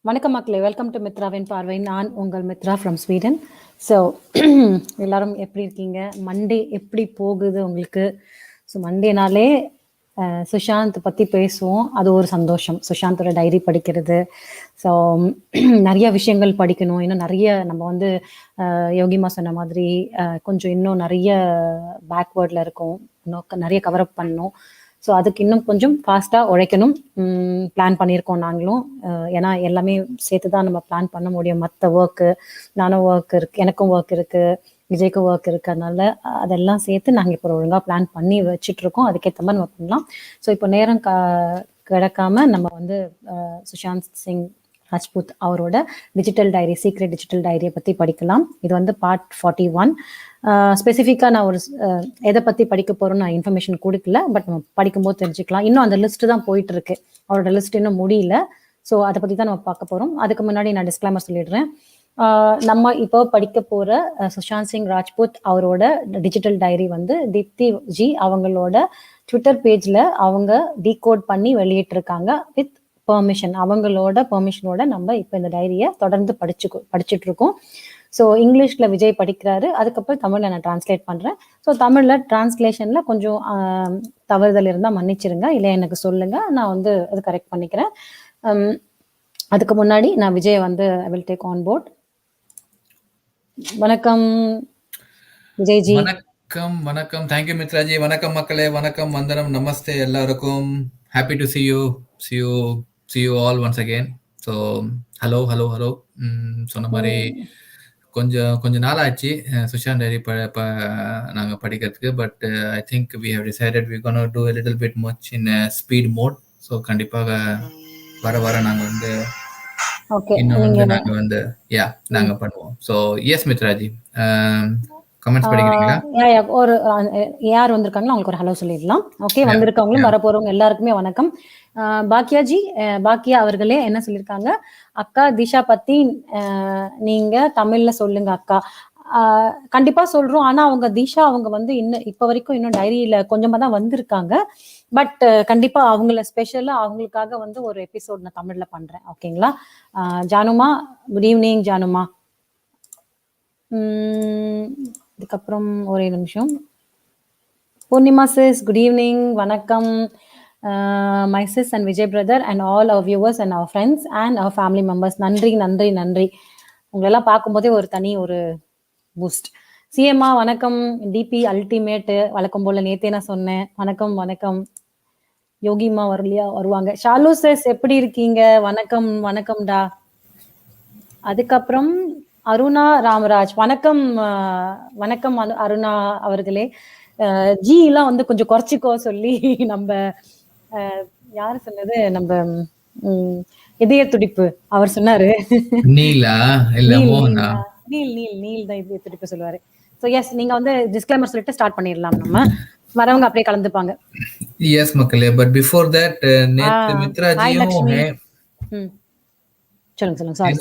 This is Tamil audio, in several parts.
வணக்கம் மக்களே, வெல்கம் டு மித்ராவின் பார்வை. நான் உங்கள் மித்ரா ஃப்ரம் ஸ்வீடன். ஸோ எல்லாரும் எப்படி இருக்கீங்க? மண்டே எப்படி போகுது உங்களுக்கு? ஸோ மண்டேனாலே சுஷாந்த் பற்றி பேசுவோம். அது ஒரு சந்தோஷம். சுஷாந்தோட டைரி படிக்கிறது. ஸோ நிறைய விஷயங்கள் படிக்கணும். இன்னும் நிறைய நம்ம வந்து யோகிமா சொன்ன மாதிரி கொஞ்சம் இன்னும் நிறைய பேக்வேர்டில் இருக்கும். இன்னும் நிறைய கவரப் பண்ணணும். ஸோ அதுக்கு இன்னும் கொஞ்சம் ஃபாஸ்ட்டாக உழைக்கணும். பிளான் பண்ணியிருக்கோம் நாங்களும். ஏன்னா எல்லாமே சேர்த்து தான் நம்ம பிளான் பண்ண முடியும். மற்ற ஒர்க்கு, நானும் ஒர்க் இருக்குது, எனக்கும் ஒர்க் இருக்குது, விஜய்க்கும் ஒர்க் இருக்குது. அதனால அதெல்லாம் சேர்த்து நாங்கள் இப்போ ஒழுங்காக பிளான் பண்ணி வச்சுட்ருக்கோம். அதுக்கேற்ற மாதிரி நம்ம பண்ணலாம். ஸோ இப்போ நேரம் கிடக்காம நம்ம வந்து சுஷாந்த் சிங் ராஜ்புத் அவரோட டிஜிட்டல் டைரி, சீக்ரெட் டிஜிட்டல் டைரியை பற்றி படிக்கலாம். இது வந்து பார்ட் 41. ஸ்பெசிஃபிக்காக நான் ஒரு எதை பற்றி படிக்க போகிறோன்னு நான் இன்ஃபர்மேஷன் கொடுக்கல. பட் நம்ம படிக்கும்போது தெரிஞ்சுக்கலாம். இன்னும் அந்த லிஸ்ட்டு தான் போயிட்டுருக்கு. அவரோட லிஸ்ட் இன்னும் முடியல. ஸோ அதை பற்றி தான் நம்ம பார்க்க போகிறோம். அதுக்கு முன்னாடி நான் டிஸ்க்ளைமர் சொல்லிடுறேன். நம்ம இப்போ படிக்க போகிற சுஷாந்த் சிங் ராஜ்புத் அவரோட டிஜிட்டல் டைரி வந்து தீப்தி ஜி அவங்களோட ட்விட்டர் பேஜில் அவங்க டீகோட் பண்ணி வெளியிட்டிருக்காங்க வித் பெர்மிஷன். அவங்களோட பெர்மிஷனோட நம்ம இப்போ இந்த டைரியை தொடர்ந்து படிச்சுட்டு இருக்கோம். ஸோ இங்கிலீஷில் விஜய் படிக்கிறாரு, அதுக்கப்புறம் தமிழில் நான் டிரான்ஸ்லேட் பண்ணுறேன். ஸோ தமிழில் டிரான்ஸ்லேஷனில் கொஞ்சம் தவறுதல் இருந்தால் மன்னிச்சிருங்க, இல்லை எனக்கு சொல்லுங்கள், நான் வந்து அது கரெக்ட் பண்ணிக்கிறேன். அதுக்கு முன்னாடி நான் விஜய் வந்து I will take on board. வணக்கம் விஜய்ஜி. வணக்கம் வணக்கம். தேங்க்யூ மித்ராஜி. வணக்கம் மக்களே, வணக்கம், வந்தனம், நமஸ்தே எல்லாருக்கும். Happy to see you all once again. So hello. சொன்ன மாதிரி கொஞ்சம் நாள் ஆச்சு சுஷாந்த் டைரி நாங்கள் படிக்கிறதுக்கு. But I think we have decided we gonna do a little bit much in speed mode. So கண்டிப்பாக வர நாங்கள் வந்து இன்னும் வந்து நாங்கள் வந்து நாங்கள் பண்ணுவோம். ஸோ எஸ் மித்ராஜி, கமெண்ட்ஸ் படிக்கிறீங்களா? ஒரு யார் வந்திருக்காங்களோ அவங்களுக்கு ஒரு ஹலோ சொல்லிடலாம். ஓகே, வந்திருக்கவங்களும் வரப்போறவங்க எல்லாருக்குமே வணக்கம். பாக்கியாஜி, பாக்கியா அவர்களே என்ன சொல்லியிருக்காங்க? அக்கா திஷா பத்தி நீங்க தமிழ்ல சொல்லுங்க அக்கா. கண்டிப்பா சொல்றோம். ஆனா அவங்க திஷா அவங்க வந்து இன்னும் இப்ப வரைக்கும் இன்னும் டைரியில கொஞ்சமா தான் வந்திருக்காங்க. பட் கண்டிப்பா அவங்கள ஸ்பெஷலா அவங்களுக்காக வந்து ஒரு எபிசோட் நான் தமிழ்ல பண்றேன். ஓகேங்களா? ஜானுமா, குட் ஈவினிங் ஜானுமா. இதுக்கப்புறம் ஒரே நிமிஷம். பூர்ணிமா சிஸ், குட் ஈவினிங், வணக்கம். My sis and Vijay brother and all our viewers and our friends and our family members, நன்றி. உங்களெல்லாம் பார்க்கும்போதே ஒரு தனி ஒரு பூஸ்ட். சிஎம்மா வணக்கம். டிபி அல்டிமேட்டு வழக்கம் போல நேத்தே நான் சொன்னேன். வணக்கம். யோகிமா வரலையா? வருவாங்க. ஷாலு சிஸ் எப்படி இருக்கீங்க? வணக்கம்டா. அதுக்கப்புறம் அருணா ராமராஜ், வணக்கம் அருணா அவர்களே. ஜி எல்லாம் வந்து கொஞ்சம் குறைச்சிக்கோ சொல்லி நம்ம யாரு சொன்னது, நம்ம இதய துடிப்பு அவர் சொன்னாரு. நீல் தான் இதய துடிப்பு சொல்லுவாரு. ஸோ எஸ், நீங்க வந்து டிஸ்க்ளைமர் சொல்லிட்டு ஸ்டார்ட் பண்ணிடலாம். நம்ம வரவங்க அப்படியே கலந்துப்பாங்க. எஸ் மக்களே, பட் பிஃபோர் தட் மித்ராஜியும் சொல்லுங்க. சாரி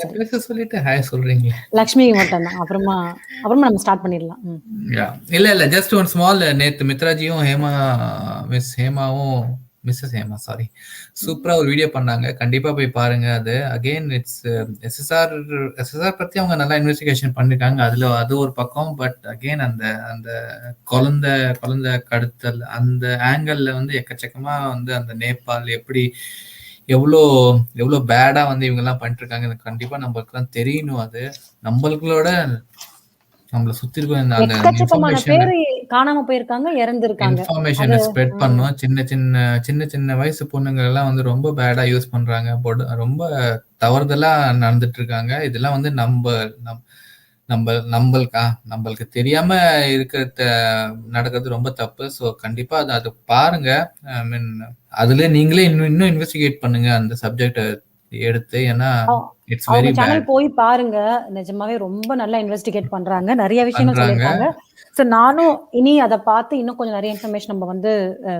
சொல்லிட்டு ஹாய் சொல்றீங்க. லக்ஷ்மி மட்டும் தான். அப்புறமா நம்ம ஸ்டார்ட் பண்ணிடலாம். இல்ல ஜஸ்ட் ஒன் ஸ்மால். நேத்து மித்ராஜியும் மிஸ்ஸஸ் ஹேமா சூப்பரா ஒரு வீடியோ பண்ணாங்க. கண்டிப்பா போய் பாருங்க. அது அகைன் இட்ஸ் எஸ்எஸ்ஆர் பத்தி அவங்க நல்லா இன்வெஸ்டிகேஷன் பண்ணிருக்காங்க. அதுல அது ஒரு பக்கம். பட் அகைன் அந்த குழந்தை கடத்தல் அந்த ஆங்கிள் வந்து எக்கச்சக்கமா வந்து அந்த நேபாள் எப்படி எவ்வளோ பேடா வந்து இவங்க எல்லாம் பண்ணிட்டு இருக்காங்க. எனக்கு கண்டிப்பா நம்மளுக்கு எல்லாம் தெரியணும். அது நம்மள சுத்தி இருக்க காணாம போயிருக்காங்க, இறந்திருக்காங்க. இன்ஃபர்மேஷனை ஸ்ப்ரெட் பண்ணோம். சின்ன வயசு பொண்ணுங்க எல்லாம் வந்து ரொம்ப பேடா யூஸ் பண்றாங்க. ரொம்ப தவறுதலா நடந்துட்டு இருக்காங்க. இதெல்லாம் வந்து நம்மளுக்கு தெரியாம நடக்கிறது ரொம்ப தப்பு. ஸோ கண்டிப்பா அது பாருங்க. ஐ மீன் அதுல நீங்களே இன்னும் இன்வெஸ்டிகேட் பண்ணுங்க அந்த சப்ஜெக்ட் எடுத்து. ஏன்னா இட்ஸ் வெரி பேட். போய் பாருங்க, நிஜமாவே ரொம்ப நல்லா இன்வெஸ்டிகேட் பண்றாங்க, நிறைய விஷயங்கள் சொல்லிருக்காங்க. ஸோ நானும் இனி அதை பார்த்து இன்னும் கொஞ்சம் நிறைய இன்ஃபர்மேஷன் நம்ம வந்து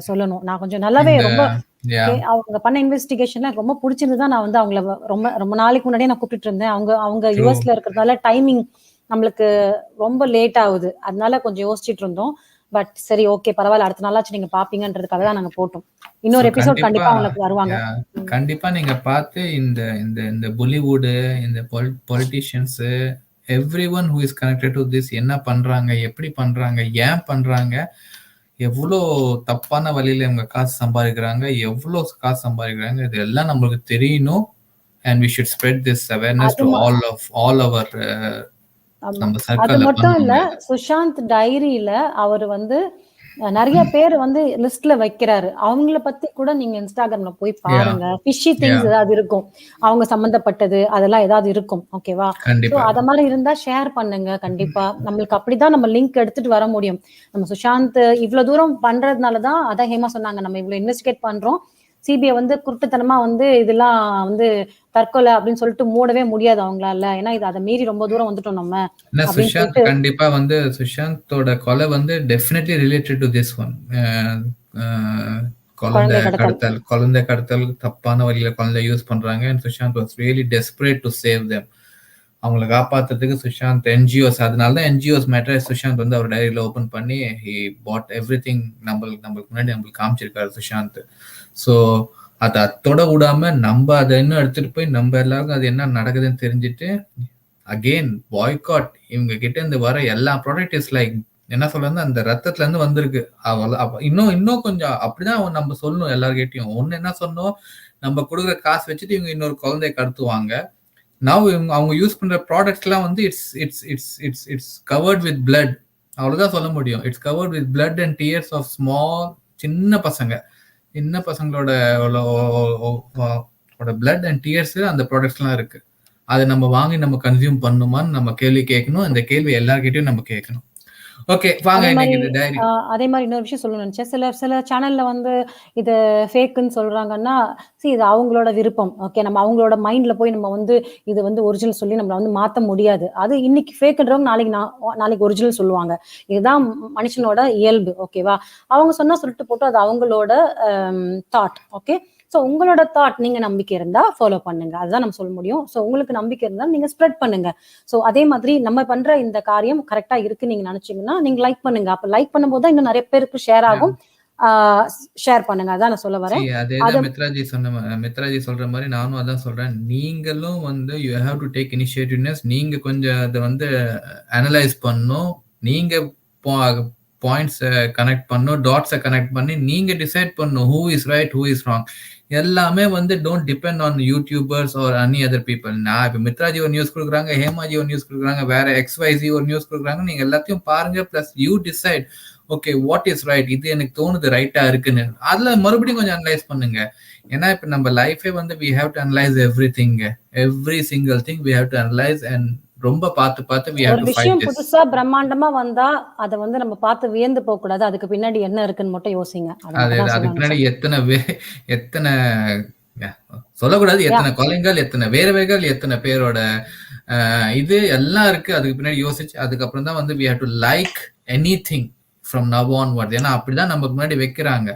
சொல்லணும். நான் கொஞ்சம் நல்லாவே ரொம்ப அவங்க பண்ண இன்வெஸ்டிகேஷன்ல ரொம்ப பிடிச்சிருந்துதான் நான் வந்து அவங்கள ரொம்ப நாளைக்கு முன்னாடியே நான் கூப்பிட்டு இருந்தேன். அவங்க யூஎஸ்ல இருக்கிறதுனால டைமிங் நம்மளுக்கு ரொம்ப லேட் ஆகுது. அதனால கொஞ்சம் யோசிச்சுட்டு இருந்தோம். பட் சரி, ஓகே, பரவாயில்ல, அடுத்த நாளாச்சும் நீங்க பாப்பீங்கன்றதுக்காக தான் நாங்க போட்டோம். இன்னொரு எபிசோட் கண்டிப்பா உங்களுக்கு வருவாங்க. கண்டிப்பா நீங்க பார்த்து இந்த இந்த இந்த பாலிவுட், இந்த politicians, everyone who is connected to this என்ன பண்றாங்க, எப்படி பண்றாங்க, ஏன் பண்றாங்க, எவ்வளோ தப்பான வழியில இவங்க காசு சம்பாதிக்கிறாங்க, எவ்வளோ காசு சம்பாதிக்கிறாங்க, இதெல்லாம் நம்மளுக்கு தெரியணும். And we should spread this awareness to all our நம்ம அது சர்க்கிள்ல மட்டும் இல்ல, பண்ணுங்க. சுஷாந்த் டைரியில அவர் வந்து நிறைய பேர் வந்து லிஸ்ட்ல வைக்கிறாரு. அவங்கள பத்தி கூட நீங்க இன்ஸ்டாகிராம்ல போய் பாருங்க. ஃபிஷி திங்ஸ் ஏதாவது இருக்கும், அவங்க சம்பந்தப்பட்டது அதெல்லாம் ஏதாவது இருக்கும். ஓகேவா? சோ அத மாதிரி இருந்தா ஷேர் பண்ணுங்க. கண்டிப்பா நம்மளுக்கு அப்படிதான் நம்ம லிங்க் எடுத்துட்டு வர முடியும். நம்ம சுஷாந்த் இவ்வளவு தூரம் பண்றதுனாலதான் அதான் ஹேமா சொன்னாங்க, நம்ம இவ்வளவு இன்வெஸ்டிகேட் பண்றோம், சிபிஐ வந்து குருட்டுத்தனமா வந்து இதெல்லாம் வந்து தற்கொலை அப்படின்னு சொல்லிட்டு மூடவே முடியாது அவங்களால. ஏன்னா இது அதை மீறி ரொம்ப தூரம் வந்துட்டோம் நம்ம. சுஷாந்த் கண்டிப்பா வந்து சுஷாந்தோட கொலை வந்து definitely related to this one. குழந்தை கடத்தல், தப்பான வழியில குழந்தை யூஸ் பண்றாங்க. and Sushant was really desperate to save them. அவங்களை காப்பாத்துறதுக்கு சுஷாந்த் என்ஜிஓஸ், அதனாலதான் என்ஜிஓஸ் மேட்டர் சுஷாந்த் வந்து அவர் டைரியில ஓபன் பண்ணி he bought everything. நம்மளுக்கு முன்னாடி நம்மளுக்கு காமிச்சிருக்காரு சுஷாந்த். ஸோ அதை அத்தோட விடாம நம்ம அதை இன்னும் எடுத்துட்டு போய் நம்ம எல்லாருக்கும் அது என்ன நடக்குதுன்னு தெரிஞ்சுட்டு அகெயின் பாய்காட். இவங்க கிட்ட இருந்து வர எல்லா ப்ராடக்ட் இஸ் லைக் என்ன சொல்றது, அந்த ரத்தத்துல இருந்து வந்திருக்கு. இன்னும் கொஞ்சம் அப்படிதான் நம்ம சொல்லணும் எல்லார்கிட்டையும். ஒண்ணு என்ன சொன்னோம், நம்ம கொடுக்குற காசு வச்சுட்டு இவங்க இன்னொரு குழந்தைய கடத்துவாங்க. நான் அவங்க யூஸ் பண்ற ப்ராடக்ட்ஸ் எல்லாம் வந்து இட்ஸ் கவர்ட் வித் பிளட். அவ்வளவுதான் சொல்ல முடியும். It's covered with blood and tears of small சின்ன பசங்களோட பிளட் அண்ட் டியர்ஸ் அந்த ப்ராடக்ட்ஸ் எல்லாம் இருக்கு. அதை நம்ம வாங்கி நம்ம கன்சியூம் பண்ணுமான்னு நம்ம கேள்வி கேட்கணும். இந்த கேள்வி எல்லார்கிட்டையும் நம்ம கேட்கணும். ஓகே, வாங்க இன்னைக்கு டைரி. அதே மாதிரி இன்னொரு விஷயம் சொல்லணும்னு நினைச்சேன். சில சேனல்ல வந்து இது ஃபேக்குன்னு சொல்றாங்கன்னா, இது அவங்களோட விருப்பம். ஓகே, நம்ம அவங்களோட மைண்ட்ல போய் நம்ம வந்து இது வந்து ஒரிஜினல் சொல்லி நம்மள வந்து மாத்த முடியாது. அது இன்னைக்கு ஃபேக்குன்றவங்க நாளைக்கு ஒரிஜினல் சொல்லுவாங்க. இதுதான் மனுஷனோட இயல்பு. ஓகேவா? அவங்க சொன்னா சொல்லிட்டு போட்டு அது அவங்களோட தாட். ஓகே, ஸோ உங்களோட தாட், நீங்க நம்பிக்கை இருந்தா ஃபாலோ பண்ணுங்க, அதுதான் நம்ம சொல்ல முடியும். ஸோ உங்களுக்கு நம்பிக்கை இருந்தா நீங்க ஸ்ப்ரெட் பண்ணுங்க. ஸோ அதே மாதிரி நம்ம பண்ற இந்த காரியம் கரெக்டா இருக்கு நீங்க நினைச்சீங்கன்னா நீங்க லைக் பண்ணுங்க. அப்ப லைக் பண்ணும்போது தான் இன்னும் நிறைய பேருக்கு ஷேர் ஆகும். ஷேர் பண்ணுங்க, அதான் நான் சொல்ல வரேன். அதேதான் மித்ராஜி சொல்ற மாதிரி நானும் அதான் சொல்றேன். நீங்களும் வந்து யூ ஹேவ் டு டேக் இனிஷியேட்டிவ்னஸ். நீங்க கொஞ்சம் அதை வந்து அனலைஸ் பண்ணும். நீங்க பாயிண்ட்ஸை கனெக்ட் பண்ணும், டாட்ஸை கனெக்ட் பண்ணி நீங்க டிசைட் பண்ணும் who is right who is wrong. எல்லாமே வந்து don't depend on YouTubers or any other people. நான் இப்போ மித்ராஜி ஒரு நியூஸ் கொடுக்குறாங்க, ஹேமாஜி ஒரு நியூஸ் கொடுக்குறாங்க, வேற XYZ ஒரு நியூஸ் கொடுக்குறாங்க. நீங்க எல்லாத்தையும் பாருங்க, bless you decide okay what is right, இது எனக்கு தோணுது ரைட்டா இருக்குன்னு. அதுல மறுபடியும் கொஞ்சம் அனலைஸ் பண்ணுங்க. ஏன்னா இப்ப நம்ம லைஃபே வந்து we have to analyze everything, every single thing we have to analyze and ரொம்ப பார்த்து we have to fight this. புதுசா பிரம்மாண்டமா வந்தா அதை வந்து நம்ம பார்த்து வியந்து போக கூடாது. அதுக்கு பின்னாடி என்ன இருக்குன்னு மட்டும் யோசிங்க. அதுக்கு பின்னாடி எத்தனை சொல்லக்கூடாது, எத்தனை கொலைகள், எத்தனை வேறவைகள், எத்தனை பேரோட இது எல்லாம் இருக்கு. அதுக்கு பின்னாடி யோசிச்சு அதுக்கப்புறம் தான் வந்து we have to like anything from now onward. ஏன்னா அப்படிதான் நமக்கு முன்னாடி வைக்கிறாங்க.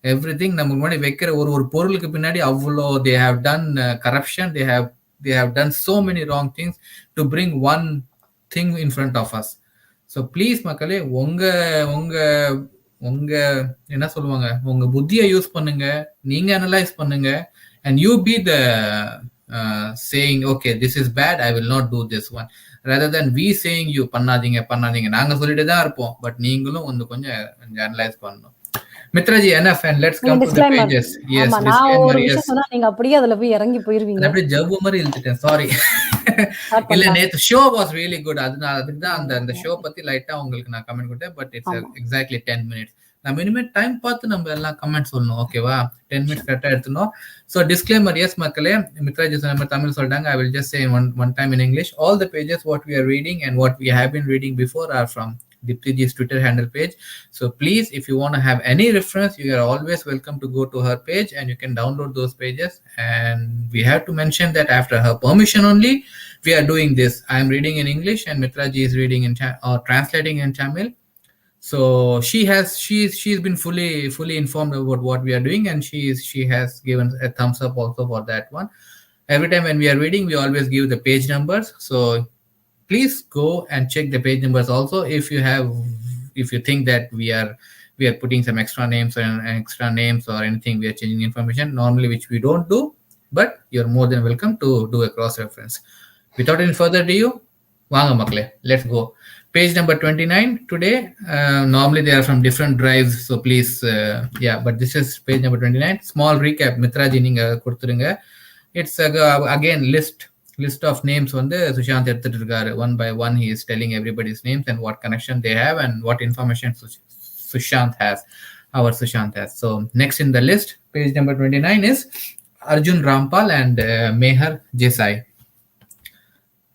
எவ்ரிதிங் நமக்கு முன்னாடி வைக்கிற ஒரு பொருளுக்கு பின்னாடி அவ்வளோ they have done corruption, they have done so many wrong things to bring one thing in front of us. So please மக்களே, உங்க என்ன சொல்லுவாங்க, உங்க புத்தியை யூஸ் பண்ணுங்க, நீங்க அனலைஸ் பண்ணுங்க, and you be the saying okay this is bad, I will not do this one, rather than we saying you பண்ணாதீங்க. நாங்க சொல்லிட்டு தான் இருப்போம், பட் நீங்களும் வந்து கொஞ்சம் அனலைஸ் பண்ணணும். மித்ராஜி enough and let's come to the pages. Yes, நான் ஒரு விஷயம் சொன்னா நீங்க அப்படியே அதுல போய் இறங்கி போயிருவீங்க. அப்படியே ஜவ்வு மாதிரி இழுத்துட்டேன், சாரி. இல்ல, நேத்து ஷோ வாஸ் ரியலி குட். அதுக்கு தான் அந்த ஷோ பத்தி லைட்டா உங்களுக்கு நான் கமெண்ட் கொடுத்தேன். But it's exactly 10 minutes. நம்ம இனிமேல் டைம் பார்த்து நம்ம எல்லாம் கமெண்ட் சொல்லணும். ஓகேவா? 10 minutes கரெக்டா எடுத்துனோம். ஸோ டிஸ்க்ளைமர், எஸ் மக்களே, மித்ராஜி சொன்ன தமிழ் சொல்லிட்டாங்க. I will just say one time in English. All the pages what we are reading and what we have been reading before are from Deepti's Twitter handle page. So please, if you want to have any reference, you are always welcome to go to her page and you can download those pages. And we have to mention that after her permission only we are doing this. I am reading in English and Mitraji is reading in or translating in Tamil. So she's been fully informed about what we are doing, and she has given a thumbs up also for that one. Every time when we are reading, we always give the page numbers. So please go and check the page numbers also if you think that we are we are putting some extra names or anything, we are changing information normally, which we don't do, but you're more than welcome to do a cross reference. Without any further ado, vaanga makle, let's go. Page number 29 today. Normally they are from different drives, so please, yeah, but this is page number 29. Small recap, Mitraji neenga kuduthurunga. It's again list of names வந்து சுஷாந்த் எடுத்துட்டு இருக்காரு. One by one he is telling everybody's names and what connection they have and what information Sushant has, our Sushant has. So next in the list, page number 29, is Arjun Rampal and Meher Desai.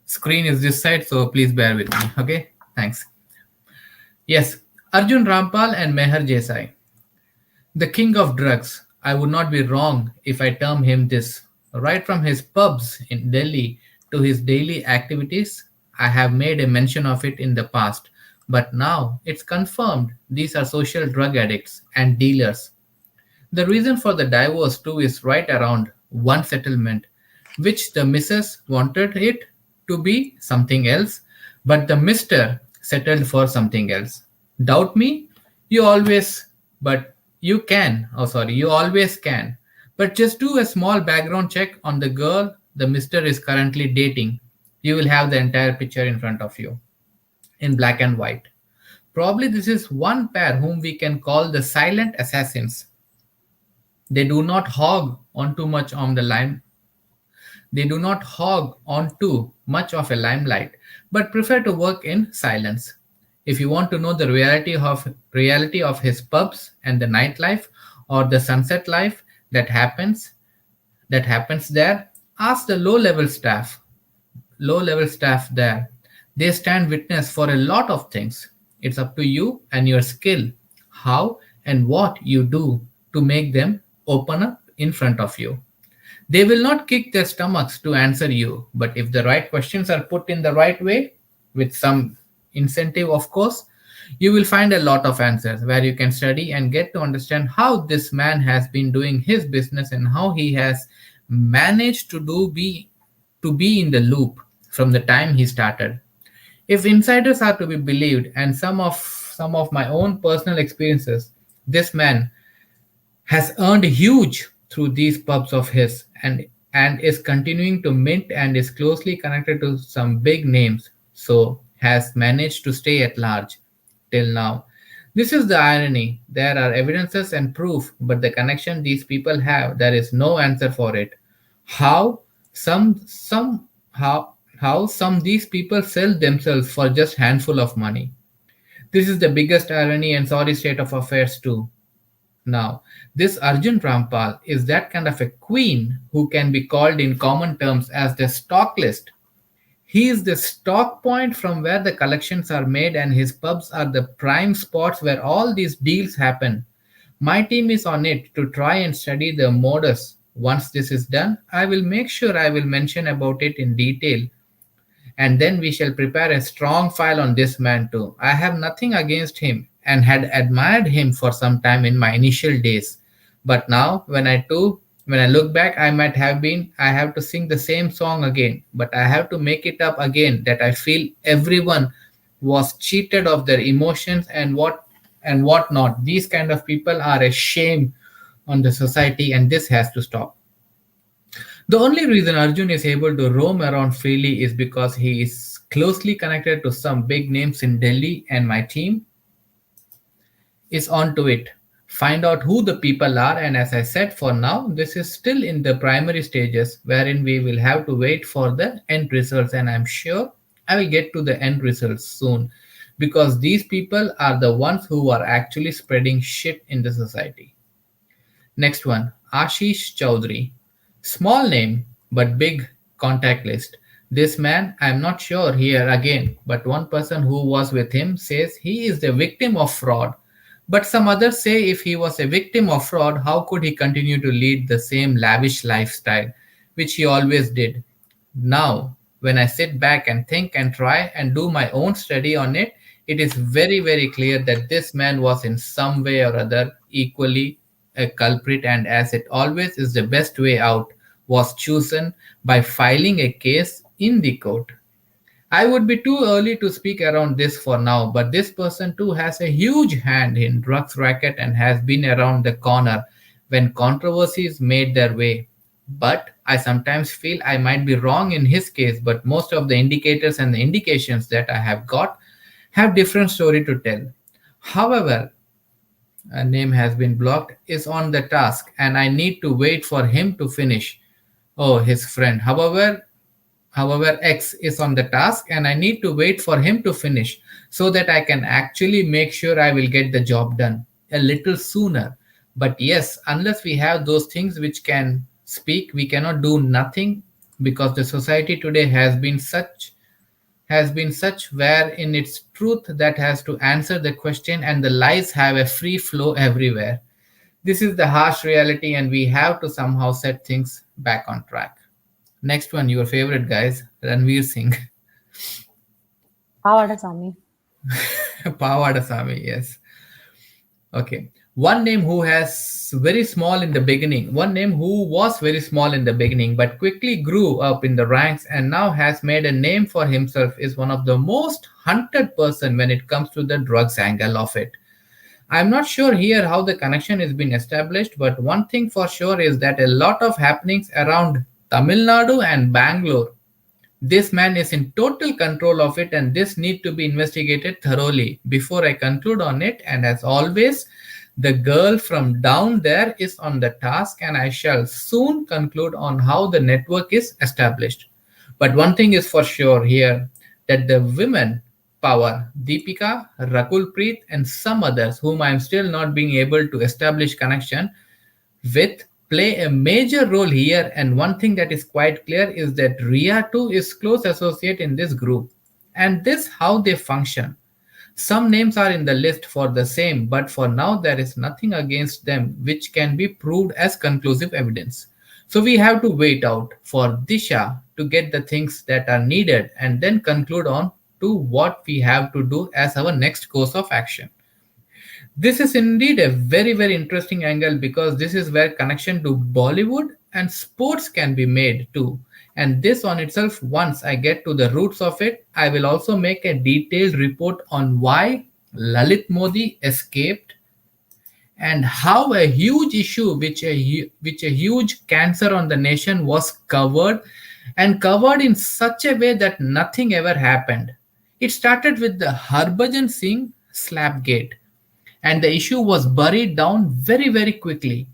Screen is this side, so please bear with me. Okay, thanks. Yes, Arjun Rampal and Meher Desai, the king of drugs. I would not be wrong if I term him this. Right from his pubs in Delhi to his daily activities, I have made a mention of it in the past, but now it's confirmed these are social drug addicts and dealers. The reason for the divorce too is right around one settlement, which the missus wanted it to be something else, but the mister settled for something else. Doubt me? You always, but you can. Oh, sorry, you always can. But just do a small background check on the girl the mister is currently dating. You will have the entire picture in front of you in black and white. Probably this is one pair whom we can call the silent assassins. They do not hog on too much on the line. They do not hog on too much of a limelight, but prefer to work in silence. If you want to know the reality of his pubs and the nightlife or the sunset life that happens there, ask the low level staff there. They stand witness for a lot of things. It's up to you and your skill, how and what you do to make them open up in front of you. They will not kick their stomachs to answer you, but if the right questions are put in the right way, with some incentive, of course, you will find a lot of answers where you can study and get to understand how this man has been doing his business and how he has managed to be in the loop from the time he started. If insiders are to be believed, and some of my own personal experiences, this man has earned huge through these pubs of his, and is continuing to mint and is closely connected to some big names, so has managed to stay at large till now. This is the irony. There are evidences and proof, but the connection these people have, there is no answer for it. How some these people sell themselves for just handful of money. This is the biggest irony and sorry state of affairs too. Now, this Arjun Rampal is that kind of a queen who can be called in common terms as the stock list. He is the stock point from where the collections are made, and his pubs are the prime spots where all these deals happen. My team is on it to try and study the modus. Once this is done, I will make sure I will mention about it in detail, and then we shall prepare a strong file on this man too. I have nothing against him and had admired him for some time in my initial days. But now, when I look back, I have to sing the same song again, but I have to make it up again that I feel everyone was cheated of their emotions and what not. These kind of people are a shame on the society, and this has to stop. The only reason Arjun is able to roam around freely is because he is closely connected to some big names in Delhi, and my team is onto it. Find out who the people are, and as I said, for now, this is still in the primary stages wherein we will have to wait for the end results, and I'm sure I will get to the end results soon, because these people are the ones who are actually spreading shit in the society. Next one, Ashish Chowdhury. Small name, but big contact list. This man, I'm not sure here again, but one person who was with him says he is the victim of fraud. But some others say if he was a victim of fraud, how could he continue to lead the same lavish lifestyle, which he always did? Now, when I sit back and think and try and do my own study on it, it is very, very clear that this man was in some way or other equally a culprit, and as it always is, the best way out was chosen by filing a case in the court. I would be too early to speak around this for now, but this person too has a huge hand in drugs racket and has been around the corner when controversies made their way. But I sometimes feel I might be wrong in his case, but most of the indicators and the indications that I have got have different story to tell. However, a name has been blocked is on the task and I need to wait for him to finish. Oh, his friend. However, X is on the task and I need to wait for him to finish so that I can actually make sure I will get the job done a little sooner. But yes, unless we have those things which can speak, we cannot do nothing because the society today has been such where in its truth that has to answer the question and the lies have a free flow everywhere. This is the harsh reality and we have to somehow set things back on track. Next one, your favorite guys, Ranveer Singh. பாவாடை சாமி. Pavada Sami, yes. Okay. One name who has very small in the beginning, one name who was very small in the beginning, but quickly grew up in the ranks and now has made a name for himself is one of the most hunted person when it comes to the drugs angle of it. I'm not sure here how the connection is being established, but one thing for sure is that a lot of happenings around Tamil Nadu and Bangalore. This man is in total control of it, and this need to be investigated thoroughly before I conclude on it. And as always, the girl from down there is on the task, and I shall soon conclude on how the network is established. But one thing is for sure here that the women power, Deepika, Rakul Preet, and some others whom I am still not being able to establish connection with play a major role here, and one thing that is quite clear is that Ria too is close associate in this group, and this how they function. Some names are in the list for the same, but for now there is nothing against them which can be proved as conclusive evidence. So we have to wait out for Disha to get the things that are needed and then conclude on to what we have to do as our next course of action. This is indeed a very, very interesting angle because this is where connection to Bollywood and sports can be made too. And this on itself, once I get to the roots of it, I will also make a detailed report on why Lalit Modi escaped and how a huge issue which a huge cancer on the nation was covered and covered in such a way that nothing ever happened. It started with the Harbhajan Singh slapgate and the issue was buried down very, very quickly.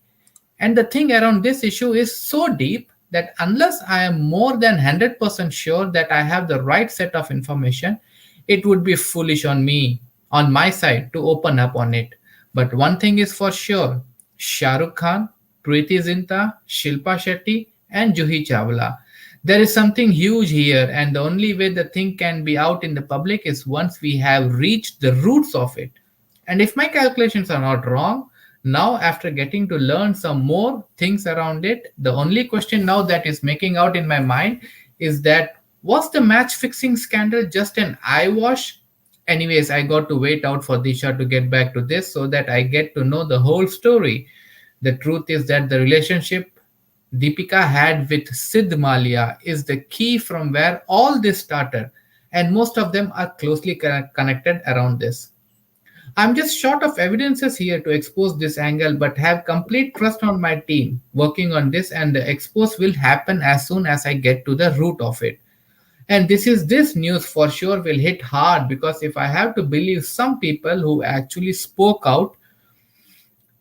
And the thing around this issue is so deep that unless I am more than 100% sure that I have the right set of information, it would be foolish on me, on my side, to open up on it. But one thing is for sure, Shah Rukh Khan, Preeti Zinta, Shilpa Shetty, and Juhi Chawla. There is something huge here, and the only way the thing can be out in the public is once we have reached the roots of it. And if my calculations are not wrong, now after getting to learn some more things around it, the only question now that is making out in my mind is that was the match fixing scandal just an eyewash? Anyways, I got to wait out for Disha to get back to this so that I get to know the whole story. The truth is that the relationship Deepika had with Sid Malia is the key from where all this started, and most of them are closely connected around this. I'm just short of evidences here to expose this angle, but have complete trust on my team working on this, and the expose will happen as soon as I get to the root of it. And this news for sure will hit hard because if I have to believe some people who actually spoke out,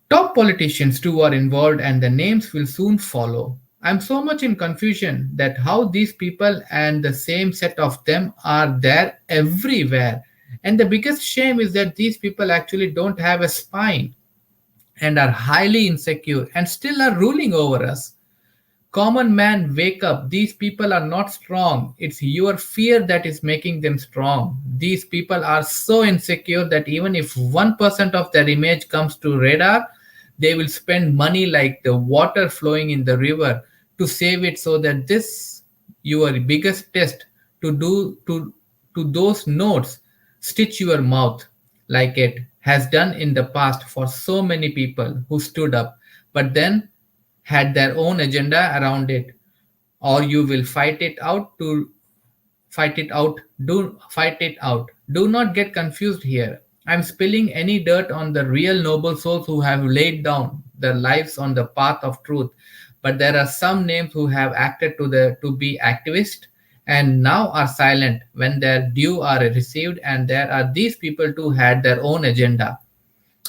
top politicians too are involved and the names will soon follow. I'm so much in confusion that how these people and the same set of them are there everywhere. And the biggest shame is that these people actually don't have a spine and are highly insecure and still are ruling over us. Common man, wake up. These people are not strong. It's your fear that is making them strong. These people are so insecure that even if 1% of their image comes to radar, they will spend money like the water flowing in the river to save it so that this your biggest test to those notes stitch your mouth like it has done in the past for so many people who stood up but then had their own agenda around it, or you will fight it out to Fight it out. Do fight it out. Do not get confused here. I'm spilling any dirt on the real noble souls who have laid down their lives on the path of truth. But there are some names who have acted to be activists and now are silent when their due are received, and there are these people too had their own agenda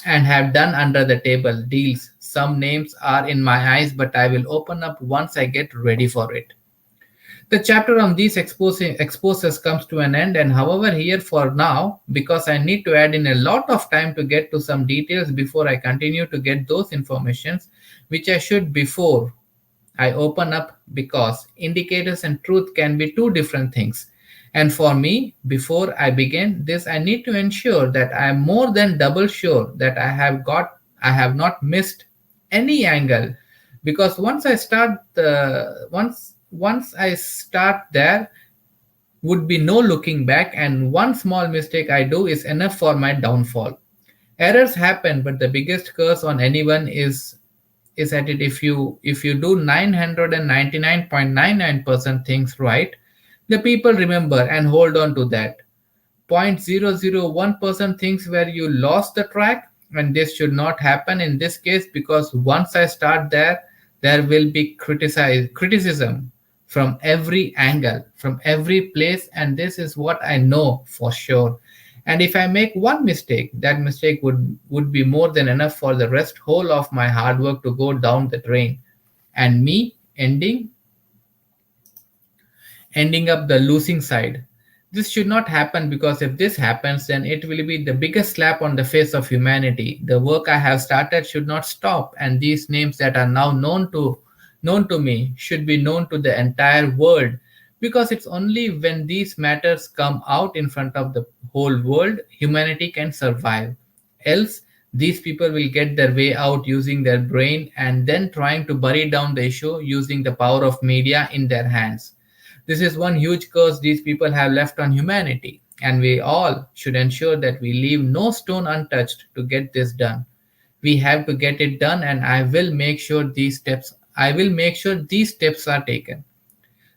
and have done under the table deals. Some names are in my eyes, but I will open up once I get ready for it. The chapter on these exposes comes to an end, and however, here for now, because I need to add in a lot of time to get to some details before I continue to get those informations, which I should before I open up, because indicators and truth can be two different things. And for me, before I begin this, I need to ensure that I am more than double sure that I have not missed any angle, because once I start there would be no looking back, and one small mistake I do is enough for my downfall. Errors happen, but the biggest curse on anyone is at it if you do 999.99% things right, the people remember and hold on to that 0.001% things where you lost the track, and this should not happen in this case, because once I start there will be criticism from every angle, from every place, and this is what I know for sure. And if I make one mistake, that mistake would be more than enough for the rest whole of my hard work to go down the drain, and me ending up the losing side. This should not happen, because if this happens, then it will be the biggest slap on the face of humanity. The work I have started should not stop, and these names that are now known to me should be known to the entire world, because it's only when these matters come out in front of the whole world humanity can survive. Else, these people will get their way out using their brain and then trying to bury down the issue using the power of media in their hands. This is one huge curse these people have left on humanity, and we all should ensure that we leave no stone untouched to get this done. We have to get it done, and I will make sure these steps are taken.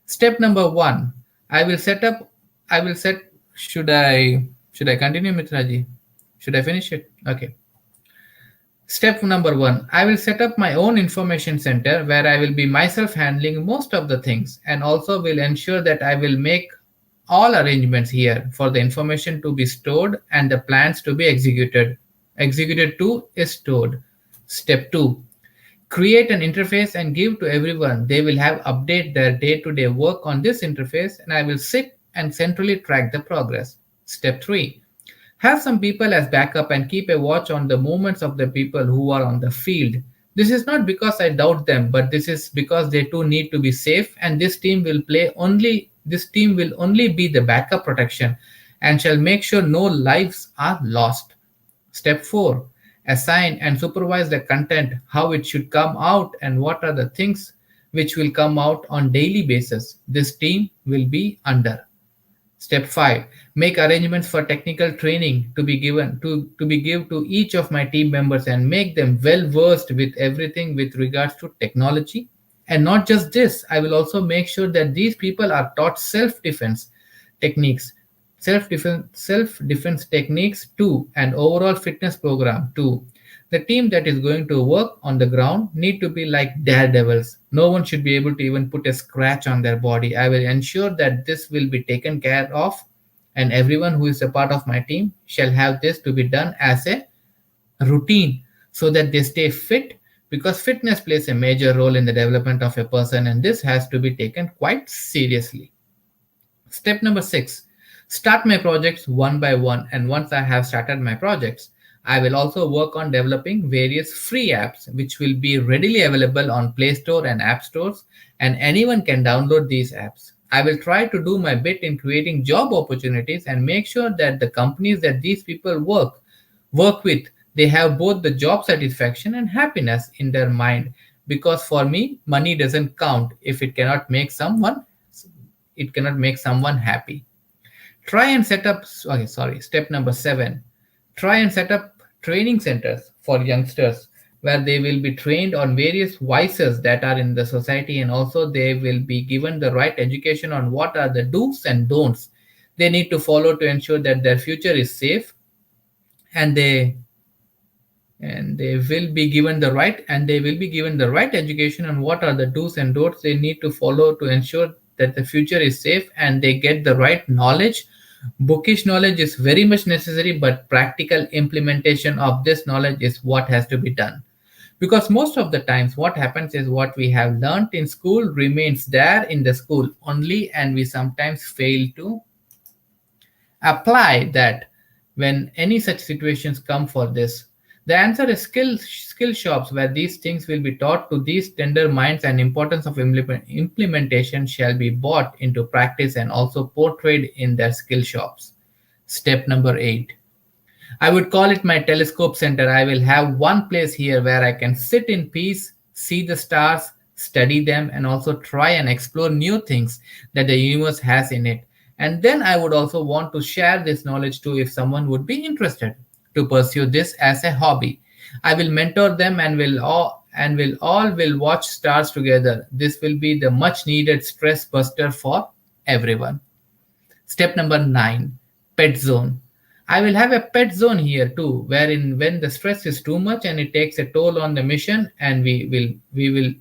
Step number 1, I will set up I will set should I continue, Mitraji? Should I finish it? Okay. Step number 1, I will set up my own information center where I will be myself handling most of the things, and also will ensure that I will make all arrangements here for the information to be stored and the plans to be executed. Executed to is stored. Step 2, create an interface and give to everyone. They will have update their day-to-day work on this interface, and I will sit and centrally track the progress. Step 3, have some people as backup and keep a watch on the movements of the people who are on the field. This is not because I doubt them, but this is because they too need to be safe, and this team will only be the backup protection and shall make sure no lives are lost. Step 4, assign and supervise the content, how it should come out, and what are the things which will come out on daily basis. This team will be under. Step 5, make arrangements for technical training to be given to each of my team members, and make them well versed with everything with regards to technology. And not just this, I will also make sure that these people are taught techniques, self-defense techniques too, and overall fitness program too. The team that is going to work on the ground need to be like daredevils. No one should be able to even put a scratch on their body. I will ensure that this will be taken care of, and everyone who is a part of my team shall have this to be done as a routine so that they stay fit, because fitness plays a major role in the development of a person, and this has to be taken quite seriously. Step number 6, start my projects one by one, and once I have started my projects, I will also work on developing various free apps which will be readily available on Play Store and App Stores, and anyone can download these apps. I will try to do my bit in creating job opportunities and make sure that the companies that these people work with, they have both the job satisfaction and happiness in their mind, because for me money doesn't count if it cannot make someone happy. Try and set up okay sorry Step number 7, try and set up training centers for youngsters where they will be trained on various vices that are in the society, and also they will be given the right education on what are the do's and don'ts they need to follow to ensure that their future is safe, and they will be given the right education on what are the do's and don'ts they need to follow to ensure that the future is safe, and they get the right knowledge. Bookish knowledge is very much necessary, but practical implementation of this knowledge is what has to be done, because most of the times what happens is what we have learnt in school remains there in the school only, and we sometimes fail to apply that when any such situations come for this. The answer is skill shops, where these things will be taught to these tender minds, and importance of implementation shall be brought into practice and also portrayed in their skill shops. Step number 8. I would call it my telescope center. I will have one place here where I can sit in peace, see the stars, study them, and also try and explore new things that the universe has in it. And then I would also want to share this knowledge too if someone would be interested to pursue this as a hobby. I will mentor them, and will watch stars together. This will be the much needed stress buster for everyone. Step number 9, pet zone. I will have a pet zone here too, wherein when the stress is too much and it takes a toll on the mission, and we will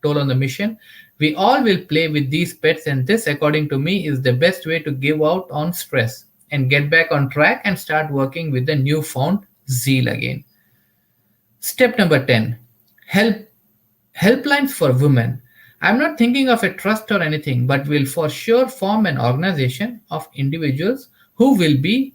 toll on the mission, we all will play with these pets, and this, according to me, is the best way to give out on stress and get back on track and start working with the newfound zeal again. Step number 10, help helplines for women. I'm not thinking of a trust or anything, but will for sure form an organization of individuals who will be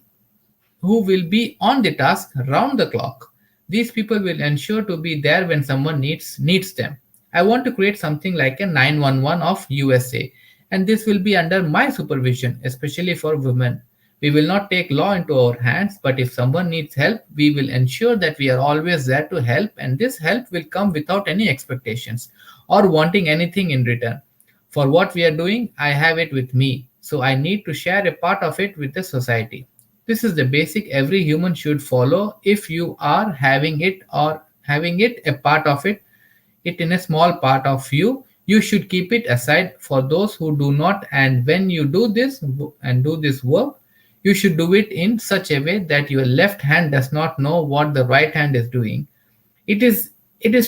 on the task round the clock. These people will ensure to be there when someone needs them. I want to create something like a 911 of USA, and this will be under my supervision, especially for women. We will not take law into our hands, but if someone needs help, we will ensure that we are always there to help, and this help will come without any expectations or wanting anything in return. For what we are doing, I have it with me, so I need to share a part of it with the society. This is the basic every human should follow. If you are having it a part of it in a small part of you, you should keep it aside for those who do not, and when you do this work, you should do it in such a way that your left hand does not know what the right hand is doing. It is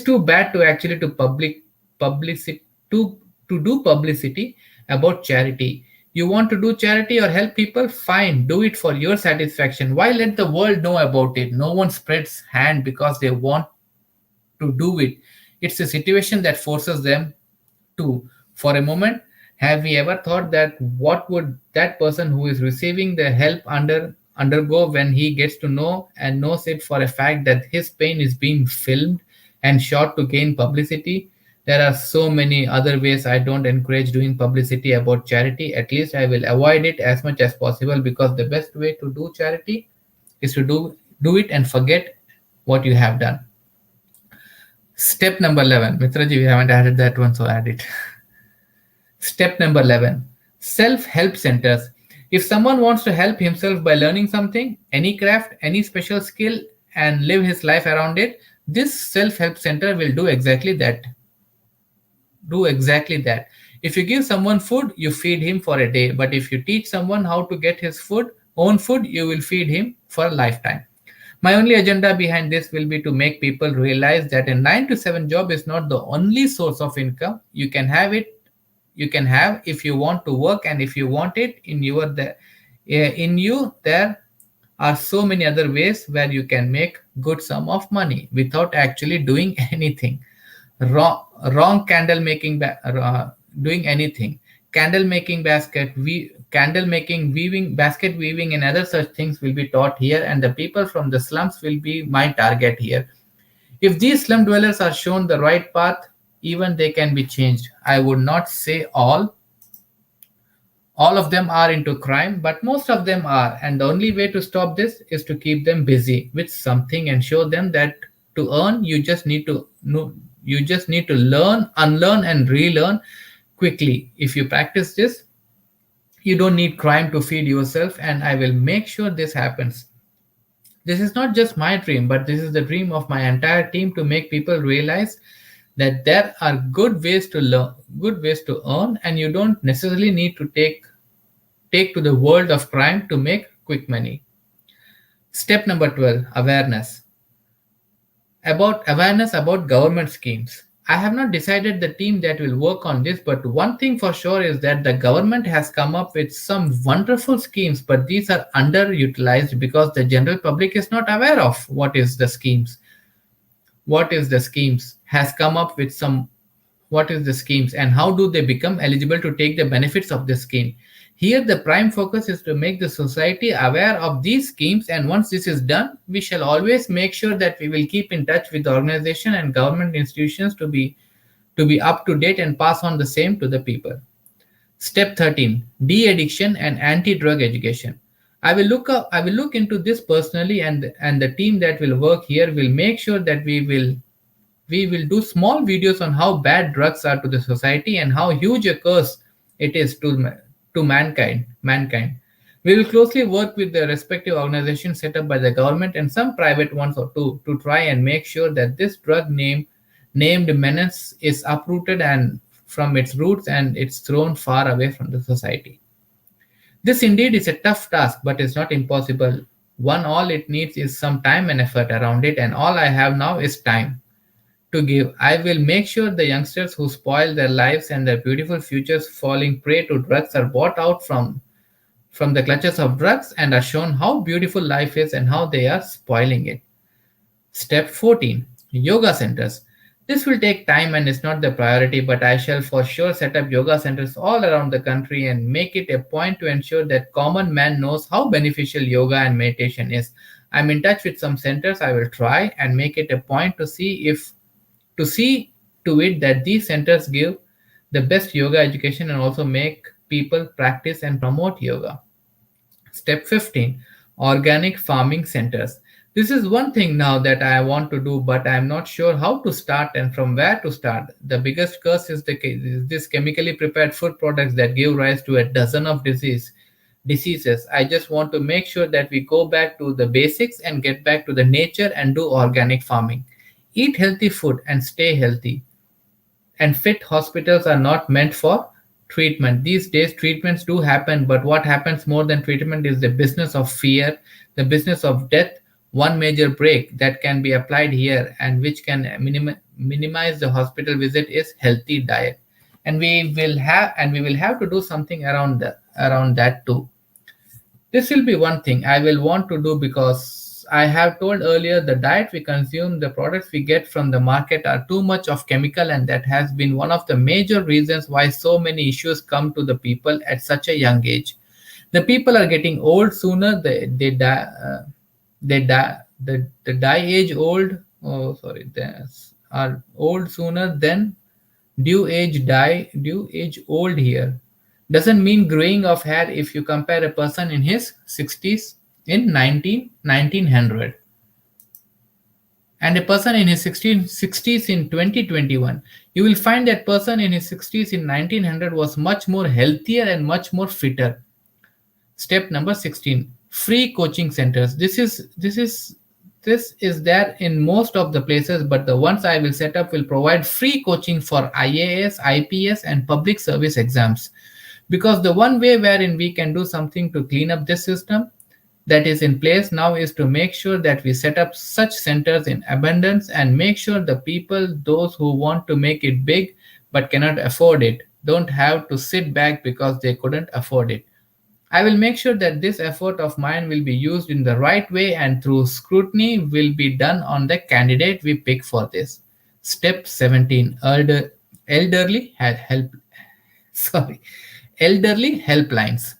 too bad to actually to publicity to do publicity about charity. You want to do charity or help people? Fine, do it for your satisfaction. Why let the world know about it? No one spreads hand because they want to do it. It's a situation that forces them to. For a moment, have we ever thought that what would that person who is receiving the help undergo when he gets to know and knows it for a fact that his pain is being filmed and shot to gain publicity? There are so many other ways. I don't encourage doing publicity about charity. At least I will avoid it as much as possible, because the best way to do charity is to do it and forget what you have done. Step number 11. Mitraji, we haven't added that one, so add it. Step number 11, self-help centers. If someone wants to help himself by learning something, any craft, any special skill, and live his life around it, this self-help center will do exactly that. If you give someone food, you feed him for a day. But if you teach someone how to get his own food, you will feed him for a lifetime. My only agenda behind this will be to make people realize that a 9 to 7 job is not the only source of income. You can have if you want to work, and if you want it in you, there are so many other ways where you can make good sum of money without actually doing anything. Wrong candle making doing anything. Candle making, weaving, basket weaving, and other such things will be taught here, and the people from the slums will be my target here. If these slum dwellers are shown the right path, even they can be changed. I would not say all of them are into crime, but most of them are, and the only way to stop this is to keep them busy with something and show them that to earn you just need to learn, unlearn, and relearn quickly. If you practice this, you don't need crime to feed yourself, and I will make sure this happens. This is not just my dream, but this is the dream of my entire team to make people realize that there are good ways to learn, good ways to earn, and you don't necessarily need to take to the world of crime to make quick money. Step number 12, awareness about government schemes. I have not decided the team that will work on this, but one thing for sure is that the government has come up with some wonderful schemes, but these are underutilized because the general public is not aware of what is the schemes, has come up with some what is the schemes and how do they become eligible to take the benefits of the scheme. Here the prime focus is to make the society aware of these schemes, and once this is done, we shall always make sure that we will keep in touch with the organization and government institutions to be up to date and pass on the same to the people. Step 13, de-addiction and anti-drug education. I will look into this personally, and the team that will work here will make sure that we will do small videos on how bad drugs are to the society and how huge a curse it is to mankind. We will closely work with the respective organizations set up by the government and some private ones or two to try and make sure that this named menace is uprooted and from its roots and it's thrown far away from the society. This indeed is a tough task, but it's not impossible. One, all it needs is some time and effort around it, and all I have now is time to give. I will make sure the youngsters who spoil their lives and their beautiful futures falling prey to drugs are brought out from the clutches of drugs and are shown how beautiful life is and how they are spoiling it. Step 14, Yoga Centers. This will take time and is not the priority, but I shall for sure set up yoga centers all around the country and make it a point to ensure that common man knows how beneficial yoga and meditation is. I'm in touch with some centers. I will try and make it a point to see to it that these centers give the best yoga education and also make people practice and promote yoga. Step 15, organic farming centers. This is one thing now that I want to do, but I am not sure how to start and from where to start. The biggest curse is this chemically prepared food products that give rise to a dozen of diseases. I just want to make sure that we go back to the basics and get back to the nature and do organic farming. Eat healthy food and stay healthy. And fit hospitals are not meant for treatment. These days, treatments do happen, but what happens more than treatment is the business of fear, the business of death. One major break that can be applied here and which can minimize the hospital visit is healthy diet, and we will have to do something around that too. This will be one thing I will want to do because I have told earlier the diet we consume, the products we get from the market are too much of chemical, and that has been one of the major reasons why so many issues come to the people at such a young age. The people are getting old sooner, they die, the die age old, oh sorry, they are old sooner than due age old here doesn't mean graying of hair if you compare a person in his 60s in 1900 and a person in his 60s in 2021. You will find that person in his 60s in 1900 was much more healthier and much more fitter. Step number 16, free coaching centers. This is there in most of the places, but the ones I will set up will provide free coaching for IAS, IPS, and public service exams. Because the one way wherein we can do something to clean up this system that is in place now is to make sure that we set up such centers in abundance and make sure the people, those who want to make it big but cannot afford it, don't have to sit back because they couldn't afford it. I will make sure that this effort of mine will be used in the right way and through scrutiny will be done on the candidate we pick for this. Step 17, elderly help sorry, elderly helplines.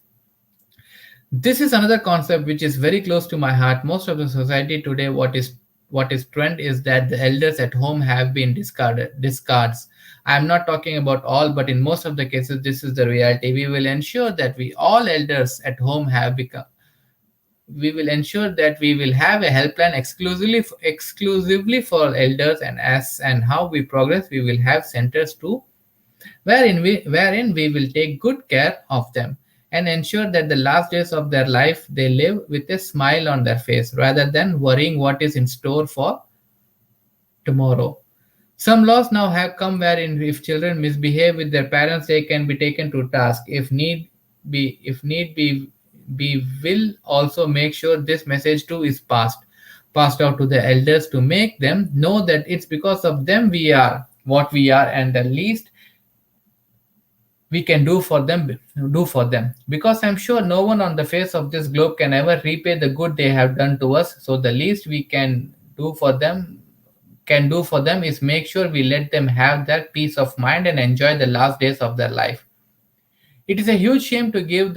This is another concept which is very close to my heart. Most of the society today, what is trend is that the elders at home have been discards. I'm not talking about all, but in most of the cases, this is the reality. We will ensure that we all elders at home have become. We will ensure that we will have a helpline exclusively for elders, and as and how we progress, we will have centers too, wherein we will take good care of them. and ensure that the last days of their life they live with a smile on their face rather than worrying what is in store for tomorrow. Some laws now have come wherein if children misbehave with their parents, they can be taken to task. If need be, will also make sure this message too is passed out to the elders to make them know that it's because of them we are what we are, and the least we can do for them, because I'm sure no one on the face of this globe can ever repay the good they have done to us. So the least we can do for them is make sure we let them have that peace of mind and enjoy the last days of their life. It is a huge shame to give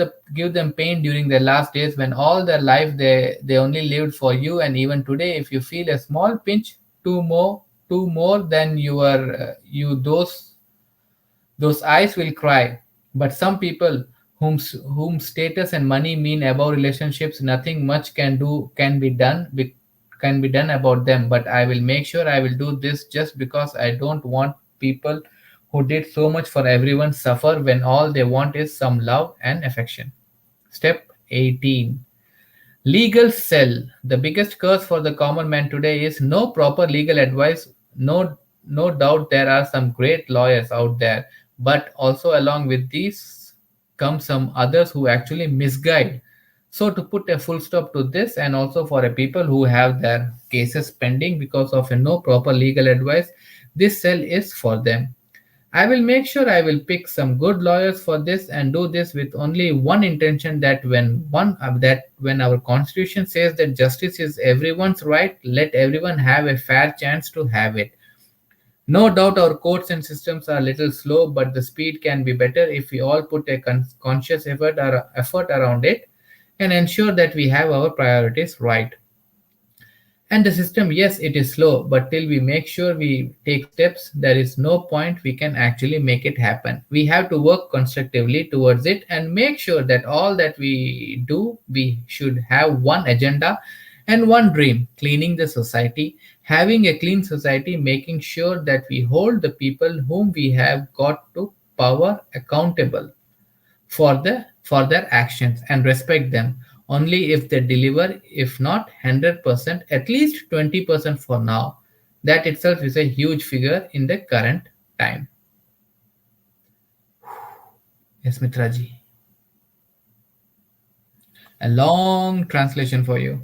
them pain during their last days when all their life they only lived for you. And even today, if you feel a small pinch two more than those eyes will cry. But some people whom status and money mean above relationships, nothing much can be done about them. But I will make sure I will do this just because I don't want people who did so much for everyone suffer when all they want is some love and affection. Step 18. Legal cell. The biggest curse for the common man today is no proper legal advice. No doubt there are some great lawyers out there, but also along with these come some others who actually misguide. So to put a full stop to this, and also for a people who have their cases pending because of a no proper legal advice, this cell is for them. I will make sure I will pick some good lawyers for this and do this with only one intention, that when our constitution says that justice is everyone's right, let everyone have a fair chance to have it. No doubt our courts and systems are a little slow, but the speed can be better if we all put a conscious effort around it and ensure that we have our priorities right. And the system, yes, it is slow, but till we make sure we take steps, there is no point we can actually make it happen. We have to work constructively towards it and make sure that all that we do, we should have one agenda and one dream: cleaning the society, having a clean society, making sure that we hold the people whom we have got to power accountable for their actions and respect them only if they deliver. If not 100%, at least 20% for now. That itself is a huge figure in the current time. Yes, Mitraji, a long translation for you.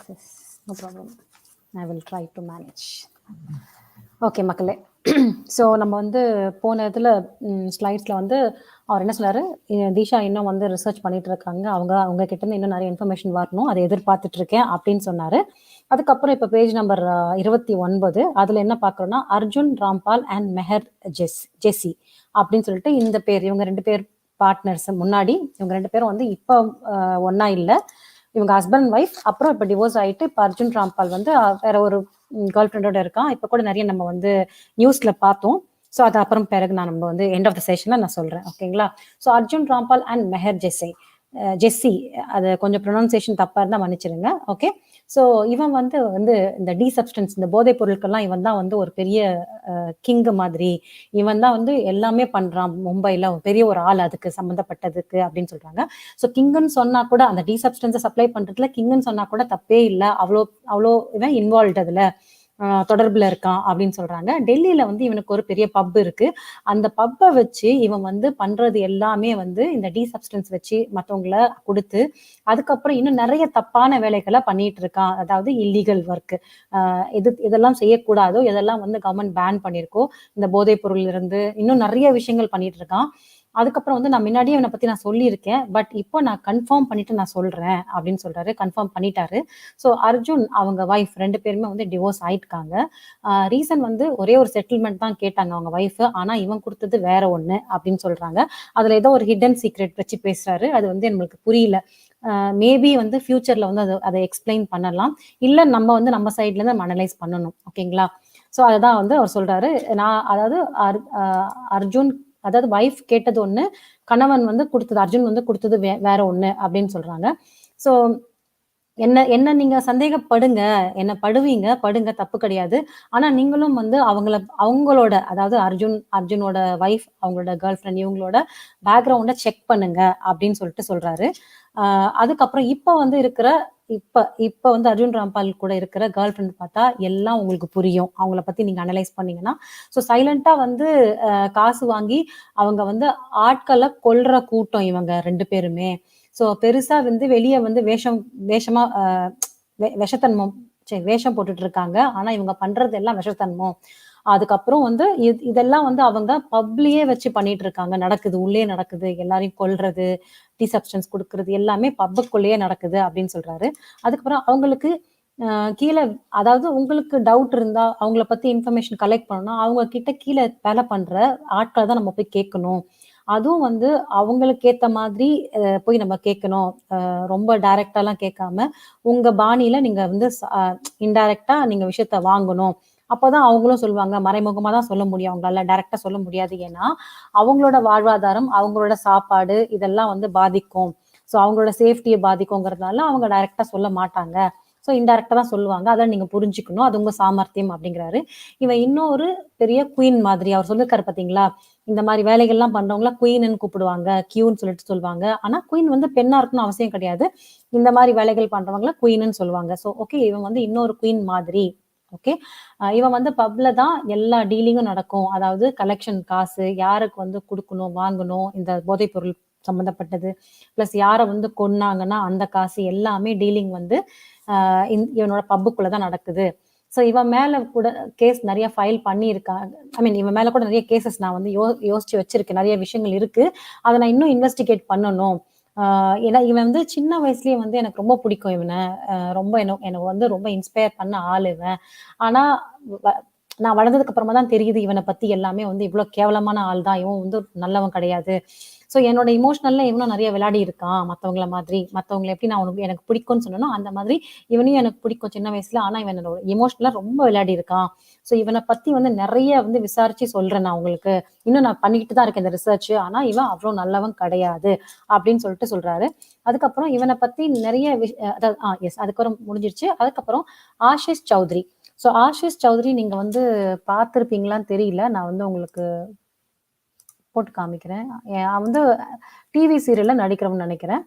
Yes, no problem. I will try to manage. Okay மக்களே, ஸோ நம்ம வந்து போன இதில் ஸ்லைட்ஸில் வந்து அவர் என்ன சொன்னார், தீஷா இன்னும் வந்து ரிசர்ச் பண்ணிட்டு இருக்காங்க, அவங்க கிட்டேருந்து இன்னும் நிறைய இன்ஃபர்மேஷன் வரணும், அதை எதிர்பார்த்துட்டு இருக்கேன் அப்படின்னு சொன்னார். அதுக்கப்புறம் இப்போ பேஜ் நம்பர் 29 அதில் என்ன பார்க்குறோன்னா, அர்ஜுன் ராம்பால் அண்ட் மெஹர் ஜெஸ்ஸி அப்படின்னு சொல்லிட்டு இந்த பேர், இவங்க 2 பேர் பார்ட்னர்ஸ். முன்னாடி இவங்க 2 பேரும் வந்து இப்போ ஒன்றா இல்லை, இவங்க ஹஸ்பண்ட் ஒய்ஃப். அப்புறம் இப்போ டிவோர்ஸ் ஆகிட்டு இப்போ அர்ஜுன் ராம்பால் வந்து வேற ஒரு கேர்ள் ஃப்ரெண்டோட இருக்கான். இப்போ கூட நிறைய நம்ம வந்து நியூஸ்ல பார்த்தோம். ஸோ அது அப்புறம் பிறகு நம்ம வந்து எண்ட் ஆஃப் த செஷன்ல நான் சொல்றேன், ஓகேங்களா? ஸோ அர்ஜுன் ராம்பால் அண்ட் மெஹர் ஜெஸ்ஸி, அது கொஞ்சம் ப்ரொனவுன்சியேஷன் தப்பா இருந்தா மன்னிச்சிருங்க, ஓகே? ஸோ இவன் வந்து இந்த டி சப்ஸ்டன்ஸ், இந்த போதைப் பொருட்கள்லாம் இவன் தான் வந்து ஒரு பெரிய கிங் மாதிரி, இவன் தான் வந்து எல்லாமே பண்றான் மும்பைல, பெரிய ஒரு ஆள் அதுக்கு சம்மந்தப்பட்டதுக்கு அப்படின்னு சொல்றாங்க. ஸோ கிங்குன்னு சொன்னா கூட, அந்த டி சப்ஸ்டன்ஸை சப்ளை பண்றதுல கிங்குன்னு சொன்னா கூட தப்பே இல்லை, அவ்வளோ இவன் இன்வால்வ் அதுல தொடர்புல இருக்கான் அப்படின்னு சொல்றாங்க. டெல்லியில வந்து இவனுக்கு ஒரு பெரிய பப் இருக்கு. அந்த பப்பை வச்சு இவன் வந்து பண்றது எல்லாமே வந்து இந்த டி சப்ஸ்டன்ஸ் வச்சு மற்றவங்கள கொடுத்து, அதுக்கப்புறம் இன்னும் நிறைய தப்பான வேலைகளை பண்ணிட்டு இருக்கான். அதாவது இல்லீகல் ஒர்க், இதெல்லாம் செய்யக்கூடாதோ, இதெல்லாம் வந்து கவர்மெண்ட் பேன் பண்ணிருக்கோ, இந்த போதைப் பொருள் இருந்து இன்னும் நிறைய விஷயங்கள் பண்ணிட்டு இருக்கான். அதுக்கப்புறம் வந்து நான் முன்னாடியே இவனை பத்தி நான் சொல்லியிருக்கேன், பட் இப்போ நான் கன்ஃபார்ம் பண்ணிட்டு நான் சொல்றேன் அப்படின்னு சொல்றாரு. கன்ஃபார்ம் பண்ணிட்டாரு. ஸோ அர்ஜுன் அவங்க ஒய்ஃப் 2 பேருமே வந்து டிவோர்ஸ் ஆயிட்டாங்க. ரீசன் வந்து ஒரே ஒரு செட்டில்மெண்ட் தான் கேட்டாங்க அவங்க ஒய்ஃப், ஆனா இவன் கொடுத்தது வேற ஒண்ணு அப்படின்னு சொல்றாங்க. அதுல ஏதோ ஒரு ஹிடன் சீக்ரெட் வச்சு பேசுறாரு, அது வந்து நம்மளுக்கு புரியல. மேபி வந்து ஃபியூச்சர்ல வந்து அதை எக்ஸ்பிளைன் பண்ணலாம், இல்ல நம்ம வந்து நம்ம சைட்ல இருந்து அனலைஸ் பண்ணணும், ஓகேங்களா? ஸோ அதுதான் வந்து அவர் சொல்றாரு. அதாவது அர்ஜுன், அதாவது வைஃப் கேட்டது ஒண்ணு, கணவன் வந்து கொடுத்தது, அர்ஜுன் வந்து கொடுத்தது வேற ஒண்ணு அப்படின்னு சொல்றாங்க. ஸோ என்ன நீங்க சந்தேகப்படுங்க. என்ன படுங்க தப்பு கிடையாது. ஆனா நீங்களும் வந்து அவங்களோட அதாவது அர்ஜுனோட வைஃப், அவங்களோட கேர்ள் ஃபிரெண்ட் இவங்களோட பேக்கிரவுண்ட செக் பண்ணுங்க அப்படின்னு சொல்லிட்டு சொல்றாரு. அதுக்கப்புறம் இப்ப வந்து அர்ஜுன் ராம்பால் கூட இருக்கிற கேர்ள் ஃபிரெண்ட் பார்த்தா எல்லாம் உங்களுக்கு புரியும். அவங்கள பத்தி நீங்க அனலைஸ் பண்ணீங்கன்னா. ஸோ சைலண்டா வந்து காசு வாங்கி அவங்க வந்து ஆட்கள கொல்ற கூட்டம் இவங்க 2 பேருமே. ஸோ பெருசா வந்து வெளிய வந்து வேஷமா விஷத்தன்மம் வேஷம் போட்டுட்டு இருக்காங்க. ஆனா இவங்க பண்றது எல்லாம் விஷத்தன்மம். அதுக்கப்புறம் வந்து இதெல்லாம் வந்து அவங்க பப்லயே வச்சு பண்ணிட்டு இருக்காங்க. நடக்குது, உள்ளே நடக்குது. எல்லாரையும் கொல்றது, சப்ஸ்டன்ஸ் கொடுக்கறது எல்லாமே பப்புக்குள்ளேயே நடக்குது அப்படின்னு சொல்றாரு. அதுக்கப்புறம் அவங்களுக்கு கீழ அதாவது உங்களுக்கு டவுட் இருந்தா அவங்கள பத்தி இன்ஃபர்மேஷன் கலெக்ட் பண்ணணும்னா அவங்க கிட்ட கீழ வேலை பண்ற ஆட்கள தான் நம்ம போய் கேட்கணும். அதுவும் வந்து அவங்களுக்கு ஏத்த மாதிரி போய் நம்ம கேட்கணும். ரொம்ப டைரக்டாலாம் கேட்காம உங்க பாணியில நீங்க வந்து இன்டைரக்டா நீங்க விஷயத்த வாங்கணும். அப்பதான் அவங்களும் சொல்லுவாங்க. மறைமுகமா தான் சொல்ல முடியும். அவங்களால டைரக்டா சொல்ல முடியாது. ஏன்னா அவங்களோட வாழ்வாதாரம், அவங்களோட சாப்பாடு இதெல்லாம் வந்து பாதிக்கும். ஸோ அவங்களோட சேஃப்டியை பாதிக்குங்கிறதுனால அவங்க டைரக்டா சொல்ல மாட்டாங்க. ஸோ இன்டைரக்டா தான் சொல்லுவாங்க. அதை நீங்க புரிஞ்சுக்கணும். அது உங்க சாமர்த்தியம் அப்படிங்கிறாரு. இவன் இன்னொரு பெரிய குயின் மாதிரி அவர் சொல்லிருக்காரு பாத்தீங்களா, இந்த மாதிரி வேலைகள்லாம் பண்றவங்கள குயின்னு கூப்பிடுவாங்க, கியூன்னு சொல்லிட்டு சொல்லுவாங்க. ஆனா குயின் வந்து பெண்ணா இருக்கணும்னு அவசியம் கிடையாது. இந்த மாதிரி வேலைகள் பண்றவங்கள குயின்னு சொல்லுவாங்க. ஸோ ஓகே, இவன் வந்து இன்னொரு குயின் மாதிரி. ஓகே, இவன் வந்து பப்ல தான் எல்லா டீலிங்கும் நடக்கும். அதாவது கலெக்ஷன் காசு யாருக்கு வந்து கொடுக்கணும், வாங்கணும், இந்த போதைப் பொருள் சம்பந்தப்பட்டது, பிளஸ் யாரை வந்து கொன்னாங்கன்னா அந்த காசு எல்லாமே டீலிங் வந்து இவனோட பப்புக்குள்ளதான் நடக்குது. ஸோ இவன் மேல கூட கேஸ் நிறைய ஃபைல் பண்ணியிருக்காங்க. ஐ மீன் இவன் மேல கூட நிறைய கேசஸ் நான் வந்து யோசிச்சு வச்சிருக்கேன். நிறைய விஷயங்கள் இருக்கு. அதை நான் இன்னும் இன்வெஸ்டிகேட் பண்ணணும். ஏன்னா இவன் வந்து சின்ன வயசுலயே வந்து எனக்கு ரொம்ப பிடிக்கும் இவனை. ரொம்ப எனக்கு வந்து ரொம்ப இன்ஸ்பயர் பண்ண ஆள் இவன். ஆனா நான் வளர்ந்ததுக்கு அப்புறமா தான் தெரியுது இவனை பத்தி எல்லாமே வந்து இவ்வளவு கேவலமான ஆள் தான். இவன் வந்து நல்லவன் கிடையாது. ஸோ என்னோட இமோஷனல்ல இவனும் நிறைய விளையாடி இருக்கான். மற்றவங்கள மாதிரி மற்றவங்களை எப்படி நான் எனக்கு பிடிக்கும்னு சொன்னனோ அந்த மாதிரி இவனையும் எனக்கு பிடிக்கும் சின்ன வயசுல. ஆனா இவன் என்னோட இமோஷனலா ரொம்ப விளையாடி இருக்கான். ஸோ இவனை பத்தி வந்து நிறைய வந்து விசாரிச்சு சொல்றேன் நான் உங்களுக்கு. இன்னும் நான் பண்ணிக்கிட்டு தான் இருக்கேன் இந்த ரிசர்ச். ஆனா இவன் அவ்வளவு நல்லவன் கிடையாது அப்படின்னு சொல்லிட்டு சொல்றாரு. அதுக்கப்புறம் இவனை பத்தி நிறைய எஸ் அதுக்கப்புறம் முடிஞ்சிருச்சு. அதுக்கப்புறம் ஆஷிஷ் சௌத்ரி. ஸோ ஆஷிஷ் சௌத்ரி நீங்க வந்து பார்த்திருப்பீங்களான்னு தெரியல. நான் வந்து உங்களுக்கு போட்டு காமிக்கிறேன். அவன் வந்து டிவி சீரியல்ல நடிக்கிறவன்னு நினைக்கிறேன்.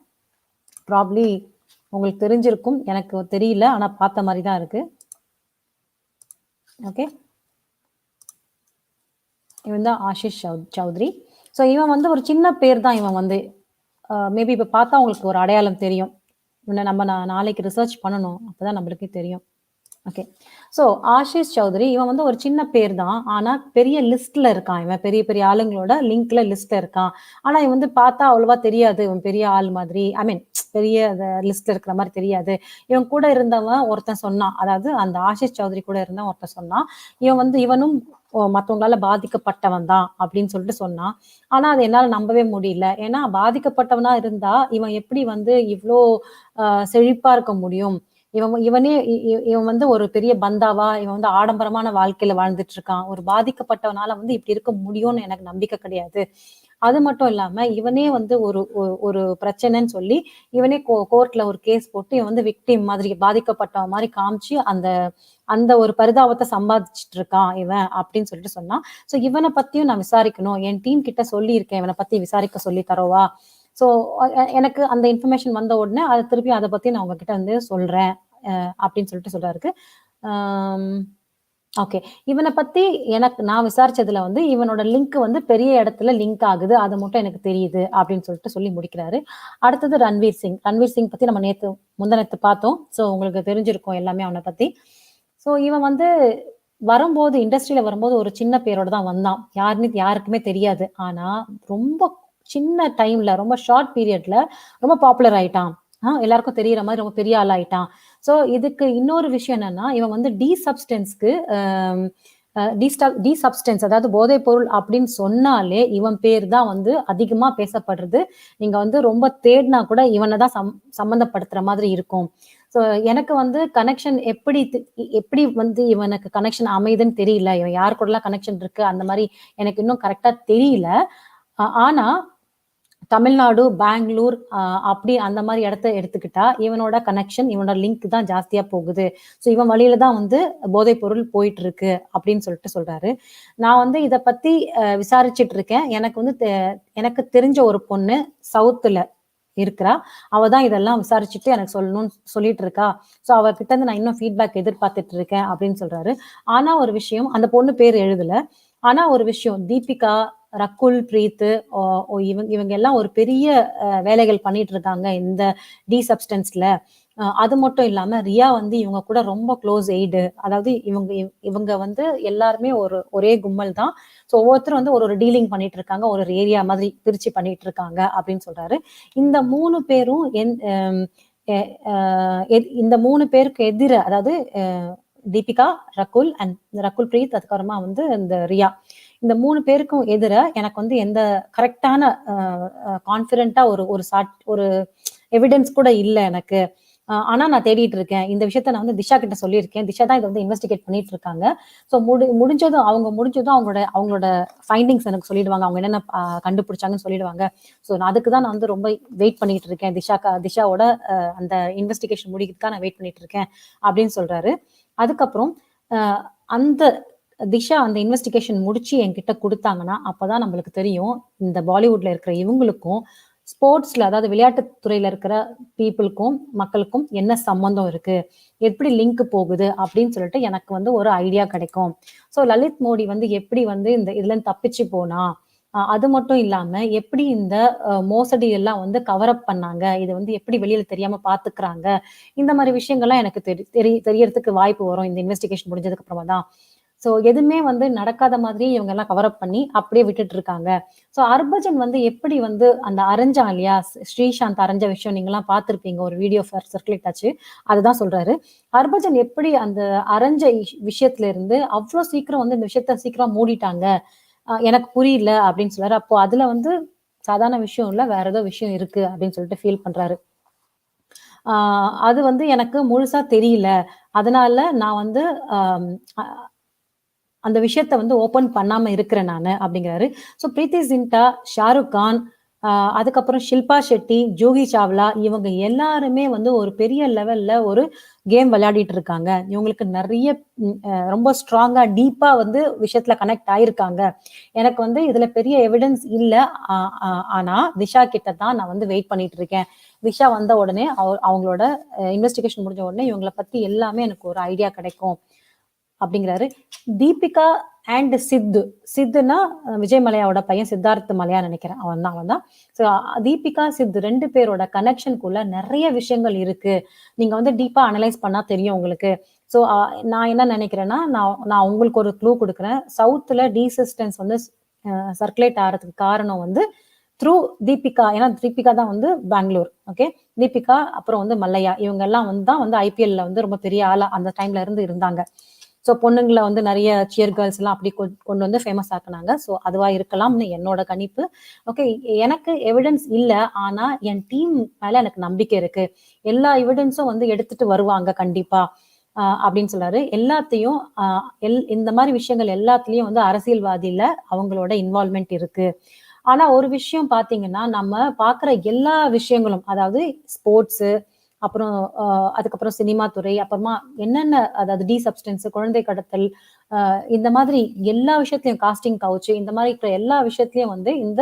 ப்ராப்ளி உங்களுக்கு தெரிஞ்சிருக்கும், எனக்கு தெரியல. ஆனா பார்த்த மாதிரி தான் இருக்கு. ஓகே, இவன் தான் ஆஷிஷ் சௌத்ரி. ஸோ இவன் வந்து ஒரு சின்ன பேர் தான். இவன் வந்து மேபி இப்போ பார்த்தா உங்களுக்கு ஒரு அடையாளம் தெரியும். நம்ம நாளைக்கு ரிசர்ச் பண்ணணும், அப்பதான் நம்மளுக்கே தெரியும். ஓகே, ஸோ ஆஷிஷ் சௌத்ரி இவன் வந்து ஒரு சின்ன பேர் தான். ஆனா பெரிய லிஸ்ட்ல இருக்கான். இவன் பெரிய பெரிய ஆளுங்களோட லிங்க்ல லிஸ்ட்ல இருக்கான். ஆனா இவன் வந்து பார்த்தா அவ்வளவா தெரியாது. இவன் பெரிய ஆள் மாதிரி, ஐ மீன் பெரிய லிஸ்ட்ல இருக்கிற மாதிரி தெரியாது. இவன் கூட இருந்தவன் ஒருத்தன் சொன்னான், அதாவது அந்த ஆஷிஷ் சௌத்ரி கூட இருந்தவன் ஒருத்தன் சொன்னான், இவனும் மற்றவங்களால பாதிக்கப்பட்டவன் தான் அப்படின்னு சொல்லிட்டு சொன்னான். ஆனா அதை என்னால நம்பவே முடியல. ஏன்னா பாதிக்கப்பட்டவனா இருந்தா இவன் எப்படி வந்து இவ்வளோ செழிப்பா இருக்க முடியும்? இவன் வந்து ஒரு பெரிய பந்தாவா, இவன் வந்து ஆடம்பரமான வாழ்க்கையில வாழ்ந்துட்டு இருக்கான். ஒரு பாதிக்கப்பட்டவனால வந்து இப்படி இருக்க முடியும்னு எனக்கு நம்பிக்கை கிடையாது. அது மட்டும் இல்லாம இவனே வந்து ஒரு பிரச்சனைன்னு சொல்லி இவனே கோர்ட்ல ஒரு கேஸ் போட்டு இவன் வந்து விக்டிம் மாதிரி பாதிக்கப்பட்டவன் மாதிரி காமிச்சு அந்த அந்த ஒரு பரிதாபத்தை சம்பாதிச்சுட்டு இருக்கான் இவன் அப்படின்னு சொல்லிட்டு சொன்னான். ஸோ இவனை பத்தியும் நான் விசாரிக்கணும். என் டீம் கிட்ட சொல்லியிருக்கேன் இவனை பத்தி விசாரிக்க சொல்லி தரவா. ஸோ எனக்கு அந்த இன்ஃபர்மேஷன் வந்த உடனே திருப்பி அதை பத்தி நான் உங்ககிட்ட வந்து சொல்றேன் அப்படின்னு சொல்லிட்டு சொல்றாரு. ஓகே, இவனை பத்தி நான் விசாரிச்சதுல வந்து இவனோட லிங்க் வந்து பெரிய இடத்துல லிங்க் ஆகுது. அது மட்டும் எனக்கு தெரியுது அப்படின்னு சொல்லிட்டு சொல்லி முடிக்கிறாரு. அடுத்தது ரன்வீர் சிங் பத்தி நம்ம முந்தநேத்து பார்த்தோம். ஸோ உங்களுக்கு தெரிஞ்சிருக்கும் எல்லாமே அவனை பத்தி. ஸோ இவன் வந்து வரும்போது இண்டஸ்ட்ரியில வரும்போது ஒரு சின்ன பேரோட தான் வந்தான். யாருக்குமே தெரியாது. ஆனா ரொம்ப சின்ன டைம்ல ரொம்ப ஷார்ட் பீரியட்ல ரொம்ப பாப்புலர் ஆயிட்டான். எல்லாருக்கும் தெரியற மாதிரி ரொம்ப பெரிய ஆள் ஆயிட்டான். ஸோ இதுக்கு இன்னொரு விஷயம் என்னன்னா இவன் வந்து டீசப்ஸ்டன்ஸ் அதாவது போதைப் பொருள் அப்படின்னு சொன்னாலே இவன் பேர் தான் வந்து அதிகமா பேசப்படுறது. நீங்க வந்து ரொம்ப தேடினா கூட இவனை தான் சம்பந்தப்படுத்துற மாதிரி இருக்கும். ஸோ எனக்கு வந்து கனெக்ஷன் எப்படி வந்து இவனுக்கு கனெக்ஷன் அமையுதுன்னு தெரியல. இவன் யார் கூடலாம் கனெக்ஷன் இருக்கு அந்த மாதிரி எனக்கு இன்னும் கரெக்டா தெரியல. ஆனா தமிழ்நாடு, பெங்களூர் அப்படி அந்த மாதிரி இடத்த எடுத்துக்கிட்டா இவனோட கனெக்ஷன், இவனோட லிங்க் தான் ஜாஸ்தியா போகுது. ஸோ இவன் வழியில தான் வந்து போதைப் பொருள் போயிட்டு இருக்கு அப்படின்னு சொல்லிட்டு சொல்றாரு. நான் வந்து இதை பத்தி விசாரிச்சுட்டு இருக்கேன். எனக்கு வந்து எனக்கு தெரிஞ்ச ஒரு பொண்ணு சவுத்துல இருக்கிறா. அவ தான் இதெல்லாம் விசாரிச்சுட்டு எனக்கு சொல்லணும்னு சொல்லிட்டு இருக்கா. ஸோ அவர்கிட்ட இருந்து நான் இன்னும் ஃபீட்பேக் எதிர்பார்த்துட்டு இருக்கேன் அப்படின்னு சொல்றாரு. ஆனா ஒரு விஷயம், அந்த பொண்ணு பேர் எழுதல. ஆனா ஒரு விஷயம், தீபிகா, ரகுல் பிரீத் இவங்க எல்லாம் ஒரு பெரிய வேலைகள் பண்ணிட்டு இருக்காங்க இந்த டி சப்ஸ்டன்ஸ்ல. அது மட்டும் இல்லாம ரியா வந்து இவங்க கூட ரொம்ப க்ளோஸ் எய்டு. அதாவது இவங்க வந்து எல்லாருமே ஒரே கும்பல் தான். ஸோ ஒவ்வொருத்தரும் வந்து ஒரு டீலிங் பண்ணிட்டு இருக்காங்க, ஒரு ஏரியா மாதிரி பிரிச்சு பண்ணிட்டு இருக்காங்க அப்படின்னு சொல்றாரு. இந்த 3 பேரும் இந்த 3 பேருக்கு எதிர, அதாவது தீபிகா, ரகுல் பிரீத், அதுக்கப்புறமா வந்து இந்த ரியா, இந்த 3 பேருக்கும் எதிர எனக்கு வந்து எந்த கரெக்டான கான்பிடண்டா ஒரு எவிடன்ஸ் கூட இல்லை எனக்கு. ஆனா நான் தேடிட்டு இருக்கேன். இந்த விஷயத்த நான் வந்து திஷா கிட்ட சொல்லியிருக்கேன். திஷா தான் இதை வந்து இன்வெஸ்டிகேட் பண்ணிட்டு இருக்காங்க. ஸோ முடிஞ்சதும் அவங்களோட ஃபைண்டிங்ஸ் எனக்கு சொல்லிடுவாங்க. அவங்க என்னென்ன கண்டுபிடிச்சாங்கன்னு சொல்லிடுவாங்க. ஸோ நான் அதுக்கு தான் நான் வந்து ரொம்ப வெயிட் பண்ணிட்டு இருக்கேன். திஷாவோட அந்த இன்வெஸ்டிகேஷன் முடிக்கிறதுக்காக நான் வெயிட் பண்ணிட்டு இருக்கேன் அப்படின்னு சொல்றாரு. அதுக்கப்புறம் அந்த திஷா அந்த இன்வெஸ்டிகேஷன் முடிச்சு என்கிட்ட கொடுத்தாங்கன்னா அப்பதான் நம்மளுக்கு தெரியும் இந்த பாலிவுட்ல இருக்கிற இவங்களுக்கும் ஸ்போர்ட்ஸ்ல, அதாவது விளையாட்டுத் துறையில இருக்கிற பீப்புளுக்கும் மக்களுக்கும் என்ன சம்பந்தம் இருக்கு, எப்படி லிங்க் போகுது அப்படின்னு சொல்லிட்டு எனக்கு வந்து ஒரு ஐடியா கிடைக்கும். ஸோ லலித் மோடி வந்து எப்படி வந்து இந்த இதுல இருந்து தப்பிச்சு போனா, அது மட்டும் இல்லாம எப்படி இந்த மோசடி எல்லாம் வந்து கவர் அப் பண்ணாங்க, இது வந்து எப்படி வெளியில தெரியாம பாத்துக்கிறாங்க, இந்த மாதிரி விஷயங்கள்லாம் எனக்கு தெரியறதுக்கு வாய்ப்பு வரும் இந்த இன்வெஸ்டிகேஷன் முடிஞ்சதுக்கு அப்புறமா தான். ஸோ எதுவுமே வந்து நடக்காத மாதிரி இவங்க எல்லாம் கவர் அப் பண்ணி அப்படியே விட்டுட்டு இருக்காங்க. ஸோ ஹர்பஜன் வந்து எப்படி வந்து அந்த அரைஞ்சா இல்லையா, ஸ்ரீசாந்த் அரைஞ்ச விஷயம் நீங்க எல்லாம் பார்த்திருப்பீங்க, ஒரு வீடியோ சர்க்குலேட் ஆச்சு. அதுதான் சொல்றாரு. ஹர்பஜன் எப்படி அந்த அரைஞ்ச விஷயத்துல இருந்து அவ்வளவு சீக்கிரம் வந்து இந்த விஷயத்த சீக்கிரம் மூடிட்டாங்க, எனக்கு புரியல அப்படின்னு சொல்றாரு. அப்போ அதுல வந்து சாதாரண விஷயம் இல்ல, வேற ஏதோ விஷயம் இருக்கு அப்படின்னு சொல்லிட்டு ஃபீல் பண்றாரு. அது வந்து எனக்கு முழுசா தெரியல, அதனால நான் வந்து அந்த விஷயத்த வந்து ஓபன் பண்ணாம இருக்கிறேன் நானு அப்படிங்கிறாரு. ஸோ பிரீத்தி ஜிண்டா, ஷாருக் கான், அதுக்கப்புறம் ஷில்பா ஷெட்டி, ஜூஹி சாவ்லா, இவங்க எல்லாருமே வந்து ஒரு பெரிய லெவல்ல ஒரு கேம் விளையாடிட்டு இருக்காங்க. இவங்களுக்கு நிறைய ரொம்ப ஸ்ட்ராங்கா டீப்பா வந்து விஷயத்துல கனெக்ட் ஆயிருக்காங்க. எனக்கு வந்து இதுல பெரிய எவிடன்ஸ் இல்ல. ஆனா திஷா கிட்ட தான் நான் வந்து வெயிட் பண்ணிட்டு இருக்கேன். திஷா வந்த உடனே அவங்களோட இன்வெஸ்டிகேஷன் முடிஞ்ச உடனே இவங்களை பத்தி எல்லாமே எனக்கு ஒரு ஐடியா கிடைக்கும் அப்படிங்கிறாரு. தீபிகா அண்ட் சித்துனா விஜய் மலையாவோட பையன் சித்தார்த் மலையா நினைக்கிறேன், அவன் தான். ஸோ தீபிகா, சித்து 2 பேரோட கனெக்ஷனுக்குள்ள நிறைய விஷயங்கள் இருக்கு. நீங்க வந்து டீப்பா அனலைஸ் பண்ணா தெரியும் உங்களுக்கு. ஸோ நான் என்ன நினைக்கிறேன்னா, நான் உங்களுக்கு ஒரு க்ளூ கொடுக்குறேன். சவுத்துல டீசிஸ்டன்ஸ் வந்து சர்க்குலேட் ஆகிறதுக்கு காரணம் வந்து த்ரூ தீபிகா. ஏன்னா தீபிகா தான் வந்து பெங்களூர். ஓகே, தீபிகா அப்புறம் வந்து மல்லையா, இவங்க எல்லாம் வந்து தான் வந்து ஐபிஎல்ல வந்து ரொம்ப பெரிய ஆளா அந்த டைம்ல இருந்து இருந்தாங்க. ஸோ பொண்ணுங்களை வந்து நிறைய சியர் கேர்ள்ஸ் எல்லாம் அப்படி கொண்டு வந்து ஃபேமஸ் ஆக்குனாங்க. ஸோ அதுவா இருக்கலாம்னு என்னோட கணிப்பு. ஓகே, எனக்கு எவிடன்ஸ் இல்லை, ஆனா என் டீம் மேல எனக்கு நம்பிக்கை இருக்கு. எல்லா எவிடன்ஸும் வந்து எடுத்துட்டு வருவாங்க கண்டிப்பா அப்படின்னு சொல்றாரு. எல்லாத்தையும் இந்த மாதிரி விஷயங்கள் எல்லாத்துலயும் வந்து அரசியல்வாதியில அவங்களோட இன்வால்மெண்ட் இருக்கு. ஆனா ஒரு விஷயம் பாத்தீங்கன்னா, நம்ம பாக்குற எல்லா விஷயங்களும், அதாவது ஸ்போர்ட்ஸ், அப்புறம் அதுக்கப்புறம் சினிமா துறை, அப்புறமா என்னென்ன, அதாவது டி சப்ஸ்டன்ஸ், குழந்தை கடத்தல், இந்த மாதிரி எல்லா விஷயத்திலயும் காஸ்டிங் கவுச், இந்த மாதிரி இருக்கிற எல்லா விஷயத்திலயும் வந்து இந்த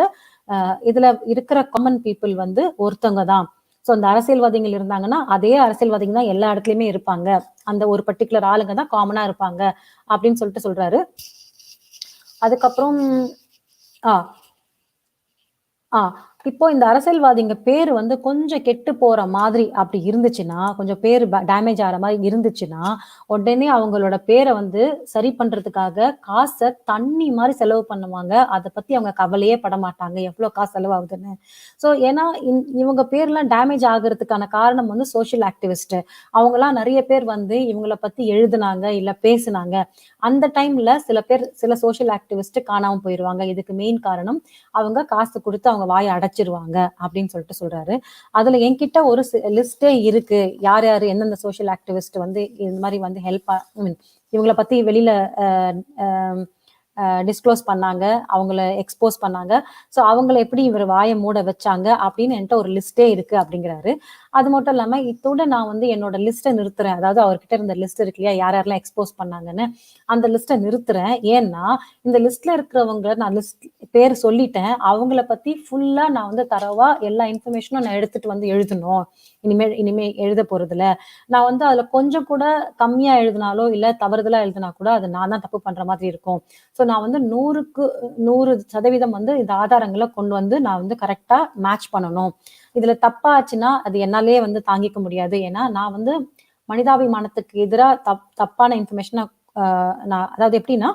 இதுல இருக்கிற காமன் பீப்புள் வந்து ஒருத்தவங்க தான். ஸோ அந்த அரசியல்வாதிகள் இருந்தாங்கன்னா அதே அரசியல்வாதிகள் தான் எல்லா இடத்துலயுமே இருப்பாங்க, அந்த ஒரு பர்டிகுலர் ஆளுங்க தான் காமனா இருப்பாங்க அப்படின்னு சொல்லிட்டு சொல்றாரு. அதுக்கப்புறம் இப்போ இந்த அரசியல்வாதிங்க பேர் வந்து கொஞ்சம் கெட்டு போற மாதிரி அப்படி இருந்துச்சுன்னா, கொஞ்சம் பேர் டேமேஜ் ஆகிற மாதிரி இருந்துச்சுன்னா, உடனே அவங்களோட பேரை வந்து சரி பண்றதுக்காக காசை தண்ணி மாதிரி செலவு பண்ணுவாங்க. அதை பத்தி அவங்க கவலையே பட மாட்டாங்க எவ்வளவு காசு செலவாகுதுன்னு. ஸோ ஏன்னா இவங்க பேர்லாம் டேமேஜ் ஆகுறதுக்கான காரணம் வந்து சோஷியல் ஆக்டிவிஸ்ட். அவங்கலாம் நிறைய பேர் வந்து இவங்களை பத்தி எழுதுனாங்க, இல்ல பேசுனாங்க. அந்த டைம்ல சில சோஷியல் ஆக்டிவிஸ்ட் காணாம போயிருவாங்க. இதுக்கு மெயின் காரணம் அவங்க காசு கொடுத்து அவங்க வாயை அடைச்சிருவாங்க அப்படின்னு சொல்லிட்டு சொல்றாரு. அதுல என்கிட்ட ஒரு லிஸ்டே இருக்கு, யார் யாரு எந்தெந்த சோஷியல் ஆக்டிவிஸ்ட் வந்து இந்த மாதிரி வந்து ஹெல்ப், இவங்களை பத்தி வெளியில டிஸ்க்ளோஸ் பண்ணாங்க, அவங்கள எக்ஸ்போஸ் பண்ணாங்க. ஸோ அவங்கள எப்படி இவர் வாயை மூட வச்சாங்க அப்படின்னு என்கிட்ட ஒரு லிஸ்டே இருக்கு அப்படிங்கிறாரு. அது மட்டும் இல்லாம இதோட நான் வந்து என்னோட லிஸ்ட்டை நிறுத்துறேன். அதாவது அவர்கிட்ட இருந்த லிஸ்ட் இருக்கு இல்லையா, யார் யாரெல்லாம் எக்ஸ்போஸ் பண்ணாங்கன்னு, அந்த லிஸ்ட்டை நிறுத்துறேன். ஏன்னா இந்த லிஸ்ட்ல இருக்கிறவங்க நான் லிஸ்ட் பேர் சொல்லிட்டேன். அவங்கள பத்தி ஃபுல்லா நான் வந்து தரவா எல்லா இன்ஃபர்மேஷனும் நான் எடுத்துட்டு வந்து எழுதணும். இனிமே எழுத போறதுல நான் வந்து அதுல கொஞ்சம் கூட கம்மியா எழுதினாலோ இல்ல தவறுதலா எழுதினா கூட அது நான் தான் தப்பு பண்ற மாதிரி இருக்கும். ஸோ நான் வந்து 100% வந்து இந்த ஆதாரங்களை கொண்டு வந்து நான் வந்து கரெக்டா மேட்ச் பண்ணணும். இதுல தப்பாச்சுன்னா அது என்னாலே வந்து தாங்கிக்க முடியாது. ஏன்னா நான் வந்து மனிதாபிமானத்துக்கு எதிராக தப்பான இன்ஃபர்மேஷனை நான் அதாவது எப்படின்னா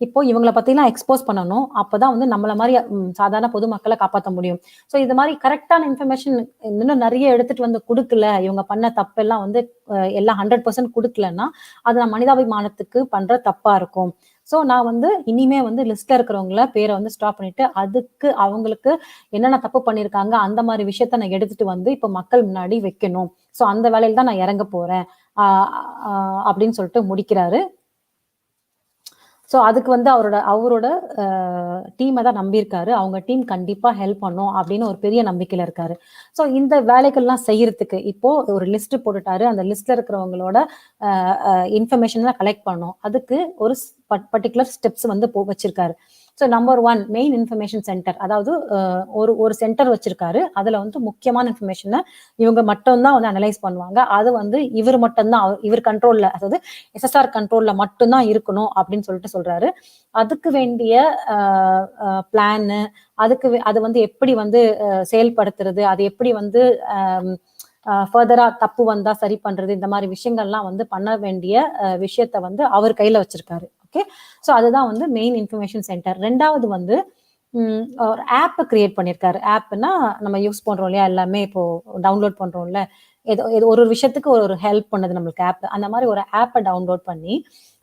இப்போ இவங்களை பத்திலாம் எக்ஸ்போஸ் பண்ணணும். அப்பதான் வந்து நம்மள மாதிரி சாதாரண பொதுமக்களை காப்பாற்ற முடியும். ஸோ இது மாதிரி கரெக்டான இன்ஃபர்மேஷன் இன்னும் நிறைய எடுத்துட்டு வந்து கொடுக்கல, இவங்க பண்ண தப்பெல்லாம் வந்து எல்லாம் 100% கொடுக்கலன்னா அது நான் மனிதாபிமானத்துக்கு பண்ற தப்பா இருக்கும். ஸோ நான் வந்து இனிமே வந்து லிஸ்ட்ல இருக்கிறவங்கள பேரை வந்து ஸ்டாப் பண்ணிட்டு அதுக்கு அவங்களுக்கு என்னென்ன தப்பு பண்ணியிருக்காங்க அந்த மாதிரி விஷயத்த நான் எடுத்துட்டு வந்து இப்போ மக்கள் முன்னாடி வைக்கணும். ஸோ அந்த வேலையில தான் நான் இறங்க போறேன் அப்படின்னு சொல்லிட்டு முடிக்கிறாரு. ஸோ அதுக்கு வந்து அவரோட டீமை தான் நம்பியிருக்காரு. அவங்க டீம் கண்டிப்பா ஹெல்ப் பண்ணும் அப்படின்னு ஒரு பெரிய நம்பிக்கையில இருக்காரு. ஸோ இந்த வேலைகள்லாம் செய்யறதுக்கு இப்போ ஒரு லிஸ்ட் போட்டுட்டாரு. அந்த லிஸ்ட்ல இருக்கிறவங்களோட இன்ஃபர்மேஷன் கலெக்ட் பண்ணும். அதுக்கு ஒரு பர்டிகுலர் ஸ்டெப்ஸ் வந்து வச்சிருக்காரு. So number 1 main information centre, அதாவது ஒரு சென்டர் வச்சிருக்காரு. அதுல வந்து முக்கியமான இன்ஃபர்மேஷனை இவங்க மட்டும்தான் வந்து அனலைஸ் பண்ணுவாங்க. அது வந்து இவர் மட்டும்தான் இவர் கண்ட்ரோல்ல, அதாவது SSR கண்ட்ரோல்ல மட்டும்தான் இருக்கணும் அப்படின்னு சொல்றாரு. அதுக்கு வேண்டிய பிளானு, அது வந்து எப்படி வந்து செயல்படுத்துறது, அது எப்படி வந்து ஃபர்தரா தப்பு வந்தா சரி பண்றது, இந்த மாதிரி விஷயங்கள்லாம் வந்து பண்ண வேண்டிய விஷயத்த வந்து அவர் கையில வச்சிருக்காரு. ஓகே, ஸோ அதுதான் வந்து மெயின் இன்ஃபர்மேஷன் சென்டர். 2வது வந்து ஒரு ஆப் கிரியேட் பண்ணியிருக்காரு. ஆப்னா நம்ம யூஸ் பண்றோம் இல்லையா, எல்லாமே இப்போ டவுன்லோட் பண்றோம்ல, ஏதோ ஒரு விஷயத்துக்கு ஒரு ஹெல்ப் பண்ணுது நம்மளுக்கு ஆப். அந்த மாதிரி ஒரு ஆப்பை டவுன்லோட் பண்ணி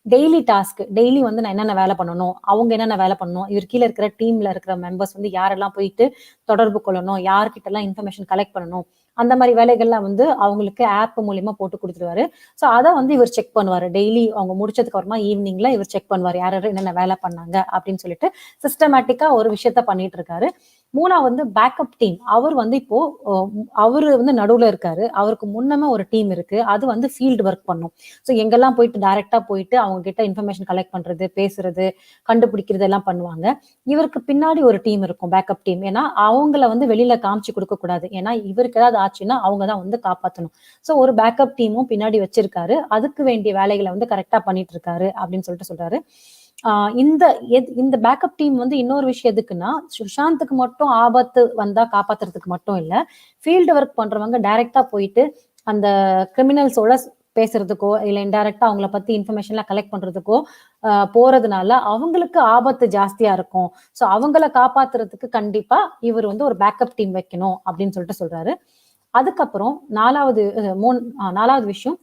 டெய்லி டாஸ்க், டெய்லி வந்து நான் என்னென்ன வேலை பண்ணணும், அவங்க என்னென்ன வேலை பண்ணணும், இவர் கீழே இருக்கிற டீம்ல இருக்கிற மெம்பர்ஸ் வந்து யாரெல்லாம் போயிட்டு தொடர்பு கொள்ளணும், யார்கிட்ட எல்லாம் இன்ஃபர்மேஷன் கலெக்ட் பண்ணணும், அந்த மாதிரி வேலைகள்லாம் வந்து அவங்களுக்கு ஆப் மூலியமா போட்டு கொடுத்துருவாரு. ஸோ அதை வந்து இவர் செக் பண்ணுவாரு. டெய்லி அவங்க முடிச்சதுக்கு அப்புறமா ஈவினிங்ல இவர் செக் பண்ணுவார் யார் யாரும் என்னென்ன வேலை பண்ணாங்க அப்படின்னு சொல்லிட்டு சிஸ்டமேட்டிக்கா ஒரு விஷயத்த பண்ணிட்டு இருக்காரு. 3வது வந்து பேக்கப் டீம். அவர் வந்து இப்போ அவரு வந்து நடுவுல இருக்காரு. அவருக்கு முன்னமே ஒரு டீம் இருக்கு. அது வந்து ஃபீல்டு ஒர்க் பண்ணும். ஸோ எங்கெல்லாம் போயிட்டு டைரக்டா போயிட்டு அவங்க கிட்ட இன்ஃபர்மேஷன் கலெக்ட் பண்றது, பேசுறது, கண்டுபிடிக்கிறது எல்லாம் பண்ணுவாங்க. இவருக்கு பின்னாடி ஒரு டீம் இருக்கும், பேக்கப் டீம். ஏன்னா அவங்கள வந்து வெளியில காமிச்சு கொடுக்க கூடாது. ஏன்னா இவருக்கு ஏதாவது ஆச்சுன்னா அவங்க தான் வந்து காப்பாற்றணும். ஸோ ஒரு பேக்கப் டீமும் பின்னாடி வச்சிருக்காரு. அதுக்கு வேண்டிய வேலைகளை வந்து கரெக்டா பண்ணிட்டு இருக்காரு அப்படின்னு சொல்றாரு. இந்த பேக்கப் டீம் வந்து இன்னொரு விஷயம் எதுக்குன்னா, சுஷாந்துக்கு மட்டும் ஆபத்து வந்தா காப்பாத்துறதுக்கு மட்டும் இல்ல, ஃபீல்டு ஒர்க் பண்றவங்க டைரக்டா போயிட்டு அந்த கிரிமினல்ஸோட பேசுறதுக்கோ இல்ல இன்டைரக்டா அவங்கள பத்தி இன்ஃபர்மேஷன்லாம் கலெக்ட் பண்றதுக்கோ போறதுனால அவங்களுக்கு ஆபத்து ஜாஸ்தியா இருக்கும். ஸோ அவங்கள காப்பாத்துறதுக்கு கண்டிப்பா இவர் வந்து ஒரு பேக்கப் டீம் வைக்கணும் அப்படின்னு சொல்றாரு. அதுக்கப்புறம் 4வது விஷயம்,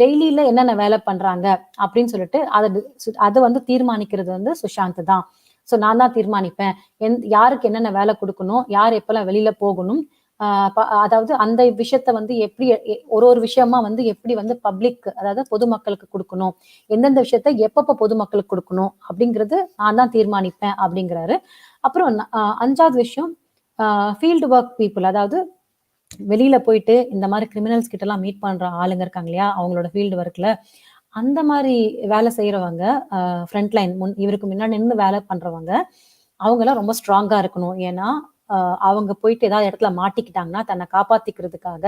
டெய்லியில என்னென்ன வேலை பண்றாங்க அப்படின்னு சொல்லிட்டு அது வந்து தீர்மானிக்கிறது வந்து சுஷாந்த் தான். ஸோ நான் தான் தீர்மானிப்பேன் யாருக்கு என்னென்ன வேலை கொடுக்கணும், யார் எப்பெல்லாம் வெளியில போகணும், அதாவது அந்த விஷயத்த வந்து எப்படி ஒரு விஷயமா வந்து எப்படி வந்து பப்ளிக், அதாவது பொதுமக்களுக்கு கொடுக்கணும், எந்தெந்த விஷயத்த எப்பப்ப பொதுமக்களுக்கு கொடுக்கணும் அப்படிங்கிறது நான் தான் தீர்மானிப்பேன் அப்படிங்கிறாரு. அப்புறம் 5வது விஷயம், ஃபீல்டு ஒர்க் பீப்புள், அதாவது வெளியில போயிட்டு இந்த மாதிரி கிரிமினல்ஸ் கிட்ட எல்லாம் மீட் பண்ற ஆளுங்க இருக்காங்க இல்லையா, அவங்களோட ஃபீல்டு ஒர்க்ல அந்த மாதிரி வேலை செய்யறவங்க, ஃப்ரண்ட் லைன் இவருக்கு முன்னாடி நின்று வேலை பண்றவங்க, அவங்க எல்லாம் ரொம்ப ஸ்ட்ராங்கா இருக்கணும். ஏன்னா அவங்க போயிட்டு ஏதாவது இடத்துல மாட்டிக்கிட்டாங்கன்னா தன்னை காப்பாத்திக்கிறதுக்காக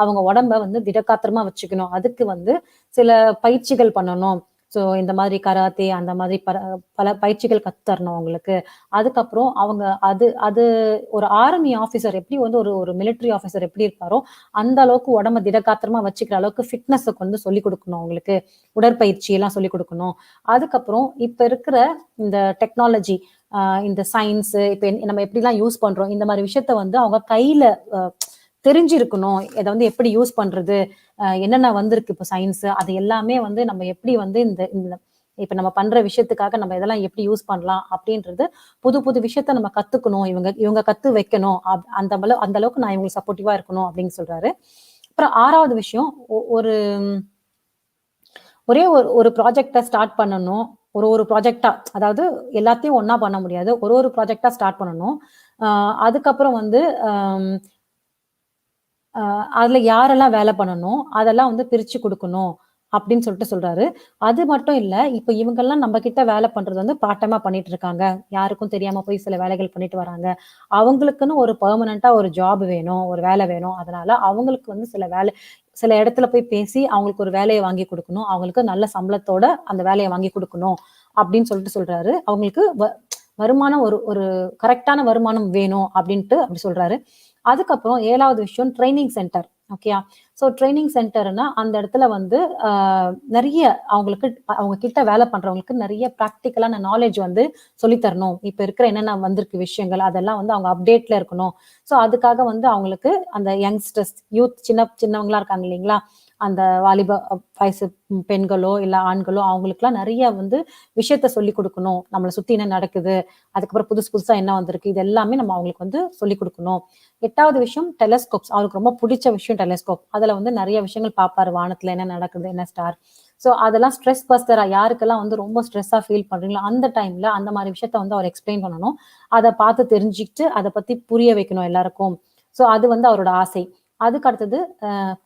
அவங்க உடம்ப வந்து திடகாத்திரமா வச்சுக்கணும். அதுக்கு வந்து சில பயிற்சிகள் பண்ணணும். ஸோ இந்த மாதிரி கராத்தே அந்த மாதிரி பல பயிற்சிகள் கத்துத்தரணும் அவங்களுக்கு. அதுக்கப்புறம் அவங்க அது ஒரு ஆர்மி ஆஃபீஸர் எப்படி வந்து ஒரு மிலிட்டரி ஆஃபீஸர் எப்படி இருப்பாரோ அந்த அளவுக்கு உடம்ப திடகாத்திரமா வச்சுக்கிற அளவுக்கு ஃபிட்னஸுக்கு வந்து சொல்லிக் கொடுக்கணும் அவங்களுக்கு, உடற்பயிற்சி எல்லாம் சொல்லிக் கொடுக்கணும். அதுக்கப்புறம் இப்ப இருக்கிற இந்த டெக்னாலஜி, இந்த சயின்ஸ் இப்ப நம்ம எப்படிலாம் யூஸ் பண்றோம், இந்த மாதிரி விஷயத்த வந்து அவங்க கையில தெரிஞ்சிருக்கணும். இதை வந்து எப்படி யூஸ் பண்றது, என்னென்ன வந்திருக்கு இப்போ சயின்ஸ், அது எல்லாமே வந்து நம்ம எப்படி வந்து இந்த இப்ப நம்ம பண்ற விஷயத்துக்காக நம்ம இதெல்லாம் எப்படி யூஸ் பண்ணலாம் அப்படின்றது புது புது விஷயத்த நம்ம கத்துக்கணும், இவங்க கத்து வைக்கணும், அந்த அளவுக்கு நான் இவங்களுக்கு சப்போர்ட்டிவா இருக்கணும் அப்படின்னு சொல்றாரு. அப்புறம் 6வது விஷயம், ஒரே ஒரு ப்ராஜெக்டை ஸ்டார்ட் பண்ணணும், ஒரு ப்ராஜெக்டா, அதாவது எல்லாத்தையும் ஒண்ணா பண்ண முடியாது. ஒரு ப்ராஜெக்டா ஸ்டார்ட் பண்ணணும். அதுக்கப்புறம் வந்து அதுல யாரெல்லாம் வேலை பண்ணணும், அதெல்லாம் வந்து பிரிச்சு குடுக்கணும் அப்படின்னு சொல்றாரு. அது மட்டும் இல்ல, இப்ப இவங்கெல்லாம் நம்ம கிட்ட வேலை பண்றது வந்து பார்ட் டைமா பண்ணிட்டு இருக்காங்க. யாருக்கும் தெரியாம போய் சில வேலைகள் பண்ணிட்டு வராங்க. அவங்களுக்குன்னு ஒரு பெர்மனன்ட்டா ஒரு ஜாப் வேணும், ஒரு வேலை வேணும். அதனால அவங்களுக்கு வந்து சில இடத்துல போய் பேசி அவங்களுக்கு ஒரு வேலைய வாங்கி குடுக்கணும். அவங்களுக்கு நல்ல சம்பளத்தோட அந்த வேலைய வாங்கி குடுக்கணும் அப்படின்னு சொல்றாரு. அவங்களுக்கு வருமானம் ஒரு ஒரு கரெக்ட்டான வருமானம் வேணும் அப்படின்ட்டு அப்படி சொல்றாரு. அதுக்கப்புறம் 7வது விஷயம் ட்ரெய்னிங் சென்டர். ஓகேயா? ஸோ ட்ரெய்னிங் சென்டர்னா அந்த இடத்துல வந்து நெறைய அவங்க கிட்ட வேலை பண்றவங்களுக்கு நெறைய பிராக்டிகலான நாலேட்ஜ் வந்து சொல்லி தரணும். இப்ப இருக்கிற என்னென்ன வந்திருக்கு விஷயங்கள், அதெல்லாம் வந்து அவங்க அப்டேட்ல இருக்கணும். ஸோ அதுக்காக வந்து அவங்களுக்கு அந்த யங்ஸ்டர்ஸ், சின்னவங்களா இருக்காங்க இல்லைங்களா? அந்த வாலிப வயசு பெண்களோ, இல்ல ஆண்களோ அவங்களுக்குலாம் நெறைய வந்து விஷயத்த சொல்லிக் குடுக்கணும். நம்மள சுத்தி என்ன நடக்குது? அதுக்கப்புறம் புதுசா என்ன வந்திருக்கு? இது எல்லாமே நம்ம அவங்களுக்கு வந்து சொல்லிக் குடுக்கணும். 8வது விஷயம் டெலஸ்கோப்ஸ். அவருக்கு ரொம்ப புடிச்ச விஷயம் டெலஸ்கோப். அதுல வந்து நெறைய விஷயங்கள் பார்ப்பாரு. வானத்துல என்ன நடக்குது? என்ன ஸ்டார்? ஸோ அதெல்லாம் ஸ்ட்ரெஸ் பஸ்டரா யாருக்கெல்லாம் வந்து ரொம்ப ஸ்ட்ரெஸ்ஸா ஃபீல் பண்றீங்களோ, அந்த டைம்ல அந்த மாரி விஷயத்த வந்து அவர் எக்ஸ்பிளைன் பண்ணணும். அத பார்த்து தெரிஞ்சுக்கிட்டு, அத பத்தி புரிய வைக்கணும் எல்லாருக்கும். ஸோ அது வந்து அவரோட ஆசை. அதுக்கு அடுத்தது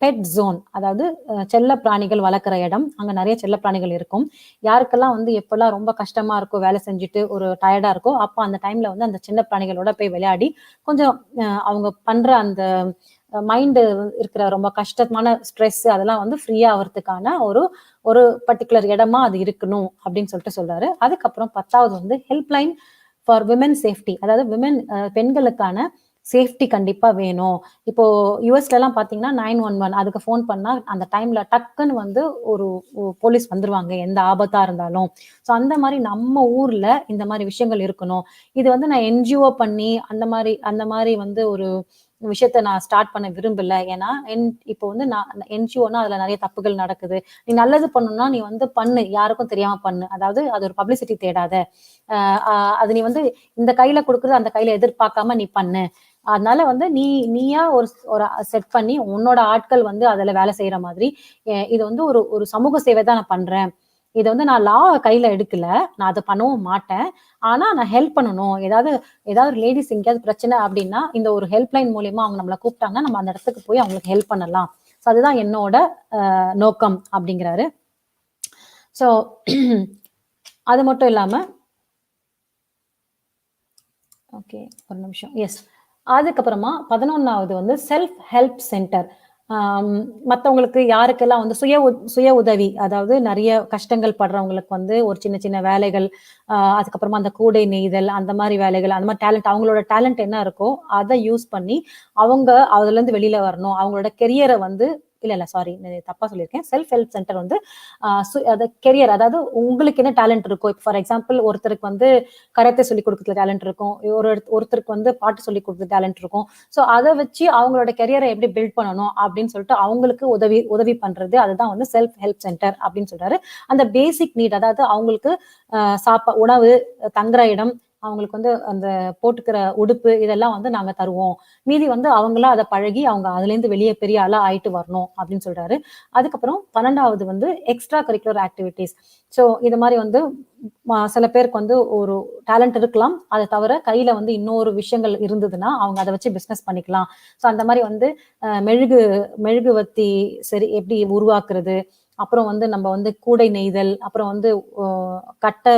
பெட் ஜோன். அதாவது செல்ல பிராணிகள் வளர்க்குற இடம். அங்க நெறைய செல்ல பிராணிகள் இருக்கும். யாருக்கெல்லாம் வந்து எப்பல்லாம் ரொம்ப கஷ்டமா இருக்கோ, வேலை செஞ்சுட்டு ஒரு டயர்டா இருக்கோ, அப்ப அந்த டைம்ல வந்து அந்த சின்ன பிராணிகளோட போய் விளையாடி, கொஞ்சம் அவங்க பண்ற அந்த மைண்டு இருக்கிற ரொம்ப கஷ்டமான ஸ்ட்ரெஸ் அதெல்லாம் வந்து ஃப்ரீயா ஆவறதுக்கான ஒரு ஒரு பர்ட்டிகுலர் இடமா அது இருக்கணும் அப்படின்னு சொல்றாரு. அதுக்கப்புறம் 10வது வந்து ஹெல்ப்லைன் ஃபார் விமென் சேஃப்டி. அதாவது பெண்களுக்கான சேஃப்டி கண்டிப்பா வேணும். இப்போ யுஎஸ்ல எல்லாம் பாத்தீங்கன்னா 911 அதுக்கு ஃபோன் பண்ணா அந்த டைம்ல டக்குன்னு வந்து ஒரு போலீஸ் வந்துருவாங்க எந்த ஆபத்தா இருந்தாலும். ஸோ அந்த மாதிரி நம்ம ஊர்ல இந்த மாதிரி விஷயங்கள் இருக்கணும். இது வந்து நான் என்ஜிஓ பண்ணி அந்த மாதிரி வந்து ஒரு விஷயத்த நான் ஸ்டார்ட் பண்ண விரும்பல. ஏன்னா இப்போ வந்து நான் என்ஜிஓனா அதுல நிறைய தப்புகள் நடக்குது. நீ நல்லது பண்ணணும்னா நீ வந்து பண்ணு, யாருக்கும் தெரியாம பண்ணு. அதாவது அது ஒரு பப்ளிசிட்டி தேடாத. அது நீ வந்து இந்த கையில கொடுக்குறது அந்த கையில எதிர்பார்க்காம நீ பண்ணு. அதனால வந்து நீயா ஒரு ஒரு செட் பண்ணி உன்னோட ஆட்கள் வந்து அதுல வேலை செய்யற மாதிரி இது வந்து ஒரு ஒரு சமூக சேவை தான் நான் பண்றேன். இதை வந்து நான் லா கையில எடுக்கல, நான் அதை பண்ணவும் மாட்டேன். ஆனா நான் ஹெல்ப் பண்ணணும். ஏதாவது லேடிஸ் எங்கேயாவது பிரச்சனை அப்படின்னா இந்த ஒரு ஹெல்ப்லைன் மூலியமா அவங்க நம்மளை கூப்பிட்டாங்கன்னா நம்ம அந்த இடத்துக்கு போய் அவங்களுக்கு ஹெல்ப் பண்ணலாம். ஸோ அதுதான் என்னோட நோக்கம் அப்படிங்கிறாரு. ஸோ அது மட்டும் இல்லாம ஓகே, ஒரு நிமிஷம். எஸ். அதுக்கப்புறமா 11வது வந்து செல்ஃப் ஹெல்ப் சென்டர். மற்றவங்களுக்கு யாருக்கெல்லாம் வந்து சுய உதவி, அதாவது நிறைய கஷ்டங்கள் படுறவங்களுக்கு வந்து ஒரு சின்ன சின்ன வேலைகள், அதுக்கப்புறமா அந்த கூடை நெய்தல் அந்த மாதிரி வேலைகள், அந்த மாதிரி டேலண்ட், அவங்களோட டேலண்ட் என்ன இருக்கோ அதை யூஸ் பண்ணி அவங்க அதுல இருந்து வெளியில வரணும். அவங்களோட கெரியரை வந்து இல்ல சாரி, தப்பா சொல்லியிருக்கேன். செல்ஃப் ஹெல்ப் சென்டர் வந்து கெரியர், அதாவது உங்களுக்கு என்ன டேலண்ட் இருக்கும். இப்போ ஃபார் எக்ஸாம்பிள் ஒருத்தருக்கு வந்து கராத்தே சொல்லி கொடுக்குறது டேலண்ட் இருக்கும், ஒருத்தருக்கு வந்து பாட்டு சொல்லி கொடுக்குறது டேலண்ட் இருக்கும். ஸோ அதை வச்சு அவங்களோட கெரியரை எப்படி பில்ட் பண்ணணும் அப்படின்னு சொல்லிட்டு அவங்களுக்கு உதவி பண்றது, அதுதான் வந்து செல்ஃப் ஹெல்ப் சென்டர் அப்படின்னு சொல்றாரு. அந்த பேசிக் நீட், அதாவது அவங்களுக்கு உணவு, தங்குற இடம், அவங்களுக்கு வந்து அந்த போட்டுக்கிற உடுப்பு, இதெல்லாம் வந்து நாங்க தருவோம். மீதி வந்து அவங்களா அதை பழகி அவங்க அதுல இருந்து வெளியே பெரிய ஆளா ஆயிட்டு வரணும் அப்படின்னு சொல்றாரு. அதுக்கப்புறம் 12வது வந்து எக்ஸ்ட்ரா கரிக்குலர் ஆக்டிவிட்டிஸ். ஸோ இது மாதிரி வந்து சில பேருக்கு வந்து ஒரு டேலண்ட் இருக்கலாம், அதை தவிர கையில வந்து இன்னொரு விஷயங்கள் இருந்ததுன்னா அவங்க அதை வச்சு பிசினஸ் பண்ணிக்கலாம். ஸோ அந்த மாதிரி வந்து மெழுகுவத்தி சரி எப்படி உருவாக்குறது, அப்புறம் வந்து நம்ம வந்து கூடை நெய்தல், அப்புறம் வந்து கட்டை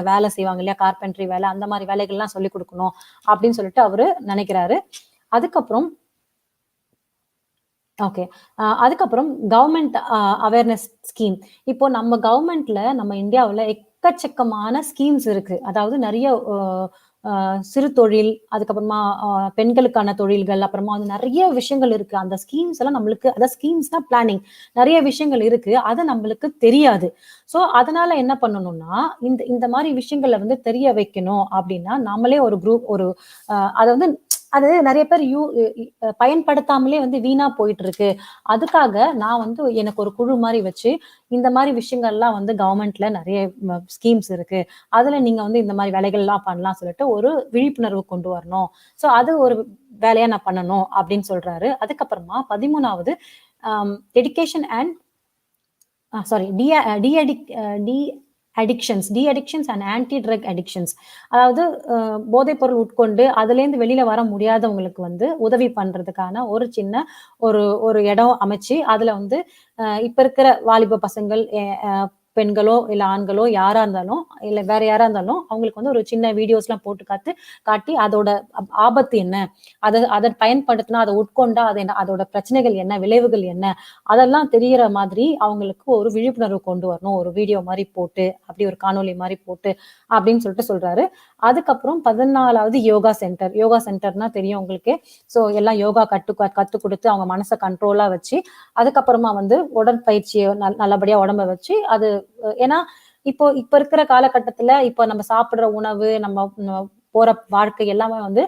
வேலை செய்வாங்க இல்லையா, கார்பென்ட்ரி வேலை, அந்த மாதிரி வேலைகள்லாம் சொல்லிக் கொடுக்கணும் அப்படின்னு சொல்லிட்டு அவரு நினைக்கிறாரு. அதுக்கப்புறம் ஓகே. அதுக்கப்புறம் கவர்மெண்ட் அவேர்னஸ் ஸ்கீம். இப்போ நம்ம கவர்மெண்ட்ல நம்ம இந்தியாவுல எக்கச்சக்கமான ஸ்கீம்ஸ் இருக்கு. அதாவது நிறைய சிறு தொழில், அதுக்கப்புறமா பெண்களுக்கான தொழில்கள், அப்புறமா வந்து நிறைய விஷயங்கள் இருக்கு. அந்த ஸ்கீம்ஸ் எல்லாம் நம்மளுக்கு, அதாவது ஸ்கீம்ஸ்னா பிளானிங், நிறைய விஷயங்கள் இருக்கு. அது நம்மளுக்கு தெரியாது. ஸோ அதனால என்ன பண்ணணும்னா இந்த இந்த மாதிரி விஷயங்களை வந்து தெரிய வைக்கணும் அப்படின்னா நம்மளே ஒரு குரூப், அதை வந்து அது நிறைய பேர் பயன்படுத்தாமலே வந்து வீணா போயிட்டு இருக்கு. அதுக்காக நான் வந்து எனக்கு ஒரு குழு மாதிரி வச்சு இந்த மாதிரி விஷயங்கள்லாம் வந்து கவர்மெண்ட்ல நிறைய ஸ்கீம்ஸ் இருக்கு, அதுல நீங்க வந்து இந்த மாதிரி வேலைகள் எல்லாம் பண்ணலாம் சொல்லிட்டு ஒரு விழிப்புணர்வு கொண்டு வரணும். ஸோ அது ஒரு வேலையா நான் பண்ணணும் அப்படின்னு சொல்றாரு. அதுக்கப்புறமா 13வது education and sorry de addictions, de addictions and anti drug addictions. அதாவது போதைப் பொருள் உட்கொண்டு அதுலேருந்து வெளியில வர முடியாதவங்களுக்கு வந்து உதவி பண்றதுக்கான ஒரு சின்ன ஒரு ஒரு இடம் அமைச்சு, அதுல வந்து இப்ப இருக்கிற வாலிப பசங்கள், பெண்களோ இல்ல ஆண்களோ யாரா இருந்தாலும், இல்ல வேற யாரா இருந்தாலும் அவங்களுக்கு வந்து ஒரு சின்ன வீடியோஸ்லாம் போட்டு காட்டி அதோட ஆபத்து என்ன, அத பயன்படுத்தினா, அதை உட்கொண்டா அது என்ன, அதோட பிரச்சனைகள் என்ன, விளைவுகள் என்ன, அதெல்லாம் தெரியற மாதிரி அவங்களுக்கு ஒரு விழிப்புணர்வு கொண்டு வரணும். ஒரு வீடியோ மாதிரி போட்டு, அப்படி ஒரு காணொலி மாதிரி போட்டு அப்படின்னு சொல்லிட்டு சொல்றாரு. அதுக்கப்புறம் 14வது யோகா சென்டர். யோகா சென்டர்னா தெரியும் உங்களுக்கு. ஸோ எல்லாம் யோகா கத்து கொடுத்து அவங்க மனசை கண்ட்ரோலா வச்சு, அதுக்கப்புறமா வந்து உடற்பயிற்சியை நல்லபடியா உடம்ப வச்சு அது ஏன்னா இப்ப இருக்கிற காலகட்டத்துல இப்ப நம்ம சாப்பிடுற உணவு, நம்ம போற வாழ்க்கை எல்லாமே வந்து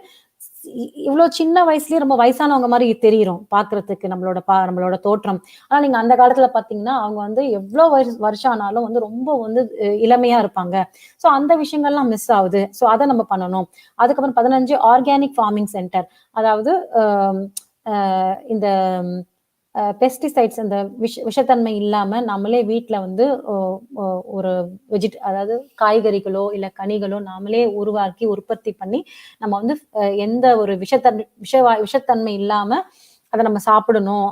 இவ்வளவு சின்ன வயசுலயே ரொம்ப வயசானவங்க மாதிரி தெரியும் பாக்குறதுக்கு நம்மளோட தோற்றம். ஆனா நீங்க அந்த காலத்துல பாத்தீங்கன்னா அவங்க வந்து எவ்வளவு வருஷம் ஆனாலும் வந்து ரொம்ப வந்து இளமையா இருப்பாங்க. சோ அந்த விஷயங்கள்லாம் மிஸ் ஆகுது. சோ அதை நம்ம பண்ணணும். அதுக்கப்புறம் 15 ஆர்கானிக் ஃபார்மிங் சென்டர். அதாவது இந்த பெஸ்டிசைட்ஸ், அந்த விஷத்தன்மை இல்லாம நம்மளே வீட்டுல வந்து ஒரு அதாவது காய்கறிகளோ இல்ல கனிகளோ நாமளே உருவாக்கி உற்பத்தி பண்ணி நம்ம வந்து எந்த ஒரு விஷத்தன்மை இல்லாம அதை நம்ம சாப்பிடணும்.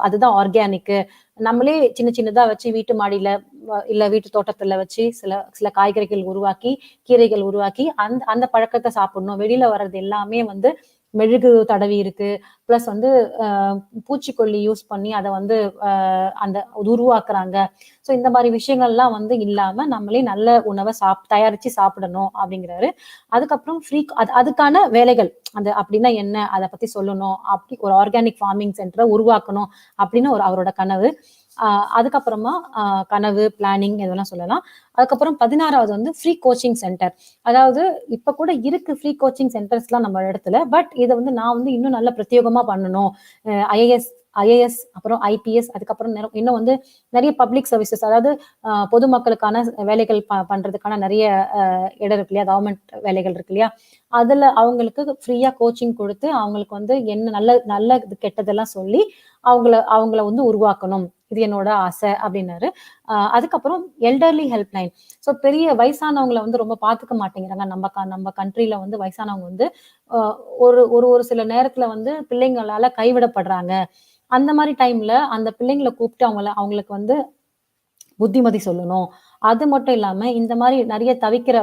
அதுதான் ஆர்கானிக். நம்மளே சின்ன சின்னதா வச்சு வீட்டு மாடியில இல்ல வீட்டு தோட்டத்துல வச்சு சில சில காய்கறிகள் உருவாக்கி, கீரைகள் உருவாக்கி அந்த அந்த பழக்கத்தை சாப்பிடணும். வெளியில வர்றது எல்லாமே வந்து மெழுகு தடவி இருக்கு. பிளஸ் வந்து பூச்சிக்கொல்லி யூஸ் பண்ணி அதை வந்து அந்த உருவாக்குறாங்க. ஸோ இந்த மாதிரி விஷயங்கள்லாம் வந்து இல்லாம நம்மளே நல்ல உணவை தயாரிச்சு சாப்பிடணும் அப்படிங்கிறாரு. அதுக்கப்புறம் அதுக்கான வேலைகள் அப்படின்னா என்ன, அதை பத்தி சொல்லணும். அப்படி ஒரு ஆர்கானிக் ஃபார்மிங் சென்டரை உருவாக்கணும் அப்படின்னு அவரோட கனவு. அதுக்கப்புறமா கனவு, பிளானிங் இதெல்லாம் சொல்லலாம். அதுக்கப்புறம் 16வது வந்து ஃப்ரீ கோச்சிங் சென்டர். அதாவது இப்ப கூட இருக்கு ஃப்ரீ கோச்சிங் சென்டர்ஸ்லாம் நம்ம இடத்துல. பட் இதை வந்து நான் வந்து இன்னும் நல்ல பிரத்யேகமா பண்ணணும். ஐஏஎஸ் அப்புறம் ஐபிஎஸ், அதுக்கப்புறம் இன்னும் வந்து நிறைய பப்ளிக் சர்வீசஸ், அதாவது பொதுமக்களுக்கான வேலைகள் பண்றதுக்கான நிறைய இடம் இருக்கு இல்லையா, கவர்மெண்ட் வேலைகள் இருக்கு இல்லையா, அதுல அவங்களுக்கு ஃப்ரீயா கோச்சிங் கொடுத்து அவங்களுக்கு வந்து என்ன நல்ல நல்ல கெட்டதெல்லாம் சொல்லி அவங்கள வந்து உருவாக்கணும். இது என்னோட ஆசை அப்படின்னாரு. அதுக்கப்புறம் எல்டர்லி ஹெல்ப்லைன். ஸோ பெரிய வயசானவங்களை வந்து ரொம்ப பாத்துக்க மாட்டேங்கிறாங்க. நம்ம கண்ட்ரில வந்து வயசானவங்க வந்து ஒரு ஒரு சில நேரத்துல வந்து பிள்ளைங்களால கைவிடப்படுறாங்க. அந்த மாதிரி டைம்ல அந்த பிள்ளைங்களை கூப்பிட்டு அவங்களுக்கு வந்து புத்திமதி சொல்லணும். அது மட்டும் இல்லாம இந்த மாதிரி நிறைய தவிக்கிற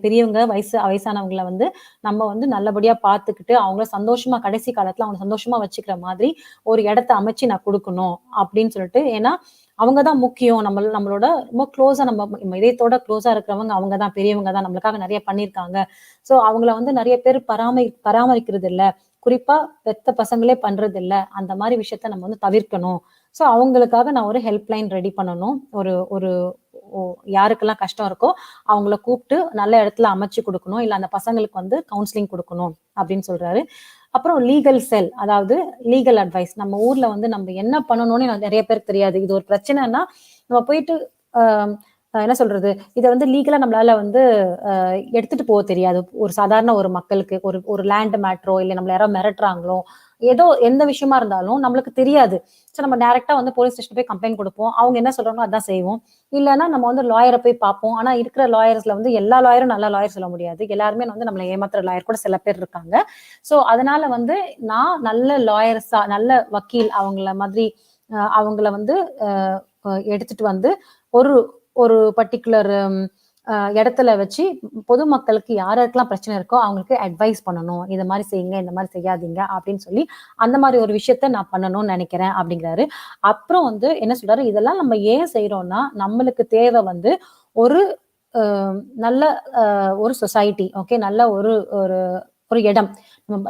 பெரியவங்க, வயசானவங்களை வந்து நம்ம வந்து நல்லபடியா பார்த்துக்கிட்டு அவங்கள சந்தோஷமா கடைசி காலத்துல அவங்க சந்தோஷமா வச்சுக்கிற மாதிரி ஒரு இடத்த அமைச்சு நான் கொடுக்கணும் அப்படின்னு சொல்லிட்டு. ஏன்னா அவங்கதான் முக்கியம். நம்மளோட ரொம்ப க்ளோஸா, நம்ம இதயத்தோட க்ளோஸா இருக்கிறவங்க அவங்கதான், பெரியவங்க தான், நம்மளுக்காக நிறைய பண்ணியிருக்காங்க. சோ அவங்கள வந்து நிறைய பேர் பராமரிக்கிறது இல்ல. குறிப்பா பெத்த பசங்களே பண்றது இல்ல. அந்த மாதிரி விஷயத்த நம்ம வந்து தவிர்க்கணும். சோ அவங்களுக்காக நான் ஒரு ஹெல்ப்லைன் ரெடி பண்ணணும். ஒரு ஒரு யாருக்கெல்லாம் கஷ்டம் இருக்கோ அவங்கள கூப்பிட்டு நல்ல இடத்துல அமைச்சு கொடுக்கணும். இல்ல அந்த பசங்களுக்கு வந்து கவுன்சிலிங் கொடுக்கணும் அப்படின்னு சொல்றாரு. அப்புறம் லீகல் செல், அதாவது லீகல் அட்வைஸ். நம்ம ஊர்ல வந்து நம்ம என்ன பண்ணணும்னு நிறைய பேருக்கு தெரியாது. இது ஒரு பிரச்சனைனா நம்ம போயிட்டு என்ன சொல்றது, இதை வந்து லீகலா நம்மளால வந்து எடுத்துட்டு போக தெரியாது. ஒரு சாதாரண ஒரு மக்களுக்கு ஒரு லேண்ட் மேட்ரோ இல்ல நம்மள யாராவது மிரட்டுறாங்களோ, ஏதோ எந்த விஷயமா இருந்தாலும் நம்மளுக்கு தெரியாது. சோ நம்ம டைரக்டா வந்து போலீஸ் ஸ்டேஷன் போய் கம்ப்ளைண்ட் கொடுப்போம். அவங்க என்ன சொல்றாங்களோ அதான் செய்வோம். இல்லைன்னா நம்ம வந்து லாயரை போய் பார்ப்போம். ஆனா இருக்கிற லாயர்ஸ்ல வந்து எல்லா லாயரும் நல்ல லாயர் சொல்ல முடியாது. எல்லாருமே வந்து நம்மளை ஏமாத்துற லாயர் கூட சில பேர் இருக்காங்க. சோ அதனால வந்து நான் நல்ல லாயர்ஸா, நல்ல வக்கீல் அவங்கள மாதிரி அவங்கள வந்து எடுத்துட்டு வந்து ஒரு ஒரு பர்டிகுலர் இடத்துல வச்சு பொதுமக்களுக்கு யாருக்கெல்லாம் பிரச்சனை இருக்கோ அவங்களுக்கு அட்வைஸ் பண்ணணும். இந்த மாதிரி செய்யுங்க, இந்த மாதிரி செய்யாதீங்க அப்படின்னு சொல்லி அந்த மாதிரி ஒரு விஷயத்த நான் பண்ணணும்னு நினைக்கிறேன் அப்படிங்கிறாரு. அப்புறம் வந்து என்ன சொல்றாரு, இதெல்லாம் நம்ம ஏன் செய்யறோம்னா நம்மளுக்கு தேவை வந்து ஒரு நல்ல ஒரு சொசைட்டி. ஓகே, நல்ல ஒரு ஒரு ஒரு இடம்.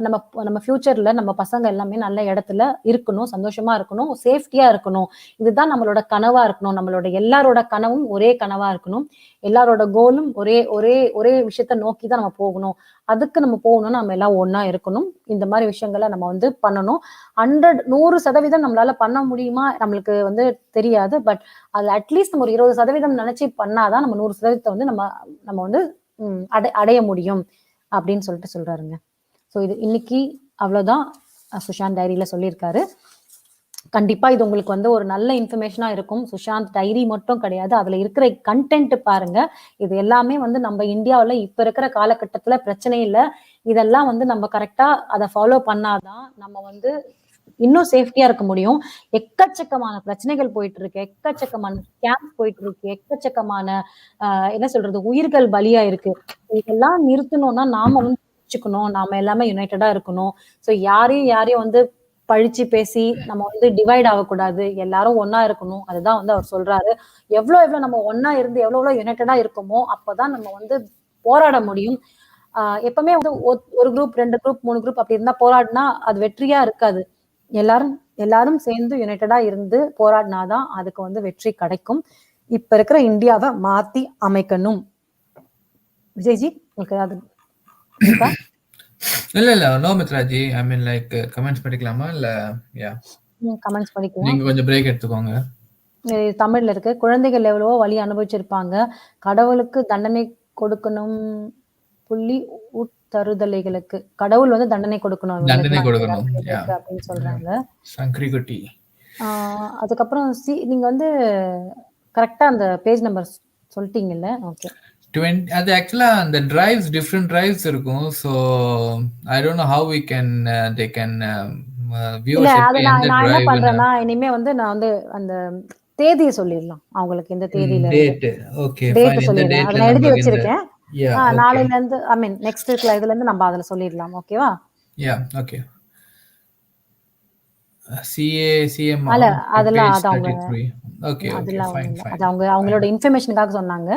நம்ம நம்ம ஃபியூச்சர்ல நம்ம பசங்க எல்லாமே நல்ல இடத்துல இருக்கணும், சந்தோஷமா இருக்கணும், சேஃப்டியா இருக்கணும். இதுதான் நம்மளோட கனவா இருக்கணும். நம்மளோட எல்லாரோட கனவும் ஒரே கனவா இருக்கணும். எல்லாரோட கோலும் ஒரே ஒரே ஒரே விஷயத்த நோக்கி தான் நம்ம போகணும். அதுக்கு நம்ம போகணும்னா நம்ம எல்லாம் ஒன்னா இருக்கணும். இந்த மாதிரி விஷயங்களை நம்ம வந்து பண்ணணும். 100% நம்மளால பண்ண முடியுமா நம்மளுக்கு வந்து தெரியாது. பட் அது அட்லீஸ்ட் நம்ம ஒரு 20% நினைச்சு பண்ணாதான் நம்ம 100% வந்து நம்ம வந்து அடைய முடியும் அப்படின்னு சொல்லிட்டு சொல்றாருங்க. ஸோ இது இன்னைக்கு அவ்வளவுதான் சுஷாந்த் டைரியில சொல்லியிருக்காரு. கண்டிப்பா இது உங்களுக்கு வந்து ஒரு நல்ல இன்ஃபர்மேஷனா இருக்கும். சுஷாந்த் டைரி மட்டும் கிடையாது. அதுல இருக்கிற கன்டென்ட் பாருங்க. இது எல்லாமே வந்து நம்ம இந்தியாவுல இப்ப இருக்கிற காலகட்டத்துல பிரச்சனை இல்ல. இதெல்லாம் வந்து நம்ம கரெக்ட்டா அத ஃபாலோ பண்ணாதான் நம்ம வந்து இன்னும் சேஃப்டியா இருக்க முடியும். எக்கச்சக்கமான பிரச்சனைகள் போயிட்டு இருக்கு. எக்கச்சக்கமான ஸ்கேம்ஸ் போயிட்டு இருக்கு. எக்கச்சக்கமான என்ன சொல்றது? உயிர்கள் பலியா இருக்கு. இதெல்லாம் நிறுத்தணும்னா நாம வந்து யோசிச்சுக்கணும். நாம எல்லாமே யுனைட்டடா இருக்கணும். சோ யாரையும் யாரையும் வந்து பழிச்சு பேசி நம்ம வந்து டிவைட் ஆகக்கூடாது. எல்லாரும் ஒண்ணா இருக்கணும். அதுதான் வந்து அவர் சொல்றாரு. எவ்வளவு நம்ம ஒண்ணா இருந்து எவ்வளவு யுனைட்டடா இருக்கோமோ அப்பதான் நம்ம வந்து போராட முடியும். எப்பவுமே வந்து ஒரு குரூப் 2 குரூப் 3 குரூப் அப்படி இருந்தா போராடினா அது வெற்றியா இருக்காது. எல்லாரும் எல்லாரும் சேர்ந்து யுனைட்டடா இருந்து போராடினாதான் அதுக்கு வந்து வெற்றி கிடைக்கும். இப்ப இருக்கிற இந்தியாவை மாத்தி அமைக்கணும். விஜய்ஜி உங்களுக்கு அது இருக்கா? இல்ல நோ மித்ராஜி. ஐ மீன் லைக் கமெண்ட்ஸ் படிக்கலாமா இல்ல? யா கமெண்ட்ஸ் படிக்கலாம். நீங்க கொஞ்சம் பிரேக் எடுத்துக்கோங்க. தமிழ்ல இருக்கு. குழந்தைகள் எவ்வளவோ வலி அனுபவிச்சிருப்பாங்க. கடவுளுக்கு தண்டனை கொடுக்கணும் புள்ளி உட்தருதலைகளுக்கு. கடவுள் வந்து தண்டனை கொடுக்கணும் தண்டனை கொடுக்கணும். அப்படின்னு சொல்றாங்க. சங்கரி குட்டி. அதுக்கப்புறம் நீங்க வந்து கரெக்டா அந்த பேஜ் நம்பர் சொல்லிட்டீங்கல்ல? ஓகே. அது ஆக்சுவலா அந்த டிரைவ்ஸ் டிஃப்ரெண்ட் டிரைவ்ஸ் இருக்கும். So I don't know how we can they can viewers எப்படி எந்த நான் என்ன டிரைவ் பண்றேன்னா இனிமே வந்து நான் வந்து அந்த தேதியை சொல்லிடலாம் அவங்களுக்கு இந்த தேதியில டேட். ஓகே டேட் சொல்லிடுறேன். அதை நான் எழுதி வச்சிருக்கேன். நாளையில ஓகே. இருந்து ஐ மீன் நெக்ஸ்ட் இதுல இருந்து நம்ம அதுல சொல்லிடலாம். ஓகேவா? Yeah okay. CM அல்ல அதெல்லாம் அது அவங்க ஓகே அதெல்லாம் ஃபைன் அது அவங்களோட இன்ஃபர்மேஷனுக்காக சொன்னாங்க.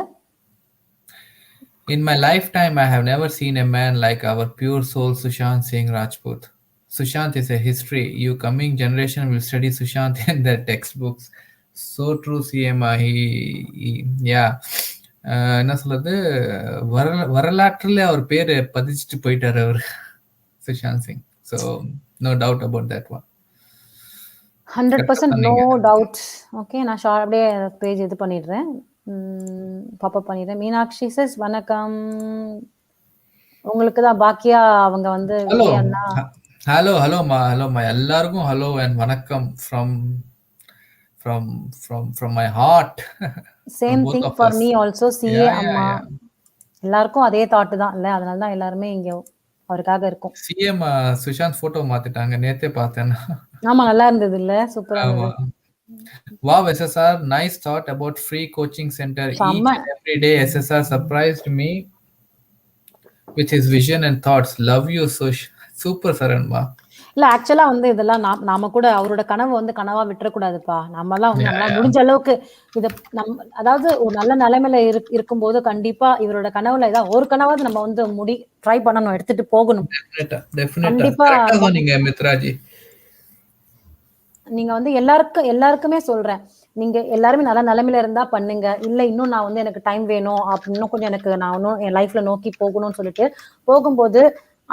In my lifetime, I have never seen a man like our pure soul Sushant Singh Rajput. Sushant is a history. You coming generation will study Sushant in their textbooks. So true, CM. Yeah. என்ன சொல்றது, வரலாற்றுல அவர் பேரு பதிச்சுட்டு போயிட்டாரு அவர், Sushant Singh. So no doubt about that one. 100% no doubt. Okay, நான் அப்படியே பேஜ் இது பண்ணிடுறேன், பாப்பப் பண்ணிடுறேன். மீனாட்சி சிஸ் வணக்கம். உங்களுக்கு தான் பாக்கியா அவங்க வந்து ஹலோமா எல்லாருக்கும் ஹலோ அண்ட் வணக்கம் from my heart. Same thing for me also. CA அம்மா எல்லாருக்கும் அதே தாட் தான் இல்ல, அதனால தான் எல்லாருமே இங்க அவருக்காக இருக்கும். சிஎம் சுஷாந்த் போட்டோ மாத்திட்டாங்க, நேத்தே பார்த்தேன். ஆமா, நல்லா இருந்தது இல்ல, சூப்பரா இருந்தது. Wow, SSR, nice thought about free coaching center. Each and every day SSR surprised me with his vision and thoughts. Love you, Sush. Super சரண்மா. இல்ல ஆக்சுவலா வந்து இதெல்லாம் நாம கூட அவரோட கனவு வந்து கனவா விட்டுறக்கூடாதுப்பா. நம்மளாம் வந்து நம்மளால முடிஞ்ச அளவுக்கு இத அதாவது ஒரு நல்ல நிலைமையில இருக்கும்போது கண்டிப்பா இவரோட கனவுல ஏதாவது ஒரு கனவாவது நம்ம வந்து ட்ரை பண்ணணும், எடுத்துட்டு போகணும். கண்டிப்பா நீங்க மித்ராஜி, நீங்க வந்து எல்லாருக்குமே சொல்றேன், நீங்க எல்லாருமே நல்ல நிலைமையில இருந்தா பண்ணுங்க. இல்ல இன்னும் நான் வந்து எனக்கு டைம் வேணும் அப்படின்னு கொஞ்சம் எனக்கு நான் இன்னும் என் லைஃப்ல நோக்கி போகணும்னு சொல்லிட்டு போகும்போது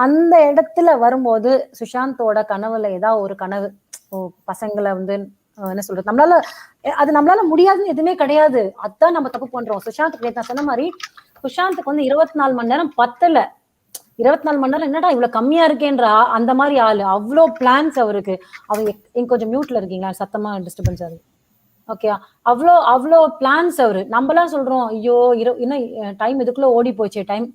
அந்த இடத்துல வரும்போது சுஷாந்தோட கனவுல ஏதாவது ஒரு கனவு, பசங்களை வந்து என்ன சொல்றது, நம்மளால முடியாதுன்னு எதுவுமே கிடையாது. அதான் நம்ம தப்பு பண்றோம். சுஷாந்த் நான் சொன்ன மாதிரி சுஷாந்துக்கு வந்து 24 மணி நேரம் பத்தல. 24 மணி நேரம் என்னடா இவ்வளவு கம்மியா இருக்கேன்றா அந்த மாதிரி ஆளு. அவ்வளோ பிளான்ஸ் அவருக்கு. அவங்க கொஞ்சம் மியூட்ல இருக்கீங்களா, சத்தமா டிஸ்டர்பன்ஸ் ஆகுது. ஓகே, அவ்வளோ பிளான்ஸ் அவரு. நம்மளாம் சொல்றோம் ஐயோ இன்னும் டைம் இதுக்குள்ள ஓடி போச்சு, டைம்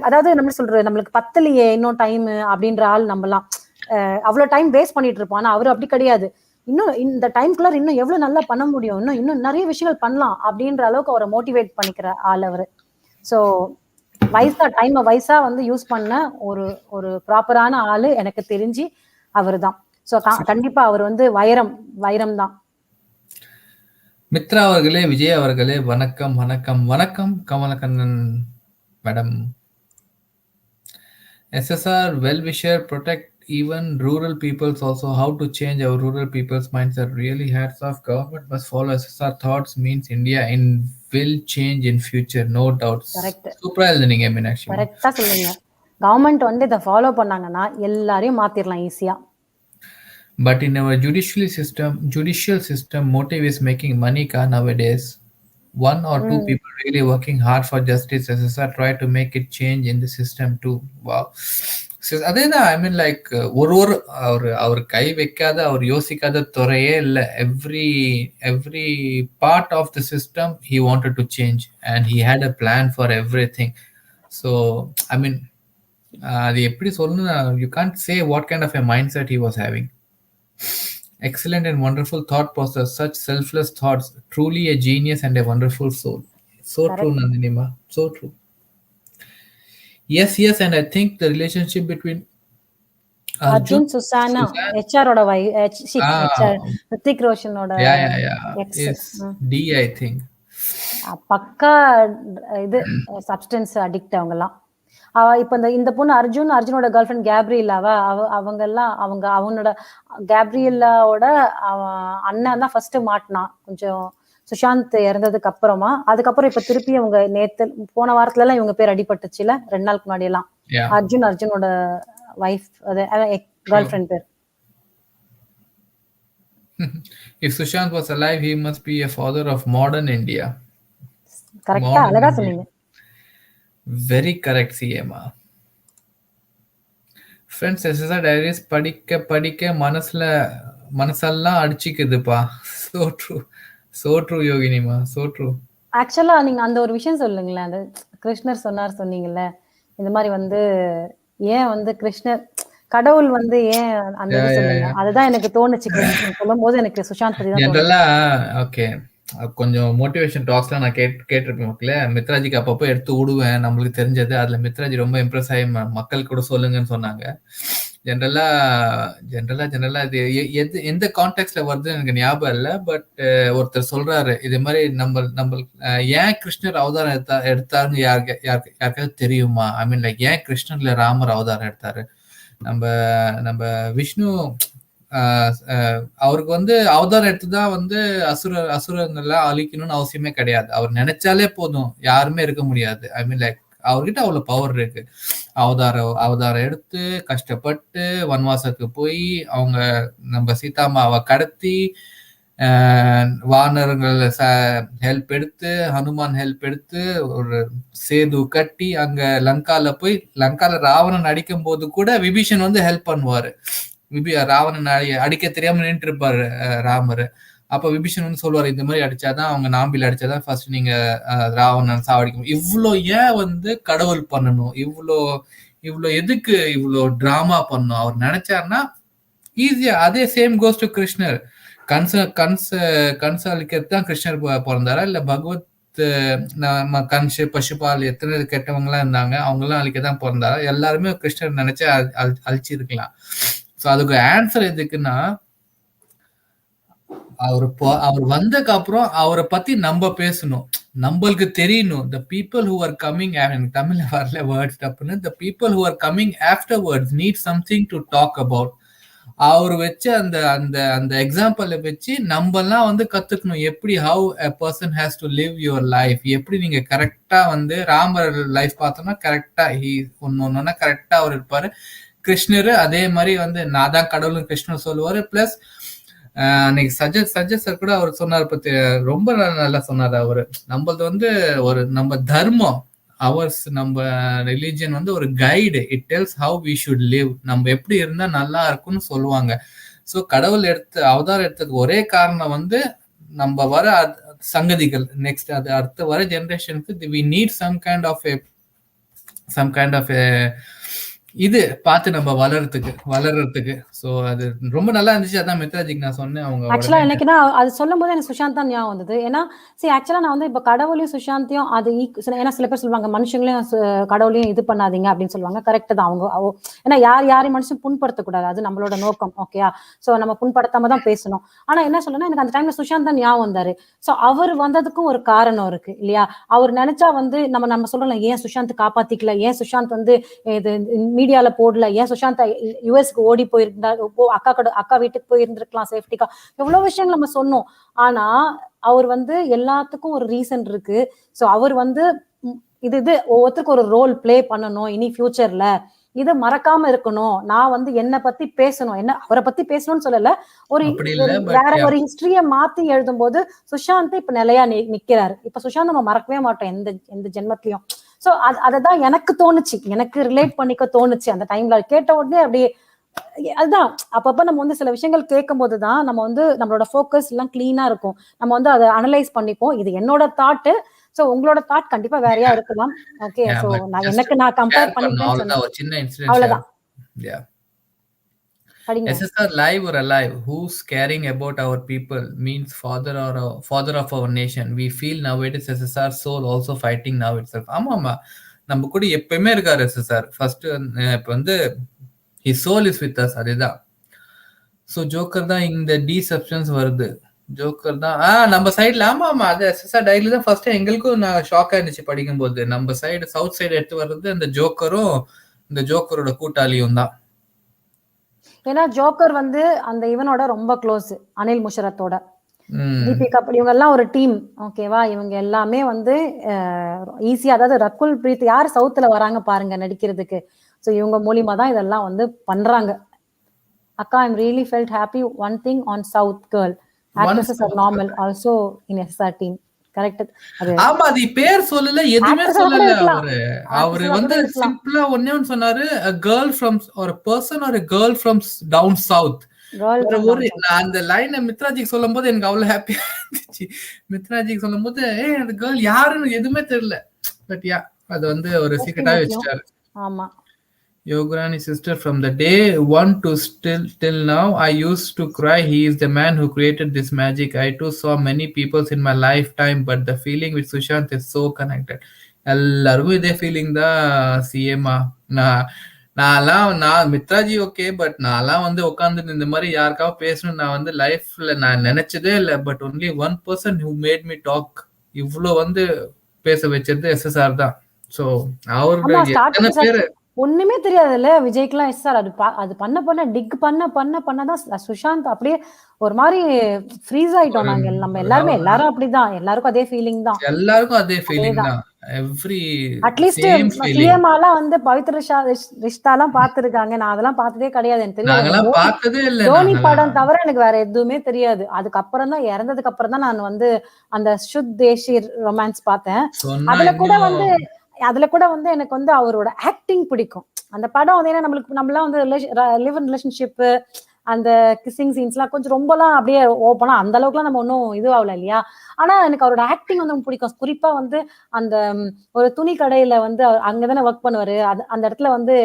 அதாவது நம்ம சொல்றது நம்மளுக்கு பத்தலையே இன்னும் டைம் அப்படின்ற ஆள் நம்மலாம். அவ்வளவு டைம் வேஸ்ட் பண்ணிட்டு இருப்போம். ஆனா அவரு அப்படி கிடையாது. இன்னும் இந்த டைம்குள்ள இன்னும் எவ்வளவு நல்லா பண்ண முடியும், இன்னும் நிறைய விஷயங்கள் பண்ணலாம் அப்படின்ற அளவுக்கு அவரை மோட்டிவேட் பண்ணிக்கிற ஆள் அவரு. ஸோ வயசா வந்து யூஸ் பண்ண ஒரு ப்ராப்பரான ஆளு எனக்கு தெரிஞ்சு அவரு தான். ஸோ கண்டிப்பா அவர் வந்து வைரம் தான். மித்ரா அவர்களே, விஜய் அவர்களே வணக்கம் வணக்கம் வணக்கம். Kamalakannan madam, SSR well-wisher, protect even rural peoples also. How to change our rural people's mindset? Really hats off. Government must follow SSR thoughts, means India will change in future, no doubts. Correct. Super நீங்க மீனாட்சி கரெக்டா சொல்லுங்க. கவர்மெண்ட் வந்து இத ஃபாலோ பண்ணாங்கன்னா எல்லாரையும் மாத்திரலாம் ஈஸியா. But in our judicial system, motive is making money nowadays. One or two people really working hard for justice. SSR try to make it change in the system too. Wow. அதேதான். ஐ மீன் லைக் ஒரு ஒரு அவர் கை வைக்காத, அவர் யோசிக்காத துறையே இல்ல. Every part of the system he wanted to change and he had a plan for everything. So I mean அது எப்படி சொல்லணும், you can't say what kind of a mindset he was having. Excellent and wonderful thought process, such selfless thoughts, truly a genius and a wonderful soul. So true, Nandinima, so true. Yes, and I think the relationship between Arjun Susana, HR oda HR Hrithik Roshan oda ex is D, I think. பக்கா இது சப்ஸ்டன்ஸ் அடிக்ட் அவங்கெல்லாம். இப்ப இந்த பொண்ணு அர்ஜுனோட கேர்ள் ஃப்ரெண்ட் கேப்ரியலாவா, அவனோட கேப்ரியலாவோட அண்ணன் தான் ஃபர்ஸ்ட் மாட்டினான் கொஞ்சம் சுஷாந்த் இறந்ததுக்கு அப்புறமா. அதுக்கப்புறம் இப்ப திருப்பி அவங்க நேத்து போன வாரத்துல எல்லாம் இவங்க பேர் அடிபட்டுச்சுல 2 நாளுக்கு முன்னாடி எல்லாம். அர்ஜுனோட வைஃப் கேர்ள் ஃப்ரெண்ட் பேர். If Sushant was alive, he must be a father of modern India. கரெக்டா, அழகா சொன்னீங்க. Very correct, CMA. Friends, SSR Diaries படிக்க மனசெல்லாம் அடிச்சுக்குதுப்பா. So true யோகினிமா, so true. ஆக்சுவலா நீங்க அந்த ஒரு விஷயம் சொல்லுங்களேன், அந்த கிருஷ்ணர் சொன்னீங்கல்ல, இந்த மாதிரி ஏன் கிருஷ்ணர் கடவுள் ஏன் அந்த இது சொல்லுங்க, அதுதான் எனக்கு தோணுச்சு. கிருஷ்ணர் சொல்லும் போது எனக்கு சுஷாந்த் பத்தி தான் தோணுச்சு. ஓகே, கொஞ்சம் மோட்டிவேஷன் டாக்ஸ்லாம் நான் கேட்டிருப்பேன் மக்களே. மித்ராஜிக்கு அப்பப்போ எடுத்து விடுவேன் நம்மளுக்கு தெரிஞ்சது. அதுல மித்ராஜி ரொம்ப இம்ப்ரெஸ் ஆகி மக்கள் கூட சொல்லுங்கன்னு சொன்னாங்க. ஜென்ரலா இது எந்த கான்டெக்ட்ல வருதுன்னு எனக்கு ஞாபகம் இல்லை. பட் ஒருத்தர் சொல்றாரு இது மாதிரி நம்ம ஏன் கிருஷ்ணர் அவதாரம் எடுத்தாருன்னு யாருக்காவது தெரியுமா? ஐ மீன் லைக் ஏன் கிருஷ்ணர்ல ராமர் அவதாரம் எடுத்தாரு? நம்ம விஷ்ணு அவருக்கு அவதாரம் எடுத்துதான் அசுரங்கள்லாம் அழிக்கணும்னு அவசியமே கிடையாது. அவர் நினைச்சாலே போதும், யாருமே இருக்க முடியாது. ஐ மீன் லைக் அவர்கிட்ட அவ்வளவு பவர் இருக்கு. அவதாரம் எடுத்து கஷ்டப்பட்டு வனவாசத்துக்கு போய் அவங்க நம்ம சீதாமாவை கடத்தி வானரங்கள் ஹெல்ப் எடுத்து ஹனுமான் ஹெல்ப் எடுத்து ஒரு சேது கட்டி அங்க லங்கால ராவணன் அடிக்கும் போது கூட விபீஷன் ஹெல்ப் பண்ணுவாரு. ராவணன் அடிக்க தெரியாம நின்று இருப்பாரு ராமர். அப்ப விபீஷன் சொல்லுவாரு, இந்த மாதிரி அடிச்சாதான், அவங்க நாம்பில் அடிச்சாதான் ஃபர்ஸ்ட் நீங்க ராவணன் சாவடிக்கும். இவ்வளோ ஏன் கடவுள் பண்ணணும்? இவ்வளோ எதுக்கு இவ்வளோ டிராமா பண்ணணும்? அவர் நினைச்சாருன்னா ஈஸியா. அதே சேம் கோஸ் டு கிருஷ்ணர். கன்ச அழிக்கிறது தான் கிருஷ்ணர் பிறந்தாரா, இல்ல பகவத் கன்ஷு பசுபால் எத்தனை கெட்டவங்க எல்லாம் இருந்தாங்க, அவங்க எல்லாம் அழிக்கதான் பிறந்தாரா? எல்லாருமே கிருஷ்ணர் நினைச்சா அழிச்சிருக்கலாம். ஸோ அதுக்கு ஆன்சர் எதுக்குன்னா, அவர் வந்ததுக்கு அப்புறம் அவரை பத்தி நம்ம பேசணும், நம்மளுக்கு தெரியணும். The people who are coming, எனக்கு தமிழ்ல வரல வேர்ட்ஸ் தப்புன்னு, the people who are coming afterwards need something to talk about. அவர் வச்சு அந்த எக்ஸாம்பிள வச்சு நம்ம எல்லாம் கத்துக்கணும், எப்படி how a person has to live your life. எப்படி நீங்க கரெக்டா ராமர் லைஃப் பார்த்தோம்னா கரெக்டா ஒன்னொன்னா கரெக்டா அவர் இருப்பாரு. கிருஷ்ணர் அதே மாதிரி நான் தான் கடவுள்னு கிருஷ்ணர் சொல்லுவாரு. பிளஸ் அன்னைக்கு சஜஸ்டர் கூட அவர் சொன்னார் பத்தி, ரொம்ப நல்லா சொன்னார் அவரு. நம்மளது ஒரு நம்ம தர்மம், அவர்ஸ் நம்ம ரிலிஜியன் ஒரு guide. It tells how we should live. நம்ம எப்படி இருந்தா நல்லா இருக்கும்னு சொல்லுவாங்க. ஸோ கடவுள் அவதாரம் எடுத்ததுக்கு ஒரே காரணம் நம்ம வர சங்கதிகள், நெக்ஸ்ட் அது அடுத்த வர ஜெனரேஷனுக்கு we need some kind of இது பார்த்து நம்ம வளர்றதுக்கு. சோ அது ரொம்ப நல்லா இருந்துச்சு. அதான் மித்ராஜிக்கு நான் சொன்னேன். அவங்க ஆக்சுவலா எனக்குன்னா அது சொல்லும் போது எனக்கு சுஷாந்த் தான் ஞாபகம் வந்தது. ஏன்னா ஆக்சுவலா நான் இப்ப கடவுளையும் சுஷாந்தையும் அது ஏன்னா சில பேர் சொல்லுவாங்க மனுஷங்களையும் கடவுளையும் இது பண்ணாதீங்க அப்படின்னு சொல்லுவாங்க. கரெக்ட் தான். அவங்க ஏன்னா யாரையும் மனுஷன் புண்படுத்தக்கூடாது, அது நம்மளோட நோக்கம். ஓகேயா? சோ நம்ம புண்படுத்தாம தான் பேசணும். ஆனா என்ன சொல்லணும்னா, எனக்கு அந்த டைம்ல சுஷாந்த் தான் ஞாபகம் வந்தாரு. சோ அவர் வந்ததுக்கும் ஒரு காரணம் இருக்கு இல்லையா? அவர் நினைச்சா நம்ம சொல்றோம்ல, ஏன் சுஷாந்த் காப்பாத்திக்கல, ஏன் சுஷாந்த் இது மீடியால போடல, ஏன் சுஷாந்த் யுஎஸ்க்கு ஓடி போயிருந்தா, அக்கா வீட்டுக்கு போயிருந்திருக்கலாம் சேஃப்டிக்கா, எவ்வளவு விஷயங்கள் நம்ம சொன்னோம். ஆனா அவர் எல்லாத்துக்கும் ஒரு ரீசன் இருக்கு. சோ அவர் இது ஒவ்வொருத்தருக்கு ஒரு ரோல் பிளே பண்ணணும். இனி ஃபியூச்சர்ல இதை மறக்காம இருக்கணும். நான் என்ன பத்தி பேசணும், என்ன அவரை பத்தி பேசணும்னு சொல்லல, வேற ஒரு ஹிஸ்டரிய மாத்தி எழுதும் போது சுஷாந்த் இப்ப நிலையா நிக்கிறாரு. இப்ப சுஷாந்த் நம்ம மறக்கவே மாட்டோம் எந்த ஜென்மத்திலயும். ஸோ அததான் எனக்கு தோணுச்சு, எனக்கு ரிலேட் பண்ணிக்க தோணுச்சு அந்த டைம்ல. கேட்ட உடனே அப்படியே அதுதான் அப்பப்ப நம்ம வந்து சில விஷயங்கள் கேட்கும் போதுதான் நம்ம வந்து நம்மளோட ஃபோக்கஸ் எல்லாம் கிளீனா இருக்கும். நம்ம வந்து அதை அனலைஸ் பண்ணிப்போம். இது என்னோட தாட். சோ உங்களோட தாட் கண்டிப்பா வேறையா இருக்கலாம். ஓகே, சோ நான் கம்பேர் பண்ணிட்டேன்னு சொன்னேன். ஒரு சின்ன இன்சிடென்ட் அவ்வளவுதான். SSR live or alive, who's caring about our people means father of our nation. We feel nowadays SSR soul also fighting now itself. ஆமா நம்ம கூட எப்பவுமே இருக்காரு SSR. ஃபர்ஸ்ட் இப்ப வந்து his soul is with us. அதுதான். ஸோ ஜோக்கர் தான் இந்த டி சப்ஸ்டன்ஸ் வருது. ஜோக்கர் தான் நம்ம சைட்ல. ஆமா அது SSR டைரியில தான் ஃபர்ஸ்ட் எங்களுக்கும் நான் ஷாக் ஆயிருந்துச்சு படிக்கும்போது. நம்ம சைடு சவுத் சைடு எடுத்து வர்றது அந்த ஜோக்கரும் இந்த ஜோக்கரோட கூட்டாளியும் தான். ஏன்னா ஜோக்கர் வந்து அந்த இவனோட ரொம்ப க்ளோஸ், அனில் முஷரத்தோட. தீபிகா இவங்க எல்லாம் ஒரு டீம். ஓகேவா, இவங்க எல்லாமே வந்து ஈஸியா, அதாவது ரகுல் பிரீத் யார் சவுத்துல வராங்க பாருங்க நடிக்கிறதுக்கு. ஸோ இவங்க மூலியமா தான் இதெல்லாம் வந்து பண்றாங்க. அக்கா, I'm really felt happy one thing on south girl actresses are normal also in SSR team. Correct. ஆமா, அது பேர் சொல்லல, எதுவுமே சொல்லல. அவரு வந்து சிம்பிளா ஒண்ணே ஒன்னு சொன்னாரு, a girl from or a person or a girl from down south. அந்த லைனை மித்ராஜிக்கு சொல்லும் போது எனக்கு அவ்வளவு ஹாப்பியா இருந்துச்சு. மித்ராஜிக்கு சொல்லும் போது அந்த கேர்ள் யாருன்னு எதுவுமே தெரியல. பட் யா, அது வந்து ஒரு சீக்ரெட்டா வச்சுட்டாரு. ஆமா. Yogurani sister, from the day one to till now, I used to cry. He is the man who created this magic. I too saw many peoples in my lifetime, but the feeling with Sushant is so connected. எல்லாருக்கும் இதே ஃபீலிங் தான் சிஎம்மா. நான் மித்ராஜி ஓகே, பட் நான்லாம் வந்து உட்காந்து இந்த மாதிரி யாருக்காவது பேசணும் நான் வந்து லைஃப்ல நான் நினைச்சதே இல்லை. But only one person who made me talk, இவ்வளோ வந்து பேச வச்சது SSR தான். ஸோ அவருக்கு எத்தனை பேரு ஒண்ணுமே தெரியாதுல்ல விஜய்க்குலாம். SSR அது பண்ண டிக் பண்ணதான் சுஷாந்த் அப்படியே ஒரு மாதிரி ஃப்ரீஸ் ஆயிட்டோம் நாங்க. நம்ம எல்லாரும் அப்படிதான், எல்லாருக்கும் அதே ஃபீலிங் தான். அட்லீஸ்ட் சிஎம்ஆலாம் வந்து பவித்ர ரிஷ்தாலாம் பாத்துருக்காங்க. நான் அதெல்லாம் பார்த்ததே கிடையாது, எனக்கு தெரியாது. தோனி படம் தவிர எனக்கு வேற எதுவுமே தெரியாது. அதுக்கப்புறம் தான், இறந்ததுக்கு அப்புறம் தான் நான் வந்து அந்த சுத் தேசி ரொமான்ஸ் பார்த்தேன். அதுல கூட வந்து எனக்கு வந்து அவரோட ஆக்டிங் பிடிக்கும். அந்த படம் வந்து ஏன்னா நம்மளாம் வந்து லிவ் இன் ரிலேஷன்ஷிப், அந்த கிசிங் சீன்ஸ்லாம் கொஞ்சம் ரொம்பலாம் அப்படியே ஓப்பனா அந்த அளவுக்குலாம் நம்ம ஒன்றும் இது ஆகல இல்லையா. ஆனா எனக்கு அவரோட ஆக்டிங் வந்து பிடிக்கும். குறிப்பா வந்து அந்த ஒரு துணி கடையில வந்து அங்கதானே ஒர்க் பண்ணுவாரு. அந்த இடத்துல வந்து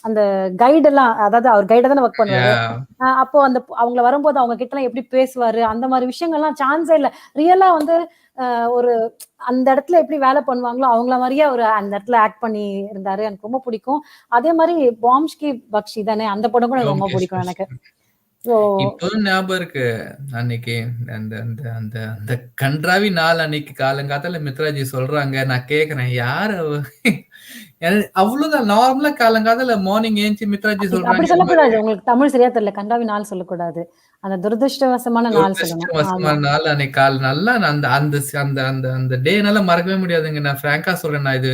அந்த கைடு எல்லாம், அதாவது அவர் கைட தானே ஒர்க் பண்ணுவாரு. அப்போ அந்த அவங்கள வரும்போது அவங்க கிட்ட எல்லாம் எப்படி பேசுவாரு, அந்த மாதிரி விஷயங்கள்லாம் சான்ஸே இல்லை. ரியலா வந்து ஒரு அந்த இடத்துல எப்படி வேலை பண்ணுவாங்களோ அவங்கள மாதிரியே அவர் அந்த இடத்துல ஆக்ட் பண்ணி இருந்தாரு. எனக்கு ரொம்ப பிடிக்கும். அதே மாதிரி பாம்ஷ்கி பக்ஷி தானே, அந்த படம் கூட ரொம்ப பிடிக்கும் எனக்கு. இப்போதும் ஞாபகம் இருக்கு, அன்னைக்கு அந்த அந்த அந்த அந்த கன்றாவி நாள் அன்னைக்கு காலங்காத்தால மித்ராஜி சொல்றாங்க. நான் கேக்குறேன் யாரு அவ்வளவுதான். நார்மலா காலங்காத்தால மார்னிங் ஏஞ்சி மித்ராஜி சொல்றாங்க. அப்படி சொல்லக்கூடாது, உங்களுக்கு தமிழ் சரியா தெரியல. கன்றாவி நாள் சொல்லக்கூடாது, அந்த துரதிருஷ்டவசமான நாள் நாள் அன்னைக்கு கால் நல்லா அந்த அந்த அந்த அந்த அந்த டே என்னால மறக்கவே முடியாதுங்க. நான் பிராங்கா சொல்றேன், நான் இது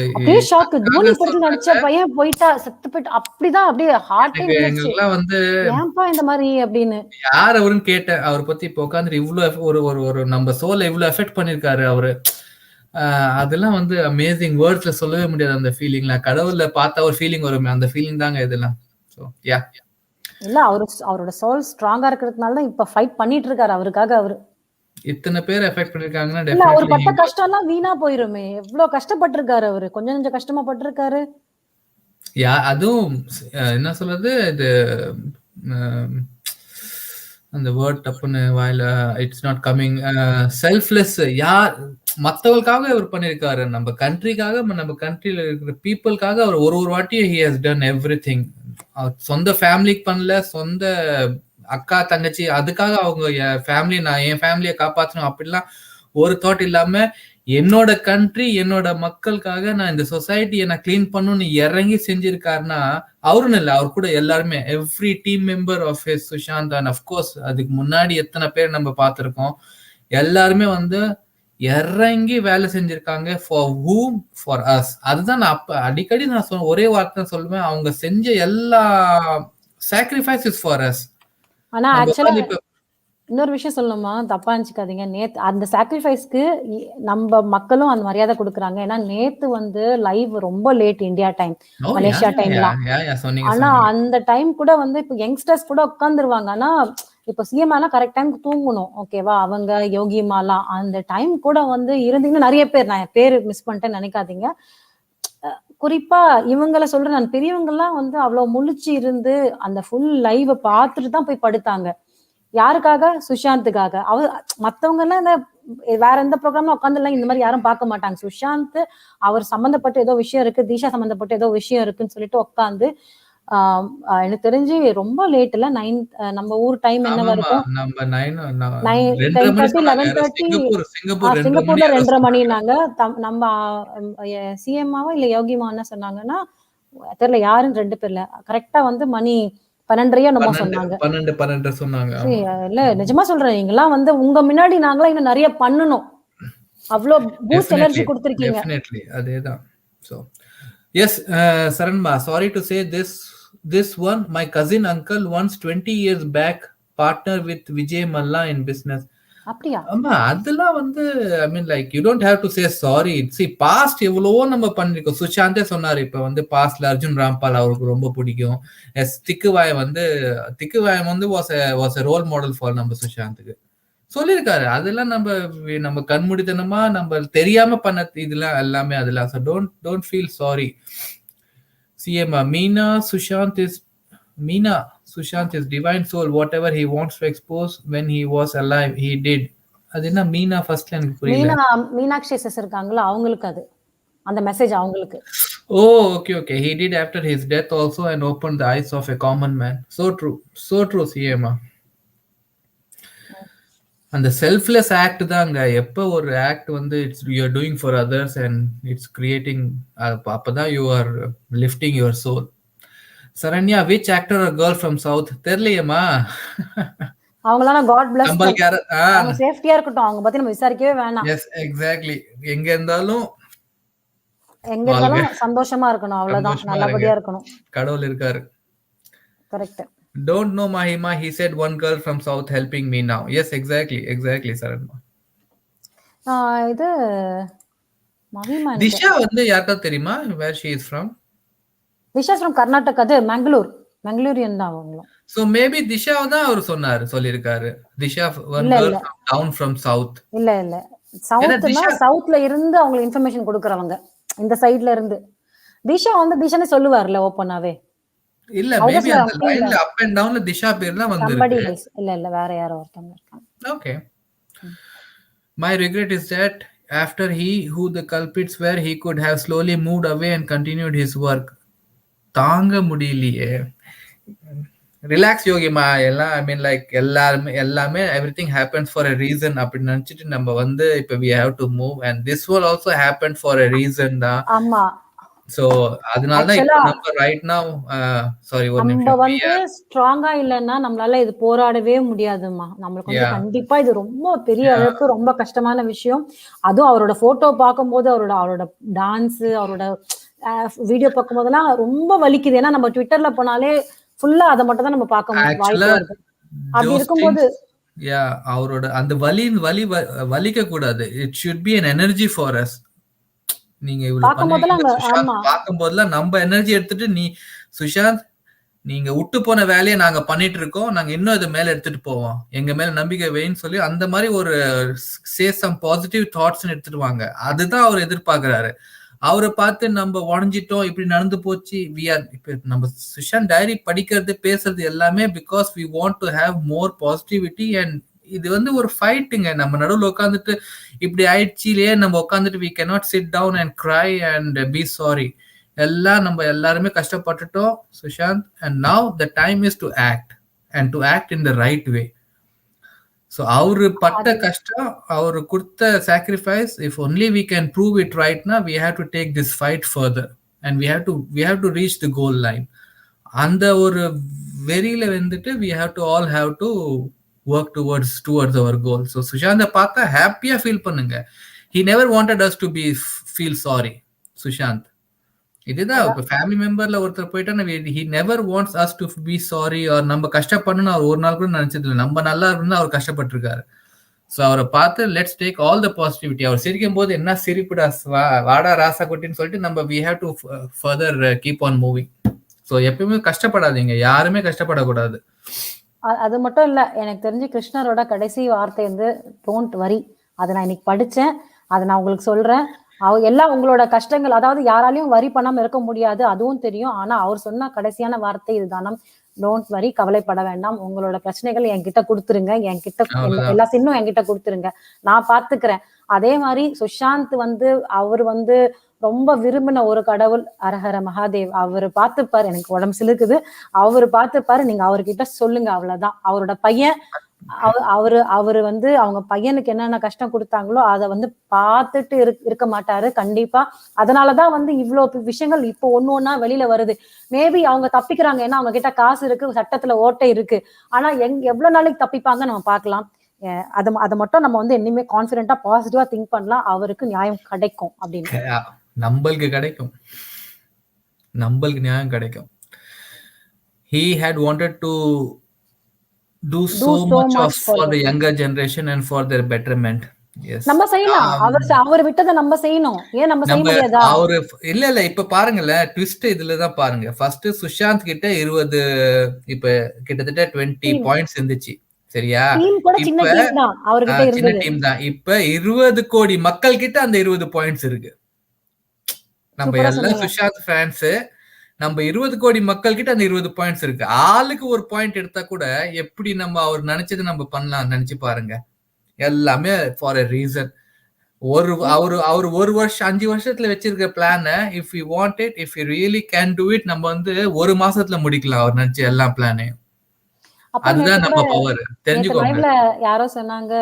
ஷாக். தோனி படத்துல நடிச்ச பையன் போயிட்டா, செத்து போயிட்டு, அப்படிதான் அப்படியே ஹார்ட்டே எங்களுக்குலாம் வந்து ஏன்பா இந்த மாதிரி அப்படின்னு யார் அவருன்னு கேட்டேன். அவர் பத்தி இப்ப உட்காந்து இவ்வளவு ஒரு நம்ம சோலை இவ்வளவு எஃபெக்ட் பண்ணிருக்காரு அவரு. அதெல்லாம் வந்து அமேசிங், வேர்ட்ஸ்ல சொல்லவே முடியாது அந்த ஃபீலிங். கடவுள்ல பார்த்தா ஒரு ஃபீலிங் வருமே, அந்த ஃபீலிங் தாங்க இதெல்லாம். சோ யா, இல்ல அவரோட சோல் ஸ்ட்ராங்கா இருக்கிறதுனால தான் இப்ப ஃபைட் பண்ணிட்டு இருக்காரு அவருக்காக. அவரு இத்தனை பேர் எஃபெக்ட் பண்ணிருக்காங்கன்னா இல்ல அவர் பட்ட கஷ்டம் எல்லாம் வீணா போயிருமே. எவ்வளவு கஷ்டப்பட்டிருக்காரு அவரு, கொஞ்சம் கஷ்டமா பட்டிருக்காரு. அதுவும் என்ன சொல்றது, இது அந்த வேர்ட் டப்புன்னு வாயில இட்ஸ் நாட் கம்மிங். செல்ஃப்லெஸ். யார் மத்தவங்களுக்காக அவர் பண்ணிருக்காரு, நம்ம கண்ட்ரிக்காக, நம்ம கண்ட்ரியில இருக்கிற பீப்புளுக்காக அவர் ஒரு வாட்டியும் he has done everything. சொந்த ஃபேமிலிக்கு பண்ணல, சொந்த அக்கா தங்கச்சி அதுக்காக அவங்க ஃபேமிலி, நான் என் ஃபேமிலியை காப்பாற்றணும் அப்படிலாம் ஒரு தாட் இல்லாம என்னோட கண்ட்ரி என்னோட மக்களுக்காக நான் இந்த சொசைட்டியை நான் கிளீன் பண்ணணும்னு இறங்கி செஞ்சிருக்காருன்னா அவருன்னு இல்லை, அவர் கூட எல்லாருமே every team member of his Sushant. And of course அதுக்கு முன்னாடி எத்தனை பேர் நம்ம பார்த்துருக்கோம். எல்லாருமே வந்து இறங்கி வேலை செஞ்சிருக்காங்க. For whom? For us. அதுதான் நான் அப்ப அடிக்கடி நான் ஒரே வார்த்தை சொல்லுவேன், அவங்க செஞ்ச எல்லா சாக்ரிஃபைஸ் இஸ் ஃபார் அஸ். ஆனா ஆக்சுவலா இன்னொரு விஷயம் சொல்லணுமா, தப்பா நினைச்சுக்காதீங்க. நேத்து அந்த சாக்ரிஃபைஸ்க்கு நம்ம மக்களும் அந்த மரியாதை கொடுக்குறாங்க. ஏன்னா நேத்து வந்து லைவ் ரொம்ப லேட் இந்தியா டைம், ஓ யா மலேசியா யா டைம்லாம். யா யா சொன்னீங்க ஆனா சொன்னீங்க. அந்த டைம் கூட வந்து இப்போ யங்ஸ்டர்ஸ் கூட உட்காந்துருவாங்க. ஆனா இப்போ சிஎம் ஆனா கரெக்ட் டைம் தூங்கணும், ஓகேவா? அவங்க யோகிமாலாம் அந்த டைம் கூட வந்து இருந்தீங்கன்னா நிறைய பேர், நான் பேர் மிஸ் பண்ணிட்டேன்னு நினைக்காதீங்க. குறிப்பா இவங்கள சொல்றேன் நான், பெரியவங்கலாம் வந்து அவ்வளவு முழிச்சு இருந்து அந்த ஃபுல் லைவ் பார்த்துட்டு தான் போய் படுத்தாங்க. யாருக்காக? சுஷாந்துக்காக. மத்தவங்க எல்லாம் இந்த வேற எந்த ப்ரோக்ராம்ல உட்காந்துலாம் இந்த மாதிரி யாரும் பார்க்க மாட்டாங்க. சுஷாந்த் அவர் சம்பந்தப்பட்ட ஏதோ விஷயம் இருக்கு, திஷா சம்பந்தப்பட்ட ஏதோ விஷயம் இருக்குன்னு சொல்லிட்டு உட்காந்து எனக்கு தெரிஞ்சு ரொம்ப லேட் இல்ல, 9 நம்ம ஊர் டைம் என்ன ஆமாமா. வரைக்கும்? நம்ம 9 10:30 மணி சொன்னாங்க. யாரோ 11:30. சிங்கப்பூர் 2:30 மணி சிங்கப்பூர்ல யாரோ 2:30 சொன்னாங்க. மணினாங்க. நம்ம சிஎம்மாவோ இல்ல யோகிமா என்ன சொன்னாங்கன்னா தெரியல, யாருன்னு 2 பேர்ல கரெக்டா வந்து மணி 12:30 என்னமோ சொன்னாங்க. 12 சொன்னாங்க. ஆமா. இல்ல நிஜமா சொல்றேன், நீங்களாம் வந்து உங்க முன்னாடி நாங்களாம் இன்னும் நிறைய பண்ணணும். அவ்வளோ பூஸ்ட் எனர்ஜி கொடுத்துருக்கீங்க. டெஃபினெட்லி அதேதான். ஸோ எஸ் சரண்மா, sorry to say this one, my cousin uncle once 20 years back partner with Vijay Malla in business. அப்படியா? ஆமா, அதெல்லாம் வந்து I mean like you don't have to say sorry. சி பாஸ்ட் எவ்வளவோ நம்ம பண்ணிருக்கோம். சுஷாந்தே சொன்னாரு, இப்ப வந்து பாஸ்ட்ல அர்ஜுன் ராம்பால் அவருக்கு ரொம்ப பிடிக்கும். எஸ் திக்குவாயம் வந்து was a role model for நம்ம சுஷாந்துக்கு சொல்லியிருக்காரு. அதெல்லாம் நம்ம கண்மூடித்தனமா நம்ம தெரியாம பண்ண இதெல்லாம் எல்லாமே அதெல்லாம். So don't feel sorry. CM Meena Sushant is divine soul. Whatever he wants to expose when he was alive, he did. அது என்ன மீனா ஃபர்ஸ்ட்ல எனக்கு புரியல. மீனாட்சி சிஸ் இருக்காங்களா, அவங்களுக்கு அது அந்த மெசேஜ் அவங்களுக்கு. ஓ okay. He did after his death also and opened the eyes of a common man. So true CM. அந்த செல்ஃப்லெஸ் ஆக்ட் தாங்க. எப்போ ஒரு ஆக்ட் வந்து it's you are doing for others and it's creating, அப்பதான் you are lifting your soul. Saranya, which actor or girl from south? தெரியலையேம்மா. அவங்களாம் காட் பிளஸ், கம்பல் அவங்க சேஃப்டியா இருக்கட்டும், அவங்க பத்தி நம்ம விசாரிக்கவே வேணாம். Yes exactly. எங்க இருந்தாலும் சந்தோஷமா இருக்கணும், அவ்வளவுதான். நல்லபடியா இருக்கணும். கடவுள் இருக்காரு. Correct. Don't know Mahima, he said one girl from south helping me now. Yes, exactly Saranma. இது மஹிமா. திஷா வந்து யாருக்கா தெரியுமா? where she is from? Disha is from Karnataka. அது Mangalorean தான் அவங்களும். So maybe Disha தான் அவர் சொல்லிருக்காரு. Disha one girl down from south. இல்ல சவுத்னா சவுத்ல இருந்து அவங்களுக்கு இன்ஃபர்மேஷன் கொடுக்கறவங்க, இந்த சைடுல இருந்து. திஷா வந்து திஷானே சொல்லுவார்ல ஓபனாவே. இல்ல மேபி அந்த லைன்ல அப் அண்ட் டவுன்ல திஷா பேர்லாம் வந்திருக்கு. இல்ல வேற யாரோ ஒருத்தங்க இருக்காங்க. Okay. My regret is that after who the culprits were, he could have slowly moved away and continued his work. தாங்க முடியலையே. ரிலாக்ஸ் யோகிமா. எல்லாம் ஐ மீன் லைக் எல்லாமே everything happens for a reason அப்படி நினைச்சிட்டு நம்ம வந்து இப்ப we have to move and this will also happen for a reason தான். ஆமா. சோ அதனால தான் இப்போ நம்ம ரைட் நவ சாரி ஒரு நிமிஷம், நம்ம வந்து ஸ்ட்ராங்கா இல்லன்னா நம்மளால இது போராடவே முடியாதுமா. நமக்கு வந்து கண்டிப்பா இது ரொம்ப பெரிய அளவுக்கு ரொம்ப கஷ்டமான விஷயம். அதுவும் அவரோட போட்டோ பார்க்கும்போது அவரோட டான்ஸ், அவரோட வீடியோ பார்க்கும் போதெல்லாம் ரொம்ப வலிக்குது. ஏன்னா நம்ம ட்விட்டர்ல போனாலே ஃபுல்லா அதை மட்டும் தான் நம்ம பார்க்க வாய்ப்பு இருக்கு. அப்படி இருக்கும்போது அவரோட அந்த வலிக்க கூடாது. It should be an energy for us. நீங்க பார்க்கும் போதெல்லாம் நம்ம எனர்ஜி எடுத்துட்டு, நீ சுஷாந்த் நீங்க விட்டு போன வேலையை நாங்க பண்ணிட்டு இருக்கோம், நாங்க இன்னும் இதை மேல எடுத்துட்டு போவோம், எங்க மேல நம்பிக்கை வைன்னு சொல்லி அந்த மாதிரி ஒரு சே சம் பாசிட்டிவ் தாட்ஸ் எடுத்துட்டு வாங்க. அதுதான் அவர் எதிர்பார்க்கிறாரு. அவரை பார்த்து நம்ம உடஞ்சிட்டோம், இப்படி நடந்து போச்சு, இப்ப நம்ம சுஷாந்த் டைரி படிக்கிறது பேசுறது எல்லாமே because we want to have more positivity. And இது வந்து ஒரு ஃபைட்டுங்க. நம்ம நடுவில் உட்காந்துட்டு இப்படி ஆயிடுச்சிலேயே நம்ம உட்காந்துட்டு we cannot sit down and cry and be sorry. நம்ம எல்லாருமே கஷ்டப்பட்டுட்டோம் Sushant, and now the time is to act and to act in the right way. So அவரு பட்ட கஷ்டம், அவரு கொடுத்த sacrifice, if only we can prove it right now, we have to take this fight further and we have to reach the goal line. அந்த ஒரு வெறியில வந்துட்டு we have to work towards our goal. So சுஷாந்த பார்த்தா ஹாப்பியா ஃபீல் பண்ணுங்க. He never wanted us to feel sorry, Sushant. இதுதான் இப்ப ஃபேமிலி மெம்பர்ல ஒருத்தர் போயிட்டா he never wants us to be sorry or நம்ம கஷ்டப்படணும்னு அவர் ஒரு நாள் கூட நினைச்சது இல்லை. நம்ம நல்லா இருக்கணும்னு அவர் கஷ்டப்பட்டிருக்காரு. ஸோ அவரை பார்த்து let's take all the positivity. அவர் சிரிக்கும் போது என்ன சிரிப்புடா வாடா ராசா குட்டின்னு சொல்லிட்டு நம்ம we have to further keep on moving. So எப்பயுமே கஷ்டப்படாதீங்க, யாருமே கஷ்டப்படக்கூடாது. அது மட்டும் இல்ல, எனக்கு தெரிஞ்சு கிருஷ்ணரோட கடைசி வார்த்தை வந்து டோன்ட் வரி. அதை நான் இன்னைக்கு படிச்சேன், அதை நான் உங்களுக்கு சொல்றேன். எல்லாம் உங்களோட கஷ்டங்கள், அதாவது யாராலையும் வரி பண்ணாம இருக்க முடியாது, அதுவும் தெரியும். ஆனா அவர் சொன்ன கடைசியான வார்த்தை இதுதானம், டோன்ட் வரி, கவலைப்பட வேண்டாம், உங்களோட பிரச்சனைகள் என்கிட்ட கொடுத்துருங்க, என்கிட்ட எல்லா சின்னும் என்கிட்ட கொடுத்துருங்க, நான் பாத்துக்கிறேன். அதே மாதிரி சுஷாந்த் வந்து அவர் வந்து ரொம்ப விரும்பின ஒரு கடவுள் அரஹர மகாதேவ், அவரு பார்த்துப்பாரு. எனக்கு உடம்பு சிலுக்குது, அவரு பார்த்துப்பாரு, நீங்க அவர்கிட்ட சொல்லுங்க, அவ்வளவுதான். அவரோட பையன் அவரு வந்து அவங்க பையனுக்கு என்னென்ன கஷ்டம் கொடுத்தாங்களோ அதை வந்து பார்த்துட்டு இருக்க மாட்டாரு கண்டிப்பா. அதனாலதான் வந்து இவ்வளவு விஷயங்கள் இப்போ ஒண்ணு வெளியில வருது. மேபி அவங்க தப்பிக்கிறாங்க, ஏன்னா அவங்க கிட்ட காசு இருக்கு, சட்டத்துல ஓட்டை இருக்கு. ஆனா எவ்வளவு நாளைக்கு தப்பிப்பாங்க நம்ம பார்க்கலாம். அதை மட்டும் நம்ம வந்து என்னையுமே கான்பிடென்டா பாசிட்டிவா திங்க் பண்ணலாம், அவருக்கு நியாயம் கிடைக்கும் அப்படின்னு. நம்மளுக்கு கிடைக்கும், நம்மளுக்கு நியாயம் கிடைக்கும். He had wanted to do so much for the younger generation and for their betterment. Yes, நம்ம செய்யலாம். அவர் விட்டதை நம்ம செய்யணும், ஏன் நம்ம செய்ய முடியாதா? அவரு இல்ல இப்ப பாருங்கல, ட்விஸ்ட் இதுலதான் பாருங்க. ஃபர்ஸ்ட் சுஷாந்த் கிட்ட 20, இப்ப கிட்டத்தட்ட 20 பாயிண்ட்ஸ் இருந்துச்சு, சரியா? சின்ன டீம் தான். இப்ப 20 கோடி மக்கள் கிட்ட அந்த 20 பாயிண்ட்ஸ் இருக்கு. நம்ம எல்லாம் சுஷாந்த் ஃபேன்ஸ், நம்ம 20 கோடி மக்கள் கிட்ட அந்த 20 பாயிண்ட்ஸ் இருக்கு. ஆளுக்கு ஒரு பாயிண்ட் எடுத்தா கூட எப்படி நம்ம அவர் நினைச்சது நம்ம பண்ணலாம், நினைச்சு பாருங்க. எல்லாமே ஃபார் எ ரீசன். அவர் ஒரு வருஷம் 5 வருஷத்துல வச்சிருக்க பிளான, if you want it, if you really can do it, நம்ம வந்து ஒரு மாசத்துல முடிக்கலாம் அவர் நினைச்ச எல்லா பிளானையும். அதுதான் நம்ம பவர், தெரிஞ்சுக்கோங்க. யாரோ சொன்னாங்க,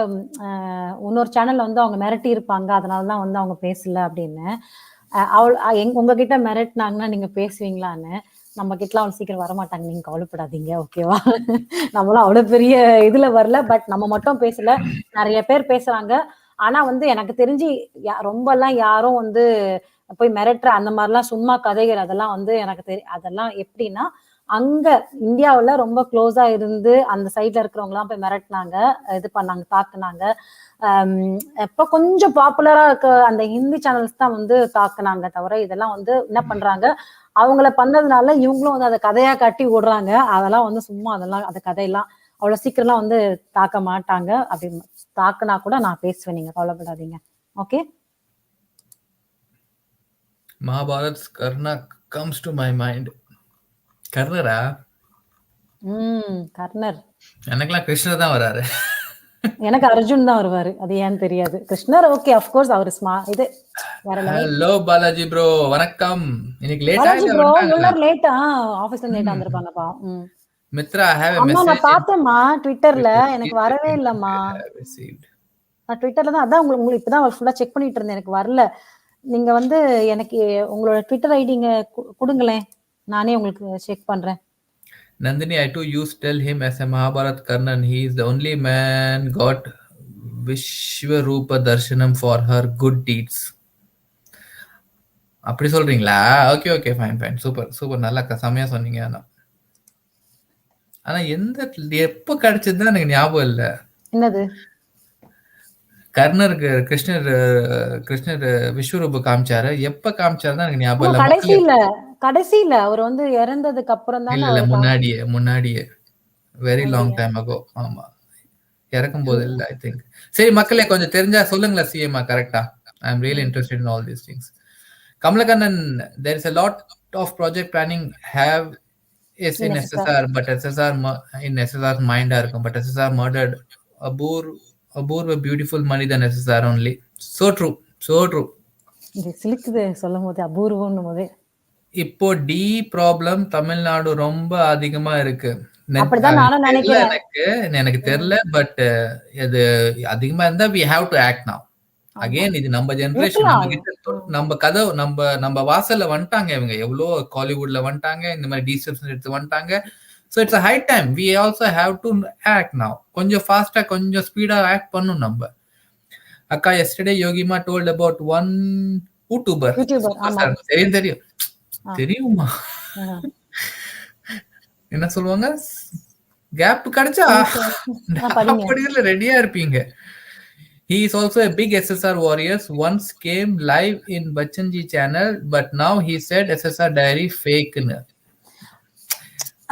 இன்னொரு சேனல்ல வந்து அவங்க மிரட்டி இருப்பாங்க, அதனாலதான் வந்து அவங்க பேசல அப்படின்னு. உங்ககிட்ட மிரட்டினாங்கன்னா நீங்க பேசுவீங்களான்னு. நம்ம கிட்டலாம் அவ்வளவு சீக்கிரம் வரமாட்டாங்க, நீங்க கவலைப்படாதீங்க, ஓகேவா? நம்மளும் அவ்வளவு பெரிய இதுல வரல, பட் நம்ம மட்டும் பேசல, நிறைய பேர் பேசுறாங்க. ஆனா வந்து எனக்கு தெரிஞ்சு ரொம்ப எல்லாம் யாரும் வந்து போய் மிரட்டுற அந்த மாதிரிலாம் சும்மா கதைகள் அதெல்லாம் வந்து எனக்கு அதெல்லாம் எப்படின்னா, அங்க இந்தியாவுல ரொம்ப க்ளோஸா இருந்து அந்த சைட்ல இருக்கிறவங்க எல்லாம் போய் மிரட்டினாங்க, இது பண்ணாங்க, தாக்குனாங்க. இப்ப கொஞ்சம் பாப்புலரா இருக்க அந்த ஹிந்தி சேனல்ஸ் தான் வந்து தாக்குனாங்க தவிர, இதெல்லாம் வந்து என்ன பண்றாங்க, அவங்கள பண்ணதுனால இவங்களும் வந்து அதை கதையா காட்டி விடுறாங்க. அதெல்லாம் வந்து சும்மா அதெல்லாம் அந்த கதையெல்லாம் அவ்வளவு சீக்கிரம்லாம் வந்து தாக்க மாட்டாங்க. அப்படி தாக்குனா கூட நான் பேசுவேன், நீங்க கவலைப்படாதீங்க, okay? Mahabharat Karna comes to my mind. கர்ணரா? கர்ணர். எனக்கெல்லாம் கிருஷ்ணர் தான் வராரு. எனக்கு அர்ஜுன் தான் வருவாரு, அது ஏன்னு தெரியாது. கிருஷ்ணர் ஓகே, ஆஃப் கோர்ஸ் அவர் இது வேற லெவல். ஹலோ பாலாஜி ப்ரோ, வணக்கம். இன்னைக்கு லேட்டா பாலாஜி ப்ரோ எல்லாரும் லேட்டா ஆபீஸ்ல லேட்டா வந்திருப்பாங்க பாவம். Mitra have a message. நான் பார்த்தேன்மா ட்விட்டர்ல, எனக்கு வரவே இல்லம்மா. நான் ட்விட்டர்ல தான், அதான் உங்களுக்கு இப்பதான் ஃபுல்லா செக் பண்ணிட்டு இருந்தேன், எனக்கு வரல. நீங்க வந்து எனக்கு உங்களோட ட்விட்டர் ஐடிங்க கொடுங்களேன், நானே உங்களுக்கு செக் பண்றேன். Nandini, I too used tell him as a Mahabharat Karnan, he is the only man got Vishwarupa Darshanam for her good deeds. அப்படி சொல்றீங்களா? Okay okay, fine fine, super super, நல்லா செமையா சொன்னீங்க. ஆனா எப்ப கிடைச்சதுதான் எனக்கு ஞாபகம் இல்ல. என்னது? கர்ணருக்கு கிருஷ்ணர் விஸ்வரூப காமிச்சாரு, எப்ப காமிச்சாருதான் எனக்கு ஞாபகம் இல்ல. கடைசியில அவர் வந்து இறந்ததுக்கு அப்புறம் தான். இல்ல முன்னாடியே வெரி லாங் டைம் அகோ. ஆமா, இறக்கும் போது இல்ல, ஐ திங்க். சரி மக்களே, கொஞ்சம் தெரிஞ்சா சொல்லுங்களா சிஎம்ஆ கரெக்டா? I am really interested in all these things. Kamalakannan, there is a lot of project planning have is in SSR, but SSR in SSR's mind இருக்கும், but SSR murdered Abur beautiful money than SSR only. So true, so true. இது சிலிக்குது சொல்லும் போது, அபூர்வம்னு போது. இப்போ டி ப்ராப்ளம் தமிழ்நாடு ரொம்ப அதிகமா இருக்கு. அப்படிதான் நானும் நினைக்கிறேன். எனக்கு தெரியல, பட் இது அதிகமா இருந்தா we have to act now. Again இது நம்ம ஜெனரேஷன், நம்ம கதை, நம்ம வாசல்ல வந்துட்டாங்க இவங்க. எவ்வளவு காலிவுட்ல வந்துட்டாங்க, இந்த மாதிரி டீசெப்ஷன் எடுத்து வந்துட்டாங்க. So it's a high time we also have to act now. கொஞ்சம் ஃபாஸ்டா, கொஞ்சம் ஸ்பீடா ஆக்ட் பண்ணணும் நம்ம. அக்கா yesterday யோகிமா told about one YouTuber. தெரியும். தெரியுமா? என்ன சொல்லுவாங்க, கேப் கிடைச்சா படிங்க. படிக்கிறதுல ரெடியா இருப்பீங்க. He is also a big SSR warriors. Once came live in Bachchanji channel, but now he said SSR Diary fake.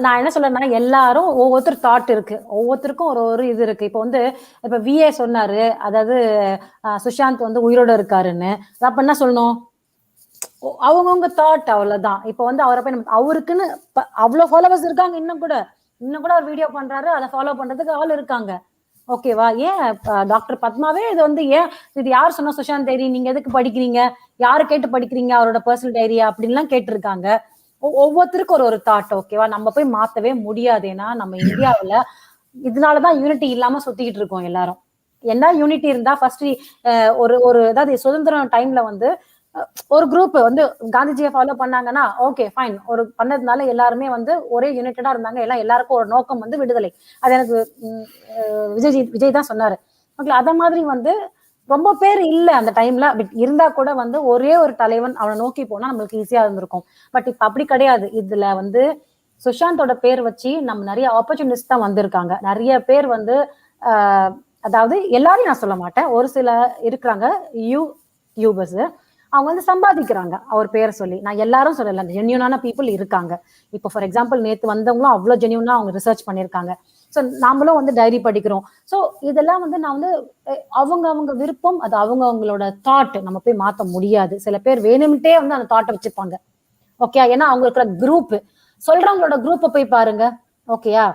நான் என்ன சொல்றேன்னா, எல்லாரும் ஒவ்வொருத்தர் தாட் இருக்கு. ஒவ்வொருத்தருக்கும் ஒரு இது இருக்கு. இப்போ வந்து இப்ப விஏ சொன்னாரு, அதாவது சுஷாந்த் வந்து உயிரோட இருக்காருன்னு. அப்ப என்ன சொல்லணும்? அவங்கவுங்க தாட் அவ்வளவுதான். இப்ப வந்து அவரை போய் அவருக்குன்னு அவ்வளவு ஃபாலோவர்ஸ் இருக்காங்க. இன்னும் கூட அவர் வீடியோ பண்றாரு, அதை ஃபாலோ பண்றதுக்கு ஆள் இருக்காங்க. ஓகேவா? ஏன் டாக்டர் பத்மாவே இது வந்து ஏன் இது யார் சொன்னா சுஷாந்த் டைரி, நீங்க எதுக்கு படிக்கிறீங்க, யாரு கேட்டு படிக்கிறீங்க அவரோட பர்சனல் டைரி அப்படின்லாம் கேட்டிருக்காங்க. ஒவ்வொருத்தருக்கும் ஒரு தாட். ஓகேவா? நம்ம போய் மாத்தவே முடியாது. ஏன்னா நம்ம இந்தியாவுல இதனாலதான் யூனிட்டி இல்லாம சுத்திக்கிட்டு இருக்கோம் எல்லாரும். என்ன யூனிட்டி இருந்தா ஃபர்ஸ்ட் ஒரு அதாவது சுதந்திரம் டைம்ல வந்து ஒரு குரூப் வந்து காந்திஜியை ஃபாலோ பண்ணாங்கன்னா ஓகே ஃபைன், ஒரு பண்ணதுனால எல்லாருமே வந்து ஒரே யூனிட்டடா இருந்தாங்க. எல்லாருக்கும் ஒரு நோக்கம் வந்து விடுதலை. அது எனக்கு விஜய் தான் சொன்னாரு. ஓகே, அத மாதிரி வந்து ரொம்ப பேர் இல்ல அந்த டைம்ல. பட் இருந்தா கூட வந்து ஒரே ஒரு தலைவன் அவனை நோக்கி போனா நம்மளுக்கு ஈஸியா இருந்திருக்கும். பட் இப்ப அப்படி கிடையாது. இதுல வந்து சுஷாந்தோட பேர் வச்சு நம்ம நிறைய ஆப்பர்ச்சுனிட்டிஸ் தான் வந்திருக்காங்க. நிறைய பேர் வந்து அதாவது எல்லாரையும் நான் சொல்ல மாட்டேன், ஒரு சில இருக்கிறாங்க யூபர்ஸ், அவங்க வந்து சம்பாதிக்கிறாங்க அவர் பேரை சொல்லி. நான் எல்லாரும் சொல்லல, ஜென்யூனான பீப்புள் இருக்காங்க. இப்போ ஃபார் எக்ஸாம்பிள் நேத்து வந்தவங்களும் அவ்வளவு ஜென்யூனா அவங்க ரிசர்ச் பண்ணிருக்காங்க. ஸோ நாமளும் வந்து டைரி படிக்கிறோம். ஸோ இதெல்லாம் வந்து நான் வந்து அவங்க விருப்பம், அது அவங்களோட தாட். நம்ம போய் மாத்த முடியாது. சில பேர் வேணும்ட்டே வந்து அந்த தாட்டை வச்சுப்பாங்க. ஓகே, ஏன்னா அவங்க இருக்கிற குரூப், சொல்றவங்களோட குரூப்பை போய் பாருங்க. ஓகேயா?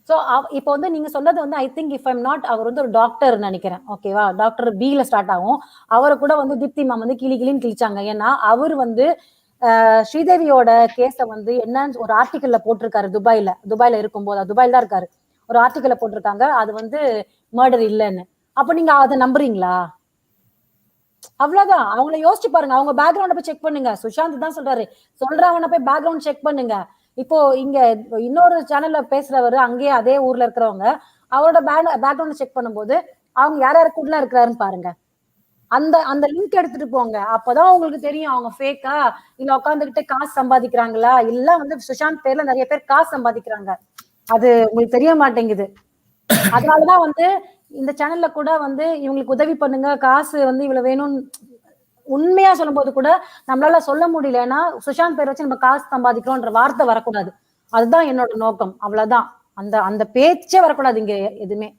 ஸோ இப்போ வந்து நீங்க சொன்னது வந்து I think if I'm not, அவர் வந்து ஒரு டாக்டர் நினைக்கிறேன். ஓகேவா? டாக்டர் பில ஸ்டார்ட் ஆகும். அவரை கூட வந்து தீப்தி மேம் வந்து கிளின்னு கிழிச்சாங்க. ஏன்னா அவர் வந்து ஸ்ரீதேவியோட கேஸ வந்து என்னன்னு ஒரு ஆர்டிக்கல்ல போட்டிருக்காரு. துபாயில இருக்கும்போது, துபாயில தான் இருக்காரு, ஒரு ஆர்டிக்கல்ல போட்டிருக்காங்க அது வந்து மர்டர் இல்லைன்னு. அப்ப நீங்க அதை நம்புறீங்களா? அவ்வளவுதான். அவங்கள யோசிச்சு பாருங்க. அவங்க பேக்ரவுண்ட போய் செக் பண்ணுங்க. சுஷாந்த் தான் சொல்றாரு, சொல்றவன போய் பேக்ரவுண்ட் செக் பண்ணுங்க. இப்போ இங்க இன்னொரு சேனல்ல பேசுறவரு, அங்கேயே அதே ஊர்ல இருக்கிறவங்க, அவரோட பேக்ரவுண்ட் செக் பண்ணும்போது அவங்க யாரு கூட இருக்கிறாருன்னு பாருங்க. அந்த அந்த லிங்க் எடுத்துட்டு போங்க. அப்பதான் உங்களுக்கு தெரியும் அவங்க ஃபேக்கா இல்ல உட்காந்துக்கிட்டு காசு சம்பாதிக்கிறாங்களா. இல்ல வந்து சுஷாந்த் பேர்ல நிறைய பேர் காசு சம்பாதிக்கிறாங்க. அது உங்களுக்கு தெரிய மாட்டேங்குது. அதனாலதான் வந்து இந்த சேனல்ல கூட வந்து இவங்களுக்கு உதவி பண்ணுங்க, காசு வந்து இவ்வளவு வேணும்னு உண்மையா சொல்லும் போது கூட நம்மளால சொல்ல முடியல. ஏன்னா சுஷாந்த் பேர் வச்சு நம்ம காசு சம்பாதிக்கிறோம்ன்ற வார்த்தை வரக்கூடாது. அதுதான் என்னோட நோக்கம். அவ்வளவுதான். அந்த அந்த பேச்சே வரக்கூடாது இங்க எதுவுமே.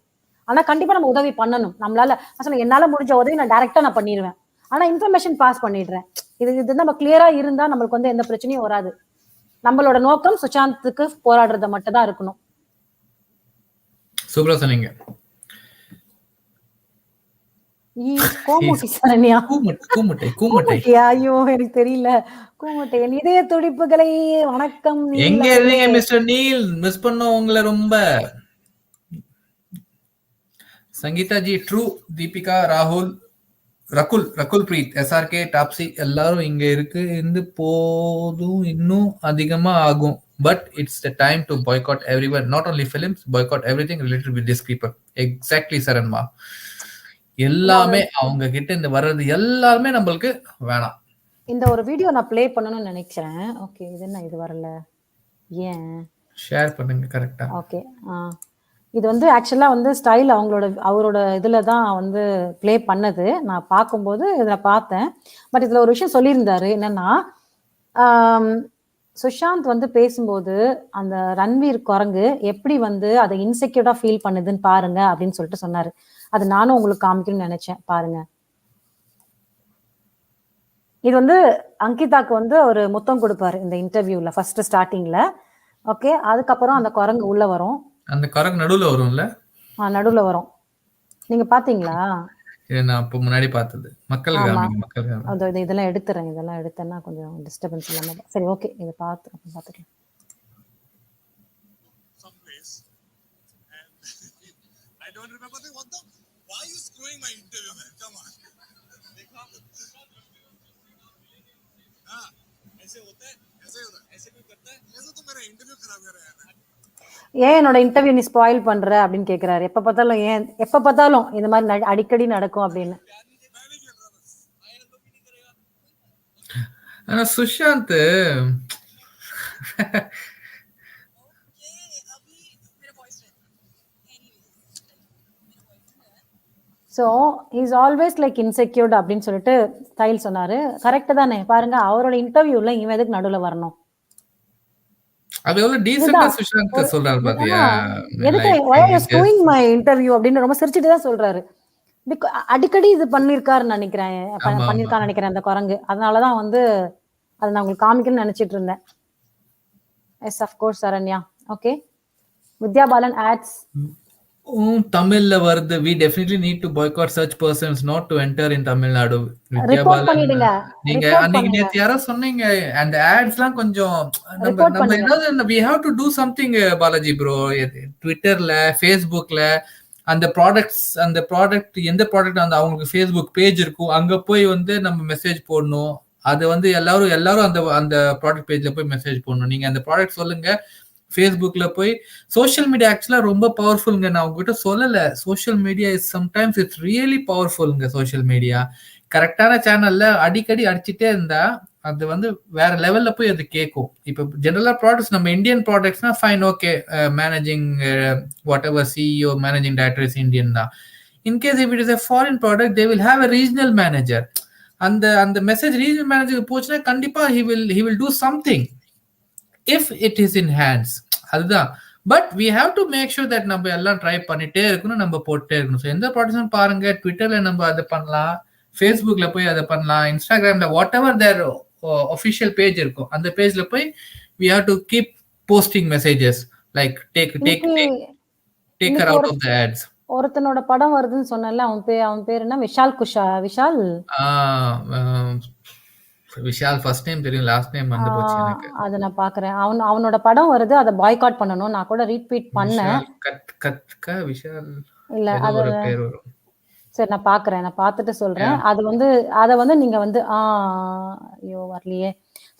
ஆனா கண்டிப்பா நம்ம உதவி பண்ணணும். நம்மளால என்னால முடிஞ்ச உதவி நான் டைரக்டா நான் பண்ணிடுவேன். ஆனா இன்ஃபர்மேஷன் பாஸ் பண்ணிடுறேன். இது நம்ம கிளியரா இருந்தா நம்மளுக்கு வந்து எந்த பிரச்சனையும் வராது. நம்மளோட நோக்கம் சுஷாந்துக்கு போராடுறத மட்டும் தான் இருக்கணும். சூப்பரா சொன்னீங்க. கோமுட்டி சரண்யா, கூமுட்டை. ஐயோ எனக்கு தெரியல. கூமுட்டை, என் இதய துடிப்புகளை வணக்கம். எங்க இருந்தீங்க மிஸ்டர் நீல்? மிஸ் பண்ணோம் உங்களை ரொம்ப. சங்கீதா ஜி, ட்ரூ, தீபிகா, ராகுல், ரகுல் பிரீத், எஸ்ஆர்கே, டாப்ஸி எல்லாரும் இங்க இருந்து போதும் இன்னும் அதிகமா ஆகும். But it's the time to boycott everyone, not only films, boycott everything related with these people. Exactly, சரண்மா. எல்லாமே அவங்க கிட்ட இந்த வர்றது எல்லாருமே நம்மளுக்கு வேணாம். இந்த ஒரு வீடியோ நான் ப்ளே பண்ணணும்னு நினைக்கிறேன். ஓகே, இது என்ன இது வரல, ஏன் ஷேர் பண்ணுங்க கரெக்டா? ஓகே, இது வந்து ஆக்சுவலா வந்து ஸ்டைல் அவரோட இதுல தான் வந்து ப்ளே பண்ணது. நான் பார்க்கும்போது இதுல பார்த்தேன். பட் இதுல ஒரு விஷயம் சொல்லியிருந்தாரு. என்னன்னா சுஷாந்த் வந்து பேசும்போது அந்த ரன்வீர் குரங்கு எப்படி வந்து அதை இன்செக்யூர்டா ஃபீல் பண்ணுதுன்னு பாருங்க அப்படின்னு சொல்லிட்டு சொன்னாரு. அது நானும் உங்களுக்கு காமிக்கணும்னு நினைச்சேன். பாருங்க. இது வந்து அங்கிதாக்கு வந்து ஒரு முத்தம் கொடுப்பாரு இந்த இன்டர்வியூல ஃபர்ஸ்ட் ஸ்டார்டிங்ல. ஓகே, அதுக்கப்புறம் அந்த குரங்கு உள்ள வரும். அந்த குரங்கு நடுவுல வரும்ல? நடுவுல வரும். நீங்க பாத்தீங்களா? நான் அப்ப முன்னாடி பார்த்தது. மக்கள் இதெல்லாம் எடுத்தேன்னா கொஞ்சம் டிஸ்டர்பன்ஸ் இல்லாம. சரி, ஓகே, இதை பார்த்துக்கலாம். ஏன் என்னோட இன்டர்வியூ நீ ஸ்பாயில் பண்ற அப்படின்னு கேக்குறாரு. எப்ப பார்த்தாலும் இந்த மாதிரி அடிக்கடி நடக்கும் அப்படின்னு. ஆனா Sushant so is always like insecured அப்படின்னு சொல்லிட்டு கைல் சொன்னாரு. கரெக்ட் தானே? பாருங்க, அவரோட இன்டர்வியூல இவன் எதுக்கு நடுவுல வரணும்? அது எவ்வளவு டீசெண்டா சுஷாந்த் சொல்றாரு பாத்தியா? எதுக்கு why are you screwing my interview அப்படின்னு ரொம்ப சிரிச்சுட்டு தான் சொல்றாரு. அடிக்கடி இது பண்ணிருக்காருன்னு நினைக்கிறேன், பண்ணிருக்கான்னு நினைக்கிறேன் அந்த குரங்கு. அதனாலதான் வந்து அதை நான் உங்களுக்கு காமிக்கணும்னு நினைச்சிட்டு இருந்தேன். Yes of course Saranya. Okay, Vidya Balan ads தமிழ்ல வருது. We definitely need to boycott such persons not to enter in Tamil Nadu. Report பண்ணிடுங்க. நீங்க அன்னைக்கு நேத்து யாரோ சொன்னீங்க அந்த ஆட்ஸ்லாம் கொஞ்சம் நம்ம ஏதாவது we have to do something Balaji bro. ட்விட்டர்ல, ஃபேஸ்புக்ல அந்த ப்ராடக்ட் எந்த ப்ராடக்ட் அந்த அவங்களுக்கு ஃபேஸ்புக் பேஜ் இருக்கும், அங்க போய் வந்து நம்ம மெசேஜ் போடணும். அது வந்து எல்லாரும் அந்த ப்ராடக்ட் பேஜ்ல போய் மெசேஜ் போடணும். நீங்க அந்த ப்ராடக்ட் சொல்லுங்க. ஃபேஸ்புக்ல போய் சோஷியல் மீடியா ஆக்சுவலா ரொம்ப பவர்ஃபுல்ங்க. நான் உங்ககிட்ட சொல்லல, social media is sometimes it's really பவர்ஃபுல்ங்க. சோஷியல் மீடியா கரெக்டான சேனல்ல அடிக்கடி அடிச்சுட்டே இருந்தா அது வந்து வேற லெவல்ல போய் அது கேட்கும். இப்போ ஜெனரலா ப்ராடக்ட்ஸ் நம்ம இந்தியன் ப்ராடக்ட்ஸ்னா fine, okay, managing whatever CEO managing director is Indian தான். In case if it is a foreign product they will have a regional manager. அந்த மெசேஜ் ரீஜனல் மேனேஜருக்கு போச்சுன்னா கண்டிப்பா he will do something if it is in hands. அதுதான். But we have to make sure that நம்ம எல்லாம் ட்ரை பண்ணிட்டே இருக்கணும், நம்ம போட்டே இருக்கணும். ஸோ எந்த ப்ராடக்ட்ஸும் பாருங்க, ட்விட்டர்ல நம்ம அதை பண்ணலாம், ஃபேஸ்புக்ல போய் அதை பண்ணலாம், இன்ஸ்டாகிராம்ல whatever their official page இருக்கும் அந்த பேஜ்ல போய் we have to keep posting messages like take her out of the ads. ஒருத்தனோட படம் வருதுன்னு சொன்னல, அவன் பேர் என்ன? விஷால் ஃபர்ஸ்ட் நேம் தெரியும், லாஸ்ட் நேம் வந்து போச்சு எனக்கு. அத நான் பாக்குறேன். அவனோட படம் வருது, அத பாய்காட் பண்ணனும். நான் கூட ரீட்வீட் பண்ணேன். விஷால் இல்ல, அது ஒரு பேர் வரும். சரி, நான் பாக்குறேன், நான் பார்த்துட்டு சொல்றேன். அத வந்து நீங்க வந்து ஐயோ வரலையே.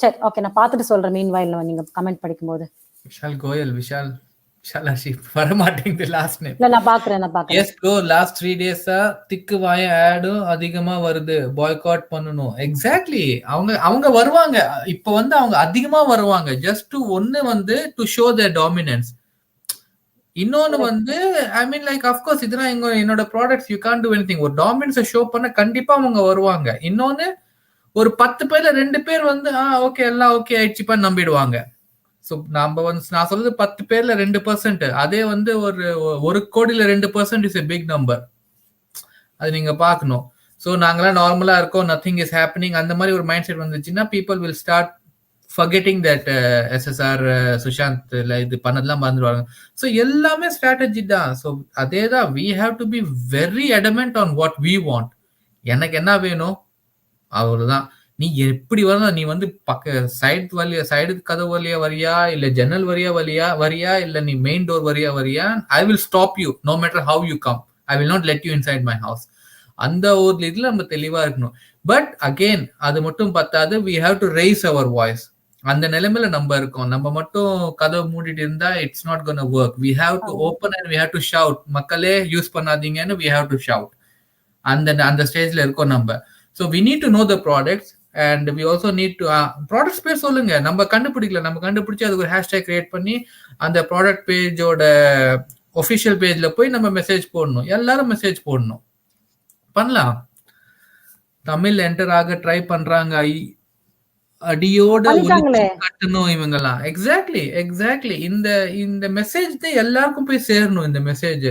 சரி, ஓகே, நான் பார்த்துட்டு சொல்றேன். மீன்வைல்ல நீங்க கமெண்ட் படிக்கும்போது. விஷால் கோயல், விஷால் வர மாட்டேங்குது லாஸ்ட் நேம். இல்ல, நான் பாக்குறேன். எஸ் ப்ரோ, லாஸ்ட் 3 டேஸா திக்கு வாய ஆடும் அதிகமா வருது, பாய்காட் பண்ணணும். எக்ஸாக்ட்லி, அவங்க வருவாங்க. இப்ப வந்து அவங்க அதிகமா வருவாங்க ஜஸ்ட் டு ஒன்னு வந்து டு ஷோ தேர் டாமினன்ஸ். இன்னொன்னு வந்து ஐ மீன் லைக் அஃப்கோர்ஸ் இதெல்லாம் என்னோட products you can't to anything. ஒரு டாமினன்ஸை ஷோ பண்ண கண்டிப்பா அவங்க வருவாங்க. இன்னொன்னு ஒரு 10 பேர்ல 2 பேர் வந்து ஓகே எல்லாம் ஓகே ஆயிடுச்சுப்பா நம்பிடுவாங்க. ஸோ நம்ம வந்து நான் சொல்றது 10 பேர்ல 2%. அதே வந்து ஒரு கோடியில 2% இஸ் எ பிக் நம்பர். அது நீங்க பார்க்கணும். ஸோ நாங்களாம் நார்மலா இருக்கோம், நத்திங் இஸ் ஹேப்பனிங், அந்த மாதிரி ஒரு மைண்ட் செட் வந்துச்சுன்னா people will start forgetting that SSR Sushant இது பண்ணதெல்லாம் மறந்துடுவாங்க. ஸோ எல்லாமே ஸ்ட்ராட்டஜி தான். ஸோ அதே தான், we have to be very adamant on what we want. எனக்கு என்ன வேணும் அவ்வளவுதான். நீ எப்படி வரணும், நீ வந்து சைடு கதவு வழியா வரியா, இல்ல ஜன்னல் வரியா, இல்ல நீ மெயின் டோர் வரியா, I will stop you know matter how you come. I will not let you inside my house. அந்த ஒரு இதுல நம்ம தெளிவா இருக்கணும். பட் அகெயின் அது மட்டும் பத்தாது, we have to raise our voice. அந்த நிலைமையில நம்ம இருக்கோம். நம்ம மட்டும் கதவை மூடிட்டு இருந்தா it's not gonna work. we have to open and we have to shout. மக்களே use பண்ணாதீங்கன்னு we have to shout. அந்த ஸ்டேஜ்ல இருக்கோம் நம்ம. So we need to know the products and we also need to products பேர் சொல்லுங்க. நம்ம கண்டுபிடிக்கல, நம்ம கண்டுபிடிச்சு அதுக்கு ஒரு ஹேஷ்டேக் கிரியேட் பண்ணி அந்த ப்ராடக்ட் பேஜோட ஒஃபிஷியல் பேஜ்ல போய் நம்ம மெசேஜ் போடணும். எல்லாரும் மெசேஜ் போடணும். பண்ணலாம். தமிழ் என்டர் ஆக ட்ரை பண்றாங்க, அடியோட கட்டணும் இவங்கெல்லாம். எக்ஸாக்ட்லி இந்த மெசேஜ் தான் எல்லாருக்கும் போய் சேரணும். இந்த மெசேஜ்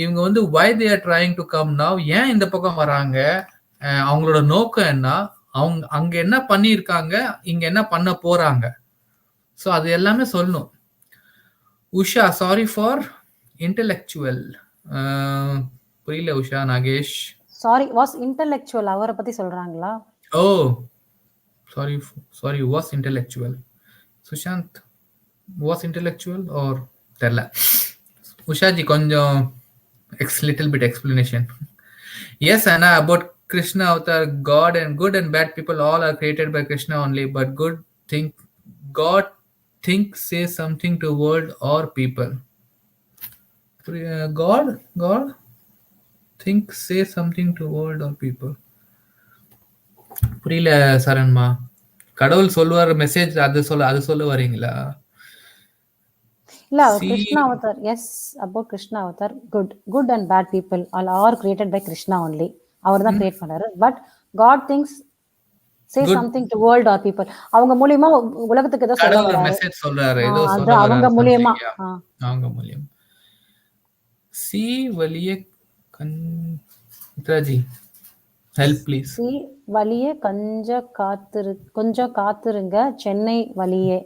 இவங்க வந்து why they are trying to come now, ஏன் இந்த பக்கம் வராங்க, அவங்களோட நோக்கம் என்ன, அவங்க அங்க என்ன பண்ணியிருக்காங்க, இங்க என்ன பண்ண போறாங்க. ஸோ அது எல்லாமே சொல்லணும். Usha, sorry for intellectual. புரியல Usha. Nagesh, sorry was intellectual, அவரை பத்தி சொல்றாங்களா? ஓ sorry was intellectual. Sushant was intellectual or தெரியல. உஷாஜி கொஞ்சம் little bit explanation. Yes, Anna, about Krishna avatar, God and good and bad people all are created by Krishna only, but God say something to world or people. God say something to world or people. புரியல சரண்மா. கடவுள் சொல்லுவார் மெசேஜ், அது சொல்ல வரீங்களா? இல்ல Krishna avatar, yes, about Krishna avatar. Good and bad people all are created by Krishna only. அவர் தான் கிரியேட் பண்ணாரு. But God things say something to world are people. அவங்க மூலியமா உலகத்துக்கு ஏதோ சொல்ல கடவுள் வராரு. மெசேஜ் சொல்றாரு, ஏதோ அது சொல்ல அவங்க வராரு மூலியமா. something. அவங்க மூலியம். சி வலிய மித்ராஜி ஹெல்ப் ப்ளீஸ். சி வழியே கொஞ்சம் காத்துருங்க. சென்னை வழியே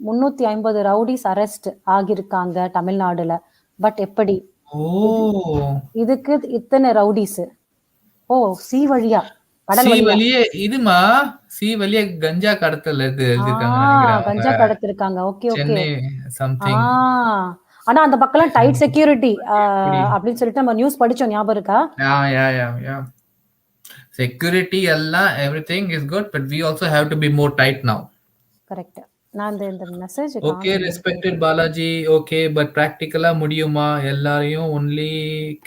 350 ரவுடிஸ் அரெஸ்ட் ஆகியிருக்காங்க தமிழ்நாடுல. பட் எப்படி? ஓ, இதுக்கு இத்தனை ரவுடிஸ்? ஓ, சி வழியா, கடல் சி வழியா? வழியே இதுமா, சி வழிய கஞ்சா கடத்தல் இது எழுதிருக்காங்கன்னு நினைக்கிறேன் அவங்க. கஞ்சா கடத்திருக்காங்க. Okay okay. சென்னை சம்திங். ஆனா அந்த பக்கம்லாம் டைட் செக்யூரிட்டி அப்படின்னு சொல்லிட்டு நம்ம நியூஸ் படிச்சோம், ஞாபகம் இருக்கா? யா செக்யூரிட்டி எல்லாம் everything is good, but we also have to be more tight now. Correct. நான் இந்த message okay respected Balaji. Okay, but பிராக்டிக்கலா முடியுமா? எல்லாரையும் only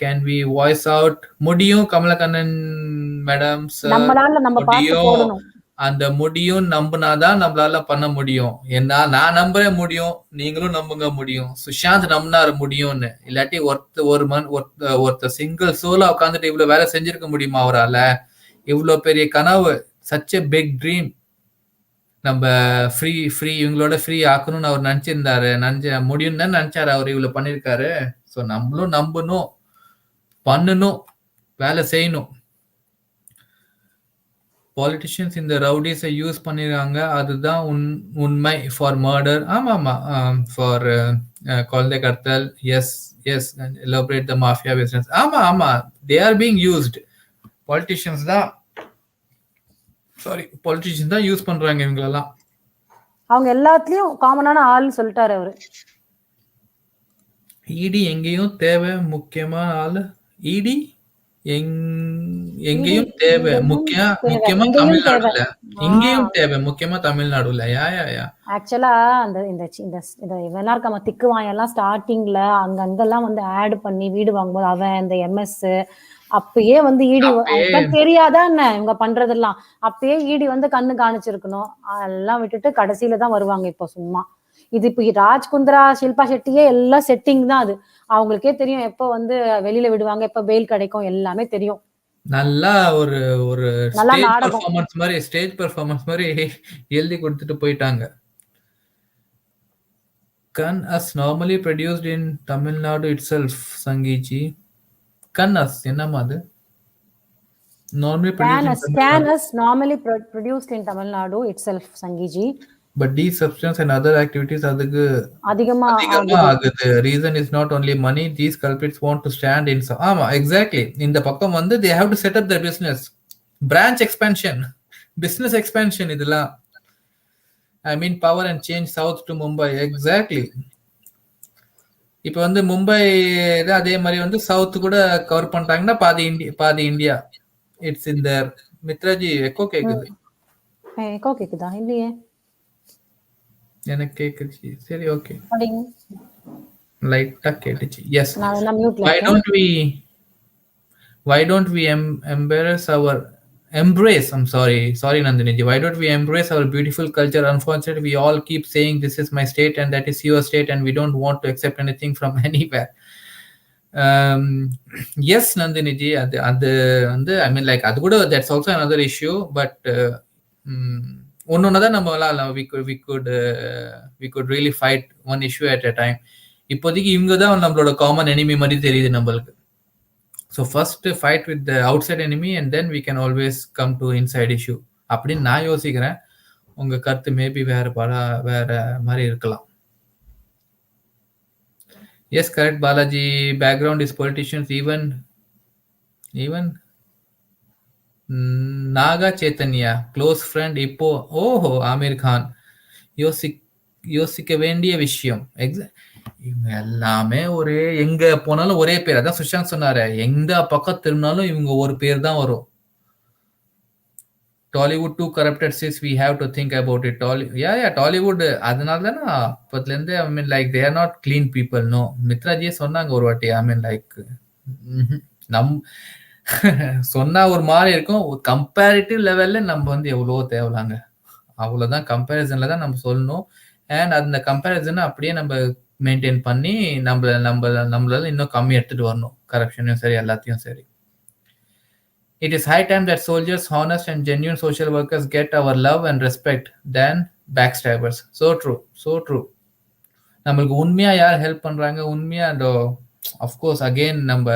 can we voice out முடியும் கமலக்கண்ணன் மேடம் சார். நம்மளால நம்ம பார்த்து போடணும். அந்த முடியும் நம்பினாதான் நம்மளால பண்ண முடியும். ஏன்னா நான் நம்புறேன் முடியும், நீங்களும் நம்புங்க முடியும். சுஷாந்த் நம்பினாரு முடியும்னு. இல்லாட்டி ஒருத்த சிங்கிள் சோலா உட்காந்துட்டு இவ்வளவு வேலை செஞ்சிருக்க முடியுமா அவரால? இவ்வளவு பெரிய கனவு, சச் எ பிக் ட்ரீம். நம்ம ஃப்ரீ இவங்களோட ஃப்ரீ ஆக்கணும்னு அவர் நினைச்சிருந்தாரு. முடியும் தான் நினைச்சாரு அவர். இவ்வளவு பண்ணிருக்காரு. ஸோ நம்மளும் நம்பணும், பண்ணணும், வேலை செய்யணும். பாலிட்டிஷியன்ஸ் இந்த ரவுடிஸை யூஸ் பண்ணிருக்காங்க, அதுதான் உண்மை. ஃபார் மர்டர், ஆமா ஃபார் குழந்தை கடத்தல், yes elaborate the mafia business. ஆமா they are being used. Politicians தான் யூஸ் பண்றாங்க இவங்களெல்லாம். அவங்க எல்லாத்துலயும் காமனான ஆள் சொல்லிட்டாரு அவரு. இடி எங்கேயும் தேவை, முக்கியமான ஆளு. இடி எங்கேயும் தேவை, முக்கியமா தமிழ்நாடுல. இங்கேயும் தேவை, முக்கியமா தமிழ்நாடுல. யா ஆக்சுவலா இந்த இவனா இருக்க திக்கு வாயெல்லாம் ஸ்டார்டிங்ல அங்கெல்லாம் வந்து ஆட் பண்ணி வீடு வாங்கும்போது அவன் இந்த எம்எஸ் அப்பயே வந்து ஈடி தெரியாதா என்ன இவங்க பண்றதெல்லாம்? அப்பயே ஈடி வந்து கண்ணு காணிச்சிருக்கணும். அதெல்லாம் விட்டுட்டு கடைசியில தான் வருவாங்க இப்போ சும்மா. இது இப்போ ராஜ்குந்திரா, ஷில்பா ஷெட்டியே எல்லாம் செட்டிங் தான். அது அவங்களுக்கே தெரியும் எப்ப வந்து வெளியில விடுவாங்க, எப்ப பெயில் கிடைக்கும், எல்லாமே தெரியும். நல்லா ஒரு ஸ்டேஜ் பெர்ஃபார்மன்ஸ் மாதிரி எழுதி கொடுத்துட்டு போயிட்டாங்க. Can us normally produced in Tamil Nadu itself, Sangeeji? Can us என்னமா அது? Normally produced in Tamil Nadu itself, Sangeeji. But these substance and other activities அதுக்கு அதிகமா ஆகுது. Reason is not only money. These culprits want to stand in. ஆமா, exactly. இந்த பக்கம் வந்து they have to set up their business. Branch expansion, business expansion இதெல்லாம். I mean power and change south to Mumbai. Exactly. இப்போ வந்து மும்பை அதே மாதிரி வந்து சவுத் கூட கவர் பண்ணிட்டாங்கன்னா பாதி India. It's in there. Mitraji echo கேக்குதா? இல்லையே, எனக்கு கேக்குச்சு. சரி, ஓகே, லைட்டா கேட்டுச்சு. Yes. Why don't we embrace, I'm sorry Nandini ji, why don't we embrace our beautiful culture? Unfortunately, we all keep saying this is my state and that is your state, and we don't want to accept anything from anywhere. Yes Nandini ji, அது வந்து I mean like அது கூட that's also another issue, but ஒன்னொன்னதான் நம்ம we could really fight one issue at a time. இப்போதைக்கு இவங்க தான் நம்மளோட காமன் எனிமி மாதிரி தெரியுது நம்மளுக்கு. So first fight with the outside enemy and then we can always come to inside issue அப்படின்னு நான் யோசிக்கிறேன். உங்க கருத்து மேபி வேற மாதிரி இருக்கலாம். Yes, correct Balaji. Background is politicians, even Naga Chaitanya close friend. இப்போ ஓஹோ ஆமீர் கான். யோசிக்க வேண்டிய விஷயம். இவங்க எல்லாமே ஒரே, எங்க போனாலும் ஒரே பேர். அதான் சுஷாந்த் சொன்னாரு, எந்த பக்கம் திரும்பினாலும் இவங்க ஒரு பேர் தான் வரும். Tollywood too corrupted sis, we have to think about it. Tollywood அதனால தானே அப்பத்துல இருந்து I mean like they are not clean people. No, மித்ராஜியே சொன்னாங்க ஒரு வாட்டி. I mean like சொன்னா ஒரு மாதிரி இருக்கும், கம்பேரிட்டிவ் லெவல்ல நம்ம வந்து எவ்வளவோ தேவலாங்க. அவ்வளவுதான். கம்பேரிசன்ல தான் நம்ம சொல்லணும். அண்ட் அந்த கம்பேரிசனை அப்படியே நம்ம மெயின்டைன் பண்ணி நம்மளால இன்னும் கம்மி எடுத்துட்டு வரணும். கரப்ஷனையும் சரி, எல்லாத்தையும் சரி. It is high time that soldiers, honest and genuine social workers get our love and respect than backstabbers. So true, so true. நம்மளுக்கு உண்மையா யார் ஹெல்ப் பண்றாங்க, உண்மையா அந்த அஃப்கோர்ஸ் அகெயின் நம்ம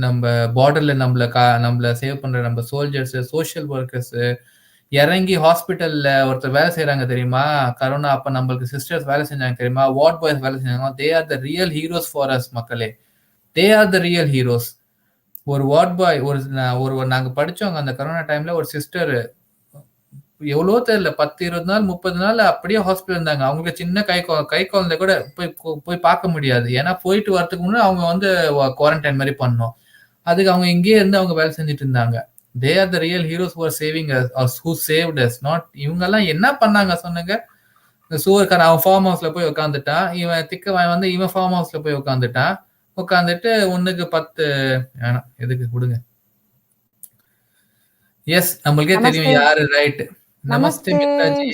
நம்ம பார்டர்ல நம்மள சேவ் பண்ற நம்ம சோல்ஜர்ஸ், சோஷியல் ஒர்க்கர்ஸ், இறங்கி ஹாஸ்பிட்டல்ல ஒருத்தர் வேலை செய்யறாங்க தெரியுமா, கரோனா அப்ப நம்மளுக்கு சிஸ்டர்ஸ் வேலை செஞ்சாங்க தெரியுமா, வார்ட் பாய்ஸ் வேலை செஞ்சாங்க. They are the real heroes for us மக்களே. They are the real heroes. ஒரு வார்ட் பாய், ஒரு நாங்க படிச்சோங்க அந்த கரோனா டைம்ல, ஒரு சிஸ்டர் எவ்வளோ தெரியல 10-20 நாள் 30 நாள் அப்படியே ஹாஸ்பிட்டல் இருந்தாங்க. அவங்களுக்கு சின்ன கை குழந்தை கூட போய் பார்க்க முடியாது. ஏன்னா போயிட்டு வரதுக்கு முன்னாடி அவங்க வந்து குவாரண்டைன் மாதிரி பண்ணோம். அதுக்கு அவங்க இங்கேயே இருந்து அவங்க வேலை செஞ்சுட்டு இருந்தாங்க. They are the real heroes who are saving us, who saved us. Not இவங்க எல்லாம் என்ன பண்ணாங்க சொன்னாங்க. சூவர்காரன் அவன் ஃபார்ம் ஹவுஸ்ல போய் உட்காந்துட்டான், இவன் திக்கவன் வந்து இவன் ஃபார்ம் ஹவுஸ்ல போய் உட்காந்துட்டு ஒண்ணுக்கு 10 எதுக்கு கொடுங்க. எஸ், நம்மளுக்கே தெரியும் யாரு ரைட். நமஸ்தே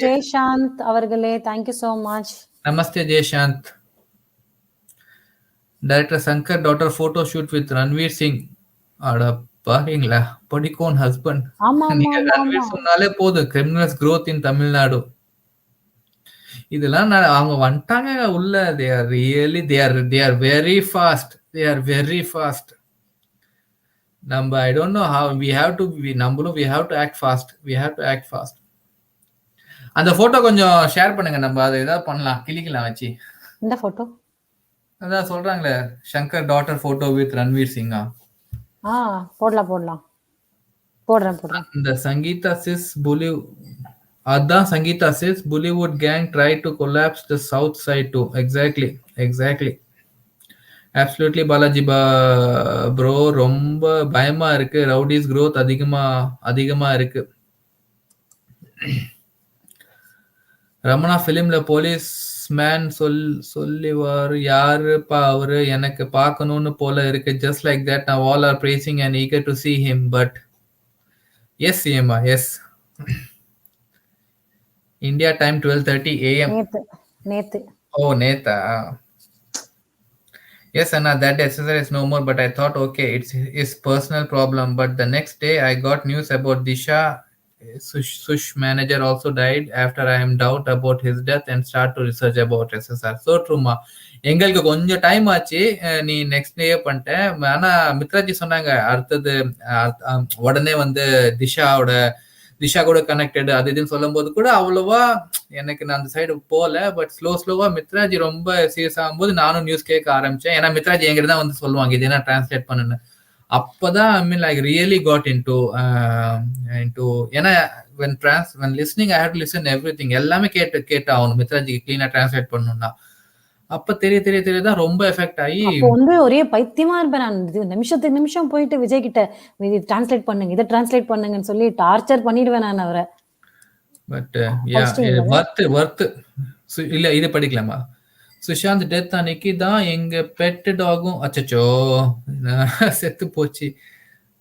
ஜெய்சாந்த் அவர்களே, thank you so much. Namaste Jaishant. Director Shankar daughter photo shoot with Ranveer Singh. அட பாருங்களா, படிக்கோன் ஹஸ்பண்ட். நீங்க ரன்வீர் சொன்னாலே போதும், கிரிமினல்ஸ் growth இன் தமிழ்நாடு. இதெல்லாம் அவங்க வந்துட்டாங்க உள்ள. they are very fast. They are very fast. நம்ம I don't know how we have to act fast. அந்த போட்டோ கொஞ்சம் ஷேர் பண்ணுங்க, நம்ம அதை ஏதாவது பண்ணலாம், கிளிக்கலாம் வச்சு. இந்த போட்டோ அதான் சொல்றாங்களே, Shankar daughter photo with Ranveer சிங்கா. போடுறேன். இந்த Sangeetha sis Bollywood gang tried to collapse the south side too. Exactly. Absolutely Balaji bro, ரொம்ப பயமா இருக்கு. ரவுடிஸ் growth அதிகமா இருக்கு. ரமணா பிலிம்ல போலீஸ் மேன் சொல்லிவாரு, யாருப்பா அவரு, எனக்கு பார்க்கணும்னு போல இருக்கு. Just like that now all are praising and eager to see him. But yes Sima, yes. India time 12:30 AM. நேத்து. Oh, Neta. Yes Anna, that SSR is no more, but I thought okay, it's personal problem. But the next day I got news about Disha. Sush manager also died. After I am doubt about his death and start to research about SSR. So true ma. எங்களுக்கு கொஞ்சம் டைம் ஆச்சு, நீ நெக்ஸ்ட் டே பண்ணிட்டேன். ஆனா மித்ராஜி சொன்னாங்க அடுத்தது உடனே வந்து திஷா கூட கனெக்டட் அது இதுன்னு சொல்லும் போது கூட அவ்வளவா எனக்கு நான் அந்த சைடு போல. பட் ஸ்லோவா மித்ராஜி ரொம்ப சீரியஸ் ஆகும்போது நானும் நியூஸ் கேட்க ஆரம்பிச்சேன். ஏன்னா மித்ராஜி எங்கிட்ட தான் வந்து சொல்லுவாங்க இது என்ன டிரான்ஸ்லேட் பண்ணுன்னு. அப்பதான் I mean like really got into ஏன்னா when listening I had to listen everything. எல்லாமே கேட்டு ஆகணும் மித்ராஜிக்கு கிளீனா டிரான்ஸ்லேட் பண்ணணும்னா. அப்ப தெரியதான் ரொம்ப எஃபெக்ட் ஆகி வந்து ஒரே பைத்தியமா இருப்பேன் நான். நிமிஷத்துக்கு நிமிஷம் போயிட்டு விஜய் கிட்ட இது டிரான்ஸ்லேட் பண்ணுங்க, இதை டிரான்ஸ்லேட் பண்ணுங்கன்னு சொல்லி டார்ச்சர் பண்ணிடுவேன் நான் அவரை. பட் வர்த்து இல்ல இது படிக்கலாமா. சுஷாந்த் டெத் அன்னைக்கு தான் எங்க பெட் டாகும் அச்சச்சோ செத்து போச்சு.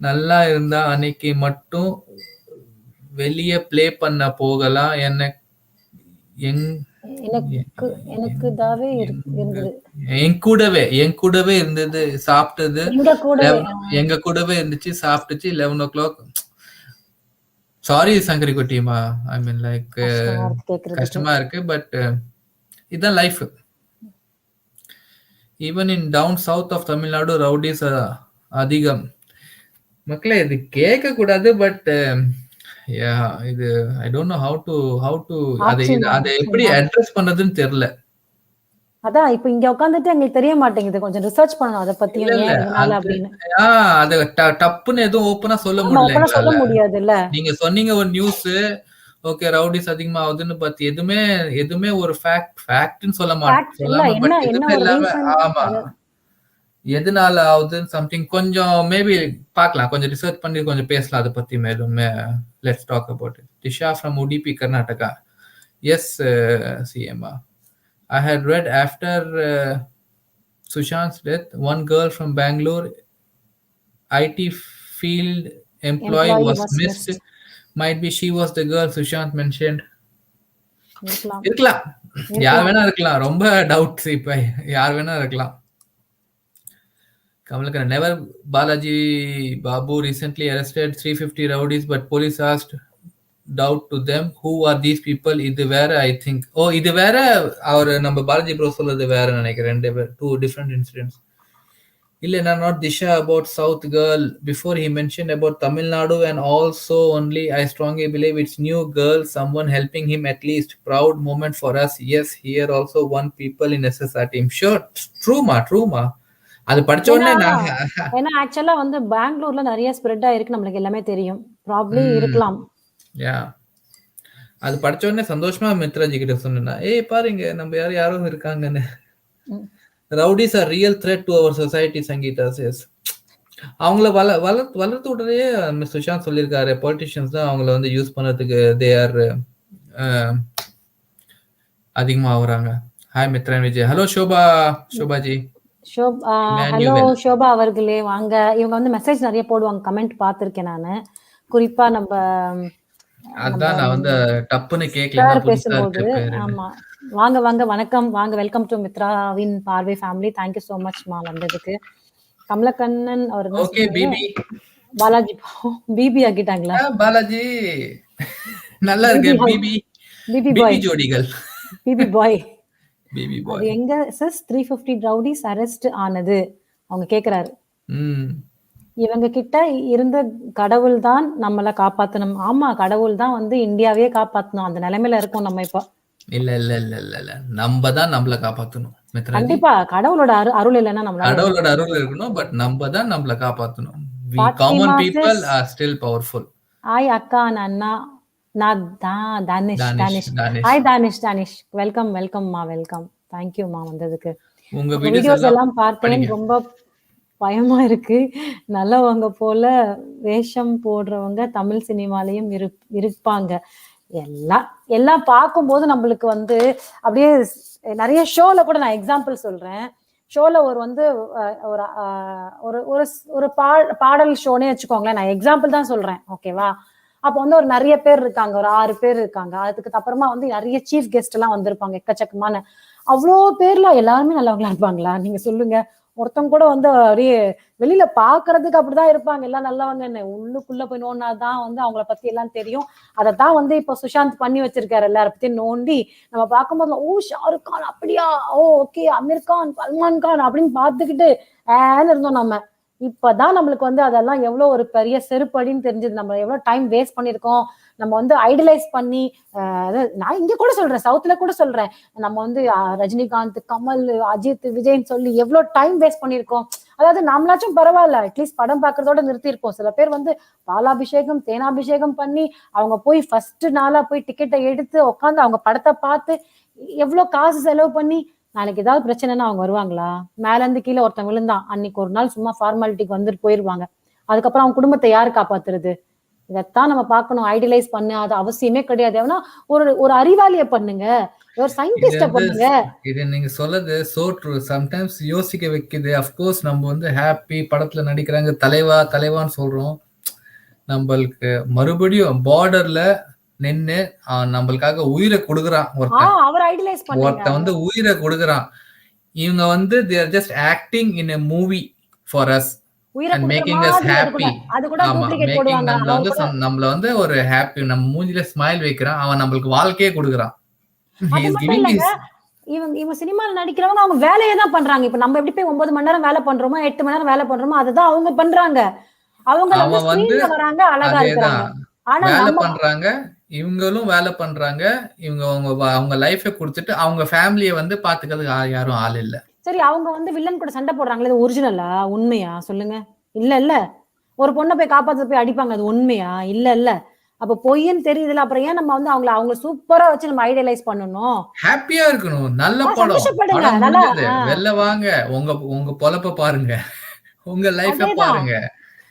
நல்லா இருந்தா அன்னைக்கு மட்டும் வெளியே பிளே பண்ண போகலாம். என் கூடவே இருந்தது, சாப்பிட்டது எங்க கூடவே இருந்துச்சு, சாப்பிட்டுச்சு 11 o'clock. சாரி சங்கரி குட்டிமா, ஐ மீன் லைக் கஷ்டமா இருக்கு. பட் இதுதான் life. Even in down south of Tamil Nadu rowdies அதிகம். மக்களே இது கேட்க கூடாது. பட் இது I don't know how to அதை எப்படி அட்ரஸ் பண்ணதுன்னு தெரியல. அதான் இப்ப இங்க உட்கார்ந்துட்டு எங்களுக்கு தெரிய மாட்டேங்குது. கொஞ்சம் ரிசர்ச் பண்ணணும் அத பத்தி. அது டப்புன்னு எதுவும் ஓப்பனா சொல்ல முடியாது இல்ல. நீங்க சொன்னீங்க ஒரு நியூஸ், ஓகே ரவுடிஸ் அதிகமா ஆகுதுன்னு, பத்தி எதுவுமே ஒரு ஃபேக்ட்னு சொல்ல மாட்டேன். ஆமா, எதனால ஆகுதுன்னு சம்திங் கொஞ்சம் மேபி பார்க்கலாம், கொஞ்சம் ரிசர்ச் பண்ணி கொஞ்சம் பேசலாம் அதை பத்தி மேலும். Let's talk about it. Disha from Udupi Karnataka. Yes சிஎம்ஆ. I had read after Sushant's death, one girl from Bangalore, IT field employee was missed. Might be she was the girl Sushant mentioned. இருக்கலாம். இருக்கலாம். யார் வேணா இருக்கலாம். ரொம்ப டவுட் இப்ப யார் வேணா இருக்கலாம். Kamalakar, never Balaji Babu recently arrested 350 rowdies, but police asked doubt to them who are these people. இது வேற I think. இது வேற அவர் நம்ம பாலாஜி ப்ரோ சொல்றது வேற நினைக்கிறேன். Two different incidents. இல்ல not Disha about South girl. Before he mentioned about Tamil Nadu and also only I strongly believe it's new girl, someone helping him at least. Proud moment for us. Yes, here also one people in SSR team. Sure, true ma. அது படிச்ச உடனே ஏன்னா ஆக்சுவலா வந்து பெங்களூர்ல நிறைய ஸ்ப்ரெட் ஆயிருக்கு, நம்மளுக்கு எல்லாமே தெரியும். ப்ராபப்லி இருக்கலாம். அது படிச்ச உடனே சந்தோஷமா மித்ராஜி கிட்ட சொன்னா, பாருங்க நம்ம யாரும் இருக்காங்கன்னு. Rowdies are real threat to our society, Sangeetha says. அவங்கள வளர்த்து விடுறதே சுஷாந்த் சொல்லியிருக்காரு. பொலிட்டிஷியன்ஸ் தான் அவங்கள வந்து யூஸ் பண்றதுக்கு தே ஆர் அதிகமா ஆகுறாங்க. ஹாய் மித்ரன் விஜய். ஹலோ ஷோபாஜி. ஹலோ ஷோபா அவர்களே, வாங்க. இவங்க வந்து மெசேஜ் நிறைய போடுவாங்க, கமெண்ட் பார்த்திருக்கேன் நானு. குறிப்பா நம்ம அதான் நான் வந்து டப்புன்னு கேக்கல பேசும்போது. ஆமா, வாங்க வணக்கம், வாங்க. வெல்கம் டு மித்ராவின் பார்வை ஃபேமிலி. தேங்க்யூ சோ மச் மா வந்ததுக்கு. கமலக்கண்ணன் அவர் ஓகே பிபி பாலாஜி பிபி ஆகிட்டாங்களா? பாலாஜி நல்லா இருக்கு. பிபி பாய் ஜோடிகள். பிபி பாய் அது எங்க சிஸ் 350 ரவுடிஸ் அரெஸ்ட் ஆனது அவங்க கேக்குறாரு. இவங்க கிட்ட இருந்த கடவுள் தான் நம்மள காப்பாத்தணும். ஆமா, கடவுள் தான் வந்து இந்தியாவே காப்பாத்தணும். அந்த நிலைமையில இருக்கோம் நம்ம இப்ப. இல்ல நம்ம தான் நம்மள காப்பாத்தணும். கண்டிப்பா கடவுளோட அருள் இல்லைன்னா நம்மளால. கடவுளோட அருள் இருக்கணும், பட் நம்ம தான் நம்மள காப்பாத்தணும். We common people are still powerful. Hi அக்கா, அண்ணா, நான் தானிஷ். ஹாய் தானிஷ். வெல்கம் மா, வெல்கம். தேங்க்யூ மா வந்ததுக்கு. உங்க வீடியோஸ் எல்லாம் பார்த்தேன், ரொம்ப பயமா இருக்கு. நல்லவங்க போல வேஷம் போடுறவங்க தமிழ் சினிமாலையும் இருப்பாங்க. எல்லாம் பார்க்கும்போது நம்மளுக்கு வந்து அப்படியே நிறைய ஷோல கூட நான் எக்ஸாம்பிள் சொல்றேன். ஷோல ஒரு பாடல் ஷோனே வச்சுக்கோங்களேன், நான் எக்ஸாம்பிள் தான் சொல்றேன், ஓகேவா? அப்ப வந்து ஒரு நிறைய பேர் இருக்காங்க, ஒரு 6 பேர் இருக்காங்க. அதுக்கு அப்புறமா வந்து நிறைய சீஃப் கெஸ்ட் எல்லாம் வந்திருப்பாங்க, எக்கச்சக்கமான. அவ்வளோ பேர்ல எல்லாருமே நல்லவங்களா இருப்பாங்களா? நீங்க சொல்லுங்க. ஒருத்தவங்க கூட வந்து அப்படியே வெளியில பாக்குறதுக்கு அப்படிதான் இருப்பாங்க, எல்லாம் நல்லவங்கன்னு. உள்ளுக்குள்ள போய் நோண்டாதான் வந்து அவங்கள பத்தி எல்லாம் தெரியும். அதத்தான் வந்து இப்ப சுஷாந்த் பண்ணி வச்சிருக்காரு, எல்லார பத்தியும் நோண்டி நம்ம பார்க்கும்போது, ஓ ஷாருக் கான் அப்படியா, ஓகே அமீர் கான், சல்மான் கான் அப்படின்னு பாத்துக்கிட்டு இருந்தோம் நம்ம. இப்பதான் நம்மளுக்கு வந்து அதெல்லாம் எவ்வளவு ஒரு பெரிய செருப்படின்னு தெரிஞ்சது. நம்ம எவ்வளவு டைம் வேஸ்ட் பண்ணிருக்கோம். நம்ம வந்து ஐடலைஸ் பண்ணி, நான் இங்க கூட சொல்றேன், சவுத்ல கூட சொல்றேன், நம்ம வந்து ரஜினிகாந்த், கமல், அஜித், விஜய்ன்னு சொல்லி எவ்வளவு டைம் வேஸ்ட் பண்ணிருக்கோம். அதாவது நம்மளாச்சும் பரவாயில்ல, அட்லீஸ்ட் படம் பார்க்கறதோட நிறுத்திருக்கோம். சில பேர் வந்து பாலாபிஷேகம், தேனாபிஷேகம் பண்ணி அவங்க போய் ஃபர்ஸ்ட் நாளா போய் டிக்கெட்டை எடுத்து உட்காந்து அவங்க படத்தை பார்த்து எவ்வளவு காசு செலவு பண்ணி, நாளைக்கு ஏதாவது பிரச்சனைன்னா அவங்க வருவாங்களா? மேல இருந்து கீழே ஒருத்தன் விழுந்தான், அன்னைக்கு ஒரு நாள் சும்மா ஃபார்மாலிட்டிக்கு வந்துட்டு போயிருவாங்க. அதுக்கப்புறம் அவங்க குடும்பத்தை யாரு காப்பாத்துறது? இதைத்தான் நம்ம பார்க்கணும். ஐடியலைஸ் பண்ணு, அது அவசியமே கிடையாது. ஏன்னா ஒரு அறிவாளிய பண்ணுங்க, ஒரு சயின்டிஸ்ட பண்ணுங்க. இது நீங்க சொல்றது சோ ட்ரூ. சம்டைம்ஸ் யோசிக்க வைக்குது. அஃப்கோர்ஸ் நம்ம வந்து ஹாப்பி படத்துல நடிக்கிறாங்க, தலைவான்னு சொல்றோம். நம்மளுக்கு மறுபடியும் பார்டர்ல நின்னு நம்மளுக்காக உயிரை கொடுக்குறான் ஒருத்தன் வந்து உயிரை கொடுக்குறான். இவங்க வந்து they are just acting in a movie for us and making us happy. ஆமா, மேக்கிங் நம்மள வந்து ஒரு ஹாப்பி, நம்ம மூஞ்சில ஸ்மைல் வைக்கிறான். அவன் நம்மளுக்கு வாழ்க்கையே கொடுக்குறான். இவங்க சினிமால நடிக்கிறவங்க அவங்க வேலையை தான் பண்றாங்க. இப்ப நம்ம எப்படி போய் 9 மணி நேரம் வேலை பண்றோமோ, 8 மணி நேரம் வேலை பண்றோமோ, அதுதான் அவங்க பண்றாங்க. அவங்க வந்து வராங்க, அழகா இருக்காங்க, வேலை பண்றாங்க. இவங்களும் வேலை பண்றாங்க. இவங்க அவங்க லைஃபை கொடுத்துட்டு அவங்க ஃபேமிலியை வந்து பாத்துக்கிறதுக்கு யாரும் ஆள் இல்ல. சரி, அவங்க வந்து வில்லன் கூட சண்டை போடுறாங்களே, இது ஒரிஜினலா, உண்மையா சொல்லுங்க? இல்ல ஒரு பொண்ணை போய் காப்பாத்து போய் அடிப்பாங்க, அது உண்மையா? இல்ல அப்ப பொய்ன்னு தெரியுதுல, அப்புறம் ஏன் நம்ம வந்து அவங்க சூப்பரா வச்சு நம்ம ஐடியலைஸ் பண்ணணும்? ஹாப்பியா இருக்கணும். நல்ல படம், வெளில வாங்க, உங்க பொழப்ப பாருங்க, உங்க லைஃபை பாருங்க.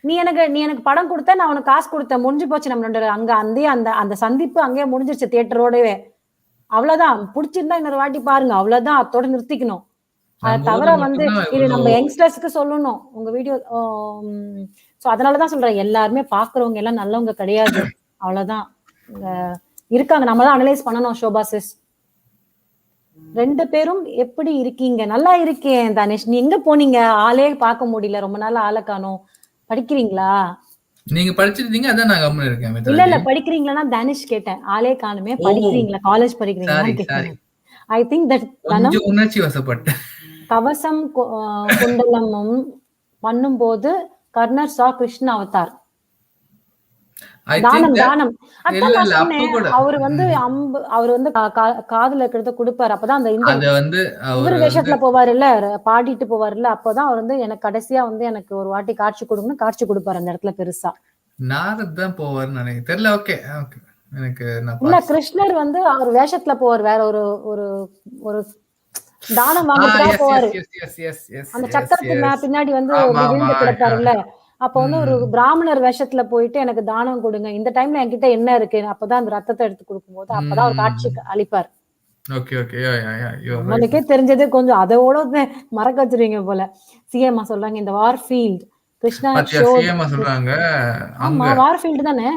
நீ எனக்கு படம் கொடுத்த, நான் உனக்கு காசு கொடுத்தேன், முடிஞ்சு போச்சு. நம்மளோட அங்க அந்த சந்திப்பு அங்கேயே முடிஞ்சிருச்சு, தியேட்டரோடவே. அவ்வளவுதான். பிடிச்சிருந்தா இன்னொரு வாட்டி பாருங்க, அவ்வளவுதான். அதோட நிறுத்திக்கணும். அது தவிர வந்து இது நம்ம யங்ஸ்டர்ஸ்க்கு சொல்லணும் உங்க வீடியோ. சோ அதனாலதான் சொல்றேன், எல்லாருமே பாக்குறவங்க எல்லாம் நல்லவங்க கிடையாது, அவ்வளவுதான். இருக்காங்க. நம்மளாம் அனலைஸ் பண்ணணும் ஷோபா சிஸ். 2 பேரும் எப்படி இருக்கீங்க? நல்லா இருக்கேன் தனுஷ். நீ எங்க போனீங்க? ஆளே பார்க்க முடியல. ரொம்ப நாள் ஆள காணோம். படிக்கிறீங்களா? நீங்க படிச்சிருந்தீங்க, அதான் நான் கம்முனு இருக்கேன் இல்ல மித்ராஜி. இல்ல படிக்கிறீங்களான்னா தனுஷ் கேட்டேன். ஆளே காணுமே. ஓ! படிக்கிறீங்களா? காலேஜ் சாரி, படிக்கிறீங்களான்னு கேட்டேன். சாரி. ஐ திங்க் தட் தனம் கொஞ்சம் உணர்ச்சி வசப்பட்டேன். கவசம் குண்டலமும் பண்ணும்போது கர்ணர் சா கிருஷ்ண அவதார். ஐ தானம் திங்க் தட் தானம். அதான் இல்ல, நான் இல்ல. அப்ப சொன்னேன். கூட அவரு வந்து அம்பு அவர் வந்து காதுல இருக்கிறத குடுப்பாரு. அப்பதான் அந்த இந்த அத வந்து இவரு அவரு வந்து வேஷத்துல போவாருல்ல, பாடிட்டு போவாருல்ல, அப்பதான் அவர் வந்து எனக்கு கடைசியா வந்து எனக்கு ஒரு வாட்டி காட்சி கொடுங்கன்னு காட்சி கொடுப்பாரு அந்த இடத்துல பெருசா. நாரத் தான் போவாருன்னு நினைக்கிறேன். தெரியல. Okay, okay. எனக்கு நான் இல்ல பார்த்து கிருஷ்ணர் வந்து அவர் வேஷத்துல போவார். வேற ஒரு ஒரு ஒரு தானம் வாங்கறதுக்காக எஸ், எஸ், போவாரு. எஸ், எஸ், எஸ், எஸ், அந்த எஸ், சக்கரத்துக்கு எஸ். பின்னாடி வந்து ஆமா, இப்படி ஆமா. விழுந்து கிடப்பாருல்ல. அப்ப வந்து ஒரு ம். பிராமணர் வேஷத்துல போயிட்டு எனக்கு தானம் கொடுங்க. இந்த டைம்ல என்கிட்ட என்ன இருக்கு? அப்பதான் அந்த ரத்தத்தை எடுத்து கொடுக்கும்போது அப்பதான் அவர் காட்சி ம். அளிப்பார். Okay, okay. Yeah, yeah, yeah. You are right. நம்மளுக்கே தெரிஞ்சது கொஞ்சம் அதோட மறக்க வச்சிருவீங்க போல. சிஎம்மா சொல்றாங்க இந்த வார்ஃபீல்ட் கிருஷ்ணா பாத்தியா, ஷோட். சிஎம்மா சொல்றாங்க. அங்க ஆமா வார்ஃபீல்டு தானே.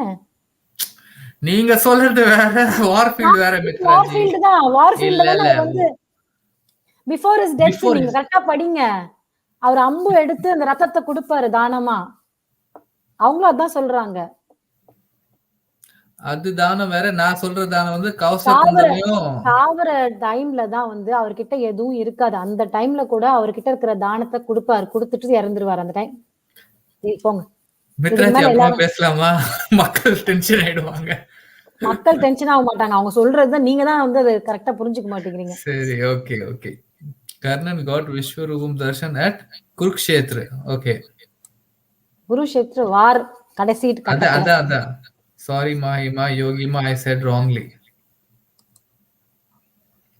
நீங்க சொல்றது வேற, வார்ஃபீல்ட் வேற மித்ராஜி. வார்ஃபீல்டு தான். வார்ஃபீல்டு இல்ல, தானே இல்ல. அவர் வந்து பிஃபோர் இஸ் டெத். பிஃபோர் நீங்க கரெக்டா படிங்க. அவர் அம்பு எடுத்து அந்த ரத்தத்தை கொடுப்பாரு தானமா. அவங்களும் அதான் சொல்றாங்க. அது தானம் வேற. நான் சொல்ற தானம் வந்து கவச சாவர குண்டலையும் சாவர டைம்ல தான் வந்து அவர்கிட்ட எதுவும் இருக்காது. அந்த டைம்ல கூட அவர்கிட்ட இருக்கிற தானத்தை கொடுப்பாரு. கொடுத்துட்டு இறந்துருவாரு அந்த டைம். போங்க. இதுக்கு மித்ராஜி மேல அப்புறமா எல்லாரும் பேசலாமா? மக்கள் டென்ஷன் ஆயிடுவாங்க. மக்கள் டென்ஷன் ஆக மாட்டாங்க. அவங்க சொல்றதுதான் நீங்க தான் வந்து அதை கரெக்டா புரிஞ்சுக்க மாட்டேங்கிறீங்க. சரி, okay, okay. Karnan got Vishwaroopam darshan at Kurukshetra. Okay. Kurukshetra war கடைசி கட்டத்துல. அதான். சாரி மாஹிமா, யோகிமா, I said wrongly.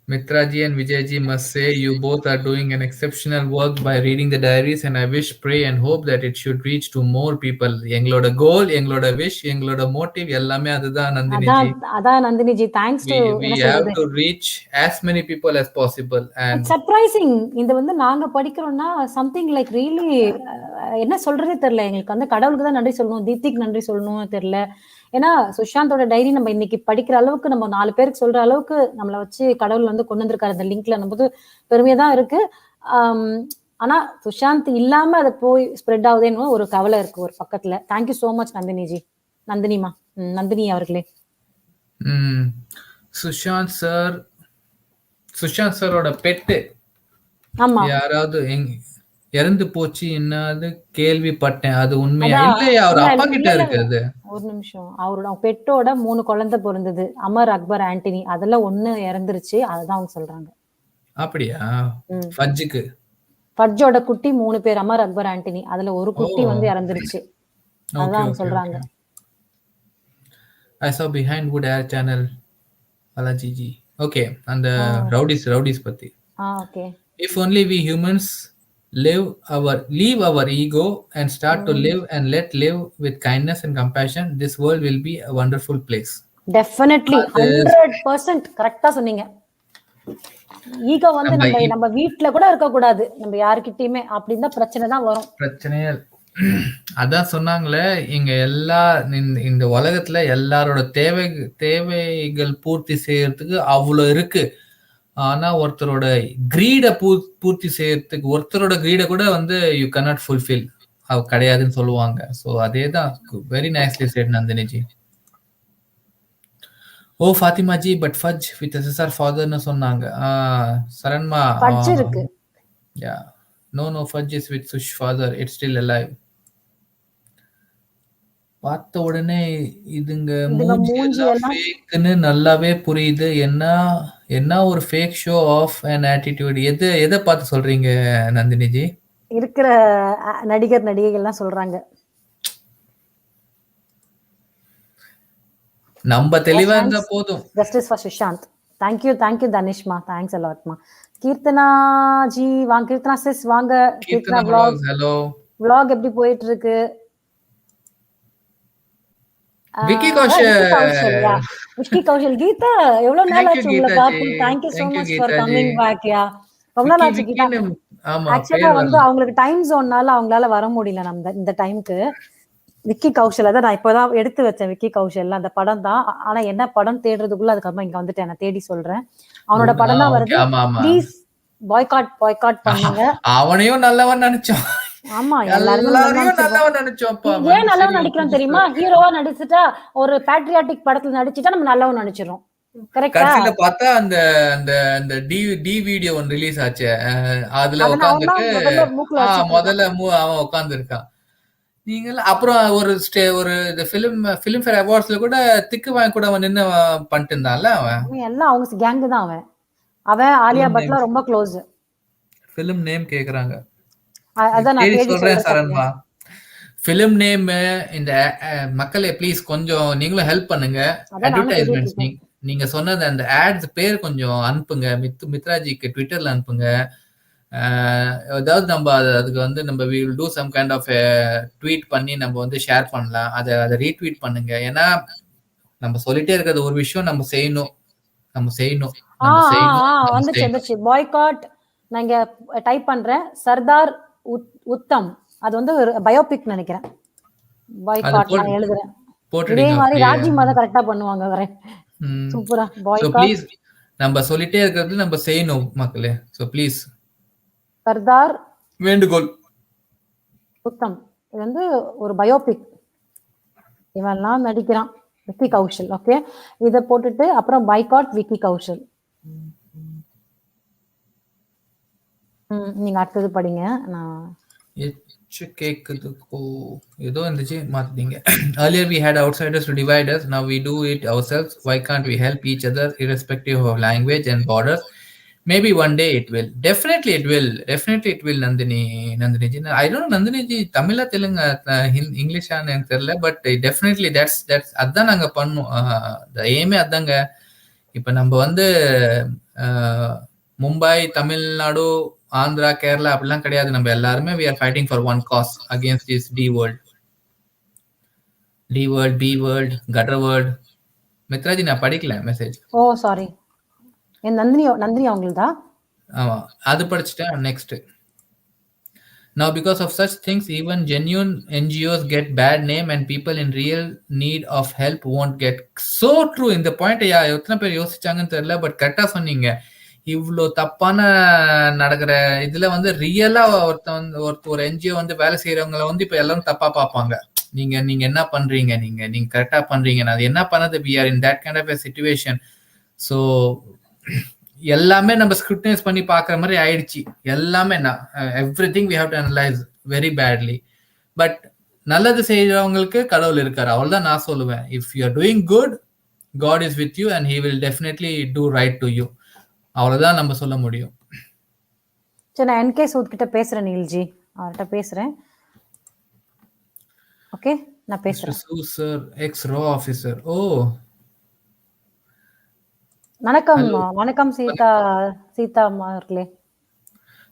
Mitraji and Vijayji must say you both are doing an exceptional work by reading the diaries, and I wish, pray and hope that it should reach to more people. எங்களோட கோல், எங்களோட விஷ், எங்களோட மோட்டிவ் எல்லாமே அதுதான் நந்தினிஜி. அதான் நந்தினிஜி. தேங்க்ஸ் டு We என்ன have சொல்றது, to reach as many people as possible. And it's surprising. இது வந்து நாங்க படிக்கிறோம்னா சம்திங் லைக் ரியலி என்ன சொல்றதே தெரியல எங்களுக்கு. வந்து கடவுளுக்கு தான் நன்றி சொல்லணும், தீப்திக்கு நன்றி சொல்லணும் தெரியல. ஏன்னா சுஷாந்தோட டைரி நம்ம இன்னைக்கு படிக்கிற அளவுக்கு, நம்ம 4 பேருக்கு சொல்ற அளவுக்கு நம்மளை வச்சு கடவுள் வந்து கொண்டு வந்திருக்காரு அந்த லிங்க்ல. நம்ம பெருமையா தான் இருக்கு. ஆனா சுஷாந்த் இல்லாம அதை போய் ஸ்ப்ரெட் ஆகுதுன்னு ஒரு கவலை இருக்கு ஒரு பக்கத்துல. Thank you so much Nandiniji. நந்தினிமா, நந்தினி அவர்களே. சுஷாந்த் சாரோட பெட்டு ஆமா யாராவது இறந்து போச்சு என்னது கேள்விப்பட்டேன். அது உண்மையா? இல்லையா? அவர் அப்பா கிட்ட இருக்குது. ஒரு நிமிஷம். அவரோட பெட்டோட 3 குழந்தை பிறந்தது. அமர், அக்பர், ஆண்டனி. அதெல்லாம் 1 இறந்துருச்சு. அதுதான் அவங்க சொல்றாங்க. அப்படியா? ஃபஜ்ஜுக்கு ஃபஜ்ஜோட குட்டி 3 பேர், அமர், அக்பர், ஆண்டனி. அதுல ஒரு குட்டி வந்து இறந்துருச்சு. அதுதான் அவங்க சொல்றாங்க. I saw behind good air channel Alajiji. Okay, and the rowdies பத்தி. Okay. If only we humans leave our ego and start to live and live with kindness and compassion, this world will be a wonderful place. Definitely 100% கரெக்ட்டா சொன்னீங்க. ஈகோ வந்து நம்ம வீட்ல கூட இருக்க கூடாது. நம்ம யார்கிட்டயுமே. அப்படின்னா பிரச்சனை தான் வரும். பிரச்சனையே அதான் சொன்னாங்களே, இங்க இந்த உலகத்துல எல்லாரோட தேவைகள் பூர்த்தி செய்யறதுக்கு அவ்வளவு இருக்கு. ஆனா ஒருத்தரோட கிரீட பூர்த்தி செய்யறதுக்கு, ஒருத்தரோட கிரீட கூட வந்து யூ கனாட் ஃபுல்ஃபில் கிடையாதுன்னு சொல்லுவாங்க. ஸோ அதேதான். Very nicely said Nandiniji. ஓ Fathima ji, but fudge with SSR ஃபாதர்னு சொன்னாங்க. சரண்மா ஃபஜ் இருக்கு. Yeah, no fudge is with Sush father, it's still alive. பார்த்த உடனே இதுங்க மூஞ்சி எல்லாம் ஃபேக்னு நல்லாவே புரியுது. என்ன ஒரு fake show off and attitude. எதை பார்த்து சொல்றீங்க நந்தினிஜி? இருக்கிற நடிகைகள்லாம் சொல்றாங்க. நம்ம தெளிவா இருந்தா போதும். Justice for Sushant. தேங்க்யூ தனிஷ்மா. தேங்க்ஸ் a lot மா. கீர்த்தனா ஜி வாங்க. கீர்த்தனா சிஸ் வாங்க. கீர்த்தனா vlog. ஹலோ. vlog எப்படி போயிட்டு இருக்கு? விக்கி கௌஷல். கீதா எவ்வளவு நாள் ஆச்சு உங்களை பார்த்து. Thank you so much for coming back. Yeah, ரொம்ப நாள் ஆச்சு கீதா. ஆக்சுவலா வந்து அவங்களுக்கு டைம் ஜோன்னால அவங்களால வர முடியல நம்ம இந்த டைம்க்கு. விக்கி கௌஷல் அதான் நான் இப்பதான் எடுத்து வச்சேன். விக்கி கௌஷல் அந்த படம் தான். ஆனா என்ன படம் தேடுறதுக்குள்ள அதுக்கப்புறம் இங்க வந்துட்டேன். நான் தேடி சொல்றேன். அவனோட படம் தான் ஓகே. வருது. ஆமா ஆமா. ப்ளீஸ் பாய்காட் பண்ணுங்க. அவனையும் நல்லவன் நினைச்சோம். ஆமா எல்லாருமே எல்லாரையும் நல்லவன் நினைச்சோம்ப்பா. ஏன் நல்லவன் நடிக்கிறான் தெரியுமா? ஹீரோவா நடிச்சுட்டா ஒரு பேட்ரியாட்டிக் படத்துல நடிச்சுட்டா நம்ம நல்லவன் நினைச்சிரும். கரெக்டா? கடைசியில பார்த்தா அந்த அந்த அந்த டி வீடியோ ஒன்று ரிலீஸ் ஆச்சு. அதுல அவன் உட்காந்துட்டு தான் முதல்ல மூக்குல வச்சுட்டு இருக்கான். முதல்ல அவன் உட்காந்துருக்கான். நீங்கள் அப்புறம் ஒரு ஃபிலிம் ஃபேர் அவார்ட்ஸ்ல கூட திக்கு வாங்கி கூட அவன் நின்று பண்ணிட்டு இருந்தான்ல அவன். அவன் எல்லாம் அவங்க கேங்கு தான் அவன். அவன் ஆலியா பட்ல ரொம்ப க்ளோஸ். ஃபிலிம் நேம் கேக்குறாங்க. அதான் நான் தேடி சொல்றேன் சரண்மா. ஃபிலிம் நேம் இந்த மக்களே ப்ளீஸ் கொஞ்சம் நீங்களும் ஹெல்ப் பண்ணுங்க. அட்வர்டைஸ்மெண்ட்ஸ் நீங்க சொன்னது அந்த ஆட்ஸ் பேர் கொஞ்சம் அனுப்புங்க. மித்ராஜிக்கு ட்விட்டர்ல அனுப்புங்க. ஏதாவது நம்ம அதுக்கு வந்து நம்ம we will do some kind of tweet பண்ணி நம்ம வந்து ஷேர் பண்ணலாம். அதை ரீட்வீட் பண்ணுங்க. ஏன்னா நம்ம சொல்லிட்டே இருக்கிறது ஒரு விஷயம் நம்ம செய்யணும். வந்துச்சு பாய்காட். நான் இங்க டைப் பண்றேன். சர்தார் உத்தம். அது வந்து ஒரு பயோபிக் நினைக்கிறேன். பாய்காட் நான் எழுதுறேன். இதே மாதிரி ராஜிமா தான் கரெக்டா பண்ணுவாங்க. வரேன் சூப்பரா. பாய்காட் நம்ம சொல்லிட்டே இருக்கிறது நம்ம செய்யணும் மக்களே. சோ ப்ளீஸ் சர்தார் வேண்டுகோள். உத்தம் இது வந்து ஒரு பயோபிக். இவெல்லாம் நடிக்கிறான். விக்கி கௌஷல். ஓகே இத போட்டுட்டு அப்புறம் பாய்காட் விக்கி கௌஷல். நீங்க அடுத்தது படிங்க. நான் ஏதோ இருந்துச்சு மாத்திட்டீங்க. Earlier we had outsiders to divide us. Now we do it ourselves. Why can't we help each other irrespective of language and borders? Maybe one day it will. Definitely it will. Nandini ji. I don't know Nandini ji Tamila Telunga English எனக்கு தெரியல. But definitely that's அதான் நாங்க பண்ணோம். the aim அதாங்க. இப்ப நம்ம வந்து மும்பை, தமிழ்நாடு, ஆந்திரா, கேரளா அப்படிலாம் கிடையாது. நம்ம எல்லாருமே we are fighting for one cause against this D world, B world, gutter world. மித்ராஜி நான் படிக்கல மெசேஜ். ஓ சாரி. நந்தினி அவங்களதா? ஆமா அது படிச்சிட்டேன். Next. Now because of such things even genuine NGOs get bad name and people in real need of help won't get. So true. இந்த பாயிண்ட் எத்தனை பேர் யோசிச்சாங்கன்னு தெரியல. பட் கரெக்டா சொன்னீங்க. இவ்வளோ தப்பான நடக்கிற இதுல வந்து ரியலா ஒரு என்ஜிஓ வந்து வேலை செய்யறவங்களை வந்து இப்ப எல்லாரும் தப்பா பார்ப்பாங்க. நீங்க என்ன பண்றீங்க, நீங்க கரெக்டா பண்றீங்க, அது என்ன பண்ணது. we are in that kind of a situation. So எல்லாமே நம்ம ஸ்க்ரூட்டனைஸ் பண்ணி பாக்குற மாதிரி ஆயிடுச்சு. எல்லாமே everything we have to analyze very badly. But நல்லது செய்யறவங்களுக்கு கடவுள் இருக்காரு. அவ்வளவுதான் நான் சொல்லுவேன். if you are doing good, God is with you and he will definitely do right to you. அவ்வளவுதான் நம்ம சொல்ல முடியும். சரி நான் என்கே சூத் கிட்ட பேசுறேன். நீல்ஜி அவர்கிட்ட பேசுறேன். ஓகே நான் பேசுறேன். சார் எக்ஸ் ரோ ஆபீசர். ஓ வணக்கம் சீதா அவர்களே.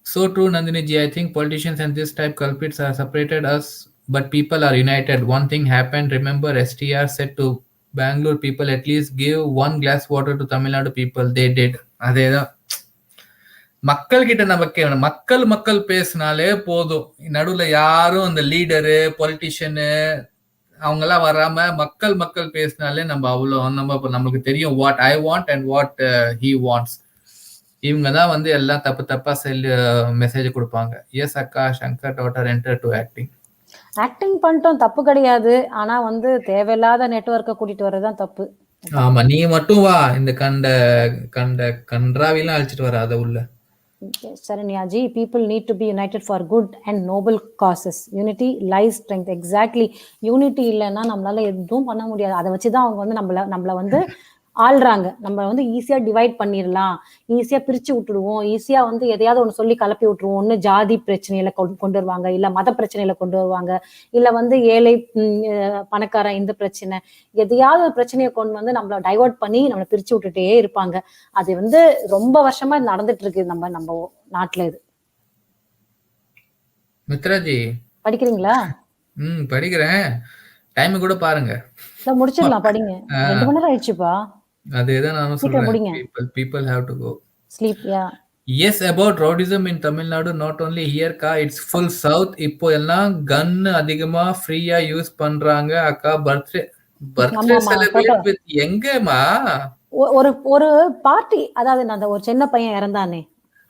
So true Nandini ji. I think politicians and this type culprits are separated us but people are united. One thing happened. Remember STR said to Bangalore people at least give one glass water to Tamil Nadu people. They did. அதேதான் மக்கள் கிட்ட நம்ம கேட்கணும். மக்கள் பேசினாலே போதும். நடுவுல யாரும் அந்த லீடரு பொலிட்டிஷியனு அவங்க எல்லாம் வராம மக்கள் பேசினாலே நம்ம அவ்வளவு நம்மளுக்கு தெரியும் what I want and what he wants. இவங்க தான் வந்து எல்லாம் தப்பா மெசேஜ் கொடுப்பாங்க. எஸ் அக்கா Shankar daughter enter to acting பண்ணிட்டோம் தப்பு கிடையாது. ஆனா வந்து தேவையில்லாத நெட்வொர்க்கை கூட்டிட்டு வர்றதுதான் தப்பு. ஆமா நீ மட்டும் வா இந்த கன்றாவிலாம் அழிச்சிட்டு வர அத உள்ள. Saranyaji, people need to be united for good and noble causes. Unity lies strength. Exactly. Unity இல்லைன்னா நம்மளால எதுவும் பண்ண முடியாது. அதை வச்சுதான் அவங்க வந்து நம்மள வந்து ஆள்றாங்க. நம்ம வந்து ஈஸியா டிவைட் பண்ணிடலாம், ஈஸியா பிரிச்சு விட்டுடுவோம், ஈஸியா வந்து எதையாவது ஒண்ணு சொல்லி கலப்பி விட்டுருவோம். ஒண்ணு ஜாதி பிரச்சனையில கொண்டு வருவாங்க, இல்ல மத பிரச்சனையில கொண்டு வருவாங்க, இல்ல வந்து ஏழை பணக்காரன் இந்த பிரச்சனை, எதையாவது ஒரு பிரச்சனையை கொண்டு வந்து நம்மள டைவர்ட் பண்ணி நம்மளை பிரிச்சு விட்டுட்டே இருப்பாங்க. அது வந்து ரொம்ப வருஷமா நடந்துட்டு இருக்கு நம்ம நாட்டுல. இது மித்ராஜி படிக்கிறீங்களா? படிக்கிறேன். டைம் கூட பாருங்க. முடிச்சிடலாம், படிங்க. 2 மணி நேரம் ஆயிடுச்சுப்பா. அதேதான் நானும் சொல்றேன். people have to go sleep. Yes, about rowdyism in Tamil Nadu, not only here ka, it's full south. இப்போ எல்லாம் கன் அதிகமா ஃப்ரீயா யூஸ் பண்றாங்க. அக்கா பர்த்டே ஆமாமா செலிப்ரேட் கேட்டேன். வித் எங்கம்மா? ஒரு ஒரு பார்ட்டி, அதாவது அந்த ஒரு சின்ன பையன் இறந்தானே,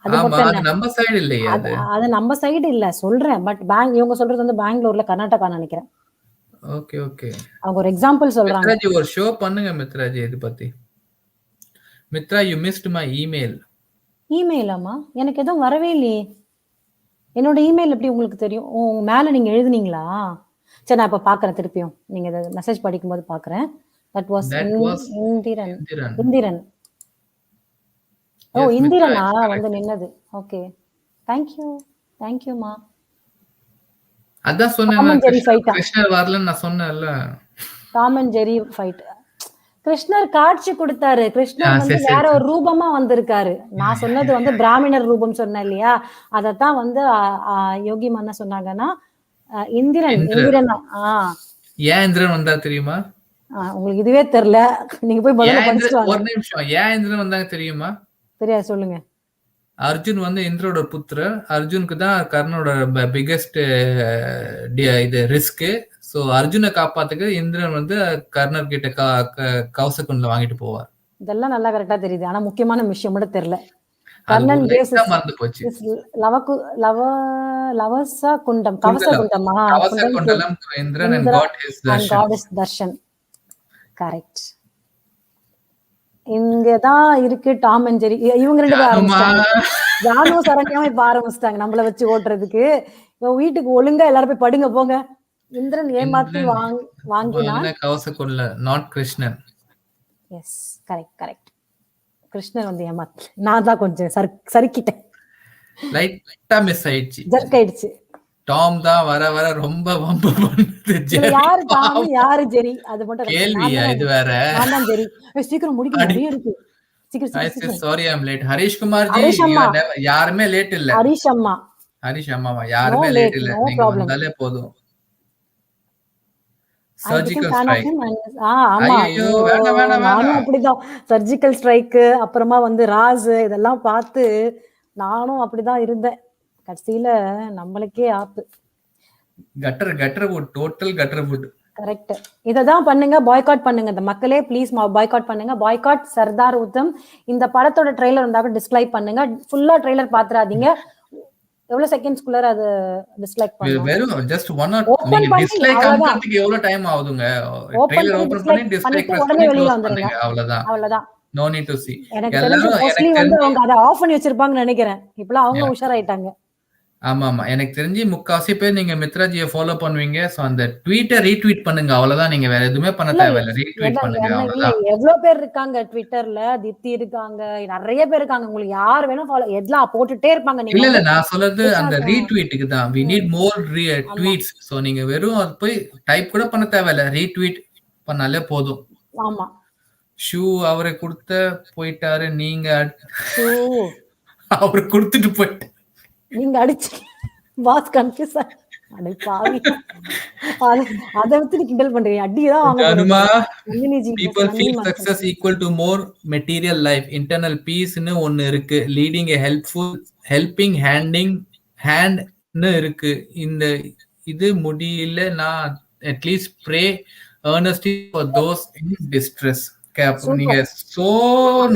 அது ஆமா, மட்டும் அது என்ன? நம்ம சைடு இல்லையே அது அது. அது நம்ம சைடு இல்ல சொல்றேன். பட் இவங்க சொல்றது வந்து பெங்களூர்ல, கர்நாடகா நினைக்கிறேன். Okay, okay. அவங்க ஒரு எக்ஸாம்பிள் சொல்றாங்க. மித்ராஜி ஒரு ஷோ பண்ணுங்க மித்ராஜி இது பத்தி. Mitra, you missed my email. இமெயிலாமா? எனக்கு எதுவும் வரவே இல்லையே. என்னோட இமெயில் எப்படி உங்களுக்கு தெரியும்? உங்க மேல நீங்க எழுதுனீங்களா? சரி, நான் இப்ப பாக்குறேன் திருப்பியும். நீங்க இத மெசேஜ் படிக்கும்போது பாக்குறேன். That was That was Indiran. Indiran. Indiran. Oh, Yes, Mitra இந்திரனா is correct. வந்து நின்னது. ஓகே. தேங்க் யூமா. அதான் சொன்னேன் டாம் அண்ட் ஜெரி ஃபைட்டா? கிருஷ்ணர் வரலன்னு நான் சொன்னேன்ல. Tom and Jerry fight. கிருஷ்ணர் காட்சி கொடுத்தாரு. கிருஷ்ணர் வந்து சரி, வேற சரி. ஒரு ரூபமா வந்திருக்காரு. நான் சொன்னது வந்து பிராமணர் ரூபம் சொன்னேன் இல்லையா? அதத்தான் வந்து யோகி என்ன சொன்னாங்கன்னா, இந்திரன். இந்திரன். ஆஹ் ஏன் இந்திரன் வந்தா தெரியுமா? உங்களுக்கு இதுவே தெரியல. நீங்க போய் முதல்ல படிச்சுட்டு வாங்க. ஒரு நிமிஷம். ஏன் இந்திரன் வந்தாங்க தெரியுமா? தெரியாது, சொல்லுங்க. அர்ஜுன் வந்து இந்திரோட புத்திரர். அர்ஜுனுக்கு தான் கர்ணனோட பிகெஸ்ட் இது ரிஸ்க். சோ அர்ஜுனை காப்பாத்துக்கு இந்திரன் வந்து கர்ணர் கிட்ட கவசக்குண்டல வாங்கிட்டு போவார். இதெல்லாம் நல்லா கரெக்டா தெரியுது. ஆனா முக்கியமான விஷயம் மட்டும் தெரியல. அது கர்ணன் மறந்து போச்சு. லவச குண்டம், கவச குண்டமா? கவச குண்டலம் to Indiran and got his darshan. Correct. இங்கதான் இருக்கு டாம் அண்ட் ஜெரி. இவங்க ரெண்டு பேரும் ஆரம்பிச்சிட்டாங்க. ஜானுவும் சரண்யாவும் இப்ப ஆரம்பிச்சிட்டாங்க நம்மள வச்சு ஓட்டுறதுக்கு. வீட்டுக்கு ஒழுங்கா எல்லாரும் போய் படுங்க போங்க. இந்திரன் ஏமாத்தி வாங்கினான் கவச குண்டலம், not Krishnan. Yes, correct. Krishnan வந்து ஏமாத்து. நான் தான் கொஞ்சம் சறுக்கிட்டேன். லைட்டா மிஸ் ஆயிடுச்சு. ஜர்க் ஆயிடுச்சு. டாம் தான் வர ரொம்ப வம்பு பண்ணுது. யாரு டாம் யாரு ஜெரி? அது மட்டும் கேள்வியா இது வேற? நான் தான் ஜெரி. சீக்கிரம் முடிக்க நிறைய இருக்கு. சீக்கிரம். சாரி, ஐ அம் லேட். ஹரிஷ் குமார் ஜி, யாருமே லேட் இல்ல. ஹரிஷ் அம்மாவா யாருமே லேட் இல்ல. நீங்க வந்தாலே போதும். Surgical strike. ஆமா, நானும் அப்படிதான். சர்ஜிக்கல் ஸ்ட்ரைக்கு, அப்புறமா வந்து ராஸ், இதெல்லாம் பார்த்து நானும் அப்படிதான் இருந்தேன். கடைசியில நம்மளுக்கே ஆப்பு. Total cutter wood. கரெக்ட். இததான் பண்ணுங்க, பாய்காட் பண்ணுங்க. இந்த மக்களே ப்ளீஸ் பாய்காட் பண்ணுங்க. பாய்காட் சர்தார் உத்தம். இந்த படத்தோட ட்ரெய்லர் வந்தாக்க டிஸ்லைக் பண்ணுங்க. ஃபுல்லா ட்ரெய்லர் பாத்துறாதீங்க. எவ்வளவு செகண்ட்ஸ்க்குள்ள அது டிஸ்லைக் பண்ணுங்க. வெறும் ஜஸ்ட் 1 or நீங்க டிஸ்லைக் பண்றதுக்கு எவ்வளவு டைம் ஆகுதுங்க? ட்ரெய்லர் ஓபன் பண்ணி டிஸ்லைக் பிரஸ் பண்ணி வெளிய வந்துருங்க. அவ்வளவுதான். No need to see. எனக்கு வந்து அவங்க அத ஆஃப் பண்ணி வச்சிருப்பாங்கன்னு நினைக்கிறேன். இப்பலாம் அவங்க உஷாராயிட்டாங்க. ஆமா, எனக்கு தெரிஞ்சு முக்காவாசி பேர் நீங்க மித்ராஜியை ஃபாலோ பண்ணுவீங்க. சோ அந்த ட்வீட்டை ரீட்வீட் பண்ணுங்க. அவ்வளவுதான். நீங்க வேற எதுவுமே பண்ண தேவையில்ல. ரீட்வீட் பண்ணுங்க, அவ்வளவுதான். எவ்வளவு பேர் இருக்காங்க ட்விட்டர்ல? தீப்தி இருக்காங்க, நிறைய பேர் இருக்காங்க. உங்களுக்கு யார் வேணும் ஃபாலோ, எல்லாம் போட்டுட்டே இருப்பாங்க. நீங்க இல்ல நான் சொல்றது அந்த ரீட்வீட்டுக்கு தான். we need more tweets. So நீங்க வெறும் அது போய் டைப் கூட பண்ண தேவையில்ல. ரீட்வீட் பண்ணாலே போதும். ஆமா. ஷூ அவரை கொடுத்த போயிட்டாரு. நீங்க அவரை கொடுத்துட்டு போயிட்டு நீங்க அடிச்சு பாஸ் கன்ஃபியூஸ் அடே பாவி. அத வச்சு நீ கிண்டல் பண்றீங்க. அடிதான் வாங்க. people feel success equal to more material life. internal peace ன்னு ஒன்னு இருக்கு. leading a helping hand ன்னு இருக்கு. இந்த இது முடியல நான் at least pray earnestly for those in distress. நீங்க so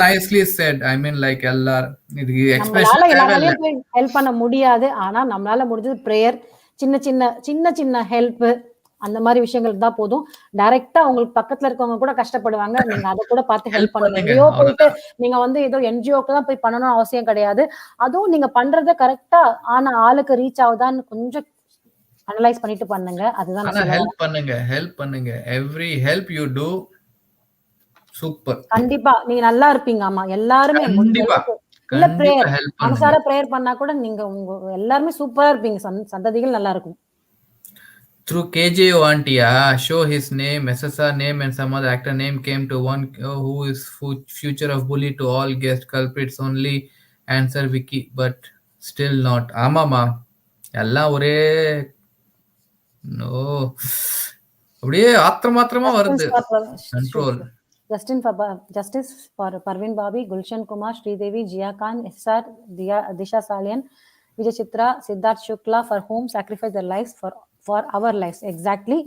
nicely said. I mean like எல்லாரும் இதுக்கு எக்ஸ்பிரஷன் தேவையில்ல. ஹெல்ப் பண்ண முடியாது, ஆனா நம்மளால முடிஞ்சது பிரேயர், சின்ன சின்ன ஹெல்ப், அந்த மாதிரி விஷயங்களுக்கு தான் போதும். டைரக்டா உங்களுக்கு பக்கத்துல இருக்கவங்க கூட கஷ்டப்படுவாங்க, நீங்க அதை கூட பார்த்து ஹெல்ப் பண்ணுங்க. எங்கேயோ போயிட்டு நீங்க வந்து ஏதோ என்ஜிஓக்கு தான் போய் பண்ணணும்னு அவசியம் கிடையாது. அதுவும் நீங்க பண்றத கரெக்டா ஆனா ஆளுக்கு ரீச் ஆகுதான்னு கொஞ்சம் அனலைஸ் பண்ணிட்டு பண்ணுங்க. அதுதான் ஹெல்ப் பண்ணுங்க. Every help you to super. கண்டிப்பா நீங்க நல்லா இருப்பீங்க. ஆமா, எல்லாருமே இல்ல பிரேயர், மனசார பிரேயர் பண்ணா கூட நீங்க உங்க எல்லாருமே சூப்பரா இருப்பீங்க. சந்ததிகள் நல்லா இருக்கும். Through KJO Antia, show his name, SSR name and some other actor name came to one who is future of bully to all guest culprits. Only answer Vicky, but still not. ஆமாமா, எல்லாம் ஒரே நோ அப்படியே ஆத்திரமா வருது. Control. Justice for Parvin Babi, Gulshan Kumar, Sridevi, Jia Khan, SSR, Disha Salian, Vijay Chitra, Siddharth Shukla, for whom sacrificed their lives for our lives. Exactly.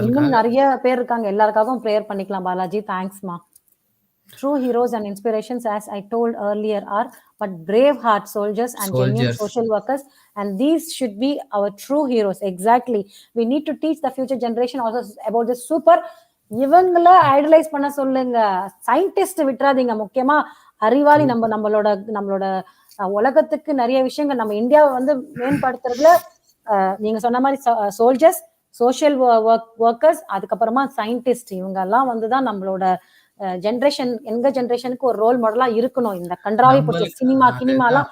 இன்னும் நிறைய பேர் இருக்காங்க, எல்லாருக்காகவும் ப்ரேயர் பண்ணிக்கலாம் பாலாஜி. தேங்க்ஸ்மா. True heroes and inspirations, as I told earlier, are but brave heart soldiers and genuine social workers, and these should be our true heroes. Exactly. We need to teach the future generation also about this super. இவங்கள ஐடலைஸ் பண்ண சொல்லுங்க. சயின்டிஸ்ட் விட்டுறாதீங்க. முக்கியமா அறிவாளி. நம்மளோட உலகத்துக்கு நிறைய விஷயங்கள் நம்ம இந்தியாவை வந்து மேம்படுத்துறதுல நீங்க சொன்ன மாதிரி சோல்ஜர்ஸ், சோசியல் ஒர்க்கர்ஸ், அதுக்கப்புறமா சயின்டிஸ்ட், இவங்க எல்லாம் வந்துதான் நம்மளோட ஜென்ரேஷன், எங்க ஜென்ரேஷனுக்கு ஒரு ரோல் மாடலா இருக்கணும். இந்த கன்றாவி போச்சு சினிமாலாம்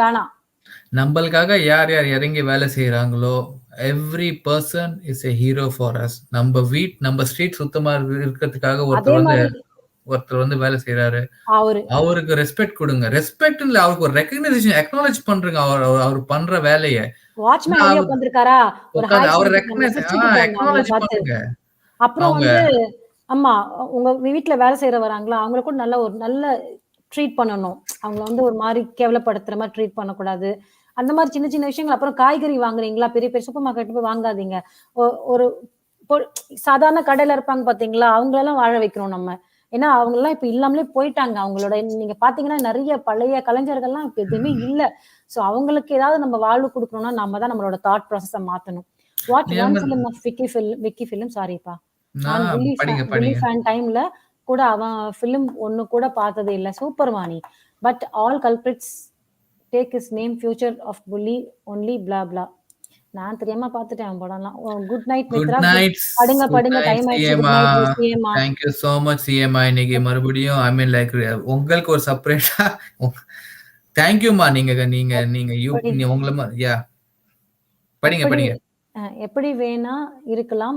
வேணாம். நம்மளுக்காக யார் யார் இறங்கி வேலை செய்யறாங்களோ, every person is a hero for us. நம்ம ஸ்ட்ரீட் சுத்தமா இருக்கிறதுக்காக ஒருத்தர் வந்து வேலை செய்யறாரு, அவருக்கு ரெஸ்பெக்ட் கொடுங்க. ரெஸ்பெக்ட் இல்ல, அவருக்கு ஒரு ரெகக்னைசேஷன், அக்னாலேஜ் பண்றீங்க அவர் பண்ற வேலைய. வாட்ச்மேன் வெளிய உட்கார்ந்திருக்காரா, அவர் அக்னாலேஜ் பண்ணுங்க. அப்புறம் வந்து அம்மா உங்க வீட்டுல வேலை செய்யற வராங்களா, அவங்கள கூட நல்ல ட்ரீட் பண்ணணும். அவங்கள வந்து ஒரு மாதிரி கேவலப்படுத்துற மாதிரி ட்ரீட் பண்ணக்கூடாது. அந்த மாதிரி சின்ன சின்ன விஷயங்கள். அப்புறம் காய்கறி வாங்குறீங்களா, பெரிய பெரிய சூப்பர் மார்க்கெட் போய் வாங்காதீங்க. ஒரு சாதாரண கடையில இருப்பாங்க பாத்தீங்களா, அவங்களெல்லாம் வாழ வைக்கணும் நம்ம. ஏன்னா அவங்க எல்லாம் இப்ப இல்லாமலே போயிட்டாங்க. அவங்களோட நீங்க பாத்தீங்கன்னா நிறைய பழைய கலைஞர்கள்லாம் இப்ப எதுவுமே இல்ல. சோ அவங்களுக்கு ஏதாவது நம்ம வாழ்வு கொடுக்கணும்னா நம்ம தான் நம்மளோட தாட் ப்ராசஸ மாத்தணும். What one film of Vicky film, சாரிப்பா, நான் புலி ஃபேன் டைம்ல கூட அவன் ஃபிலிம் ஒன்னு கூட பார்த்ததே இல்ல. Super Vani. But all culprits take his name, future of Puli only blah blah. நான் தெரியாம பார்த்துட்டேன் படம்லாம். Good night Mitra. படுங்க டைம் ஆயிடுச்சு. குட் நைட் சிஎம்ஆ. Thank you so much சிஎம்ஆ. இன்னைக்கு மறுபடியும் ஐ மீன் லைக் உங்களுக்கு ஒரு செப்பரேட்டா thank you மா. நீங்க உங்கள யா படிங்க. எப்படி வேணா இருக்கலாம்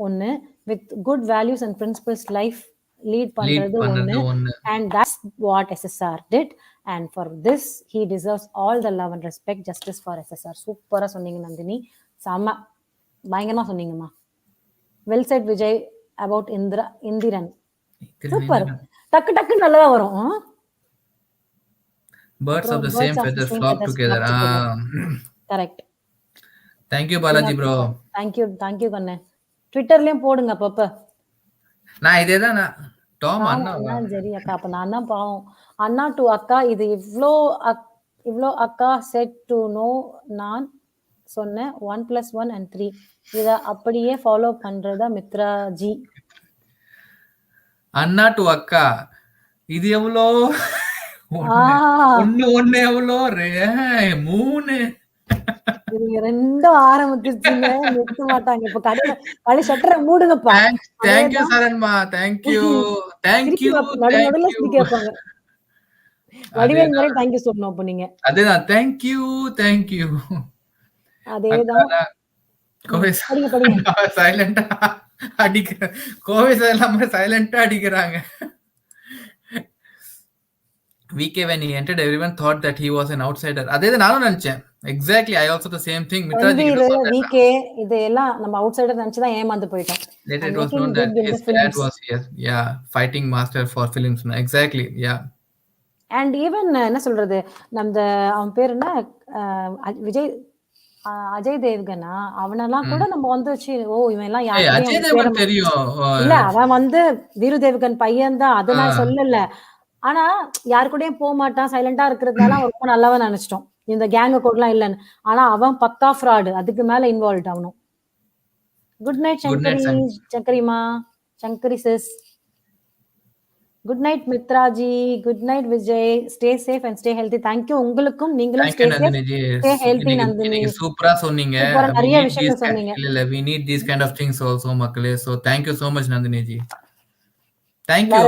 ஒன்னு, with good values and principles life lead பண்றது ஒன்னு. And that's what SSR did, and for this he deserves all the love and respect. Justice for SSR. சூப்பரா சொன்னீங்க நந்தினி, செம்ம பயங்கரமா சொன்னீங்கம்மா. Well said Vijay about Indran. Super. டக்கு நல்லதா வரும். Birds of the same feather flock together. Correct. Thank you Balaji bro. Thank you கண்ணே. ட்விட்டர்லயும் போடுங்க அப்பப்ப. நான் இதேதான் டாம் அண்ணா. சரி அக்கா, அப்ப நான் தான் பாவம். அண்ணா டு அக்கா, இது இவ்ளோ அக்கா செட் டு நோ, நான் சொன்னேன் 1+1 and 3. இத அப்படியே ஃபாலோ பண்றதா மித்ரா ஜி. அண்ணா டு அக்கா, இது எவ்வளோ? ஒண்ணு எவ்வளோ? 3. இவங்க ரெண்டும் ஆரம்பிச்சிருச்சுங்க, நிறுத்த மாட்டாங்க. இப்ப கடை ஷட்டரை மூடுங்கப்பா. Thank you சரண்மா. Thank you. நடுநடுல சிரிக்க வைப்பாங்க. வடிவேல் மாதிரி தேங்க் யூ சொல்லணும் அப்ப நீங்க. அதேதான். Thank you. அதேதான். சைலண்டா அடிக்கிற கோவை எல்லாமே சைலண்டா அடிக்கிறாங்க. VK, when he entered, everyone thought that he was an outsider. அதேதான் நானும் நினைச்சேன். Exactly, I also the same thing. Mithraji VK இதெல்லாம் நம்ம அவுட்சைடர் நினைச்சு தான் ஏமாந்து போயிட்டோம். Later it was known that his dad was fighting master for films. Exactly, yeah. And even என்ன சொல்றது, அவன் பேர் என்ன, அஜய் தேவ்கனா, அவனெல்லாம் கூட நம்ம வந்து இவன் எல்லாம் யாரும் தெரியும் இல்ல, அவன் வந்து வீரு தேவ்கன் பையன் தான், அதை நான் சொல்லல. ஆனா யாரு கூடயும் போக மாட்டான், சைலண்டா இருக்கிறதுனால ரொம்ப நல்லவன் நினைச்சிட்டோம், இந்த கேங்க கூடலாம் இல்லன்னு. ஆனா அவன் பக்கா ஃப்ராடு, அதுக்கு மேல இன்வால்வ் ஆகணும். குட் நைட் சங்கரிமா, Sankari sis. Good night Mitraji, good night Vijay. Stay safe and stay healthy. Thank you. உங்களுக்கும் நீங்களும் stay safe, stay healthy. Nandini சூப்பரா சொன்னீங்க, நிறைய விஷயம் சொன்னீங்க. இல்ல we need these kind of things also மக்களே. So thank you so much Nandini G. Thank you.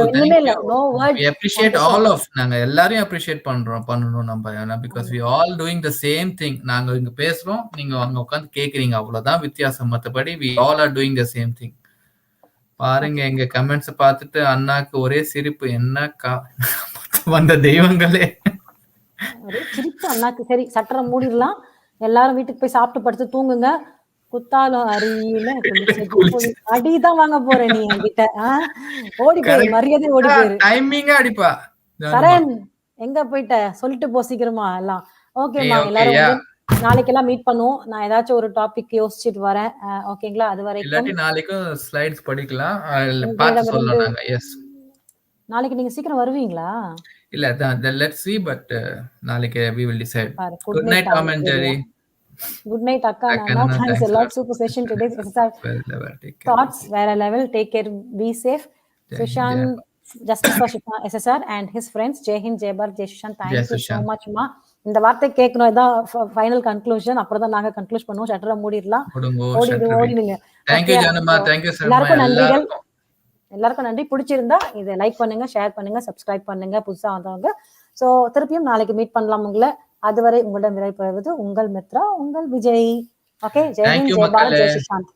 No word. We appreciate all of, நாங்க எல்லாரையும் appreciate பண்ணணும் நம்ம, because we all doing the same thing. நாங்க இங்க பேசுறோம், நீங்க அங்க உட்கார்ந்து கேக்குறீங்க, அவ்வளவுதான் வித்தியாசம். மத்தபடி we all are doing the same thing. பாருங்க எங்க கமெண்ட்ஸ் பார்த்துட்டு அண்ணாக்கு ஒரே சிரிப்பு. என்ன வந்த தெய்வங்களே, ஒரே சிரிப்பு அண்ணாக்கு. சரி, சட்டரை மூடிடலாம். எல்லாரும் வீட்டுக்கு போய் சாப்பிட்டு படுத்து தூங்குங்க. குத்தாலும் அரியில குளிச்சு. அடிதான் வாங்க போற நீ என்கிட்ட. ஓடி போயிரு, மரியாதை ஓடி போயிரு. டைமிங்கா அடிப்பா. சரண் எங்க போயிட்ட சொல்லிட்டு போ சீக்கிரமா எல்லாம். ஓகேமா, எல்லாரும் வந்து நாளைக்கெல்லாம் மீட் பண்ணுவோம். நான் ஏதாச்சும் ஒரு டாபிக் யோசிச்சுட்டு வரேன். ஓகேங்களா? அது வரைக்கும் இல்லாட்டி நாளைக்கும் ஸ்லைட்ஸ் படிக்கலாம். பார்த்து சொல்லலாம் நாங்க. எஸ். நாளைக்கு நீங்க சீக்கிரம் வருவீங்களா? இல்ல லெட்ஸ் see பட் நாளைக்கு we will decide. Good night Tom and Jerry. Good night akka Nana. Thanks a lot. Super session today. SSR thoughts வேற level. Take care. Be safe. Sushant, Justice for SSR and his friends. Jai Hind, Jai Bharat, Jai Sushant. Thank you so much ma. இந்த வார்த்தை கேட்கணும். இதான் ஃபைனல் கன்க்ளூஷன். அப்புறம் தான் நாங்க கன்க்ளூட் பண்ணுவோம். ஷட்டரை மூடிடலாம். ஓடிடுங்க. தேங்க்யூ ஜானம்மா. Thank you sir. எல்லாருக்கும் நன்றிகள். எல்லாருக்கும் நன்றி. பிடிச்சிருந்தா இதை லைக் பண்ணுங்க, ஷேர் பண்ணுங்க, சப்ஸ்கிரைப் பண்ணுங்க புதுசா வந்தவங்க. ஸோ திருப்பியும் நாளைக்கு மீட் பண்ணலாம் உங்களை. அதுவரை உங்களிடம் விடைபெறுவது உங்கள் மித்ரா, உங்கள் விஜய். ஓகே, ஜெய் ஹிந்த், ஜெய் பாரத், ஜெய் சுஷாந்த்.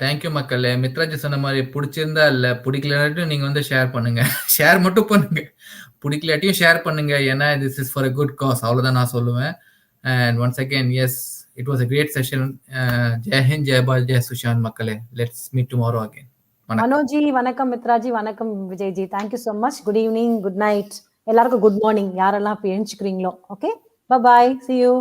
தேங்க்யூ மக்களே. மித்ராஜி சொன்ன மாதிரி பிடிச்சிருந்தா இல்ல பிடிக்கலாட்டும் நீங்க வந்து ஷேர் பண்ணுங்க. ஷேர் மட்டும் பண்ணுங்க, பிடிக்கலாட்டியும் ஷேர் பண்ணுங்க. ஏன்னா this is for a good cause. அவ்வளவுதான் நான் சொல்லுவேன். And once again, yes, it was a great session. Jai Hind, Jai Bharat, Jai Sushant மக்களே. Let's meet tomorrow again. மனோஜி வணக்கம், மித்ராஜி வணக்கம், Vijayji thank you so much. Good evening, good night, எல்லாருக்கும் குட் மார்னிங் யாரெல்லாம் இப்போ எழுந்துக்கிறீங்களோ. Okay, bye bye, see you.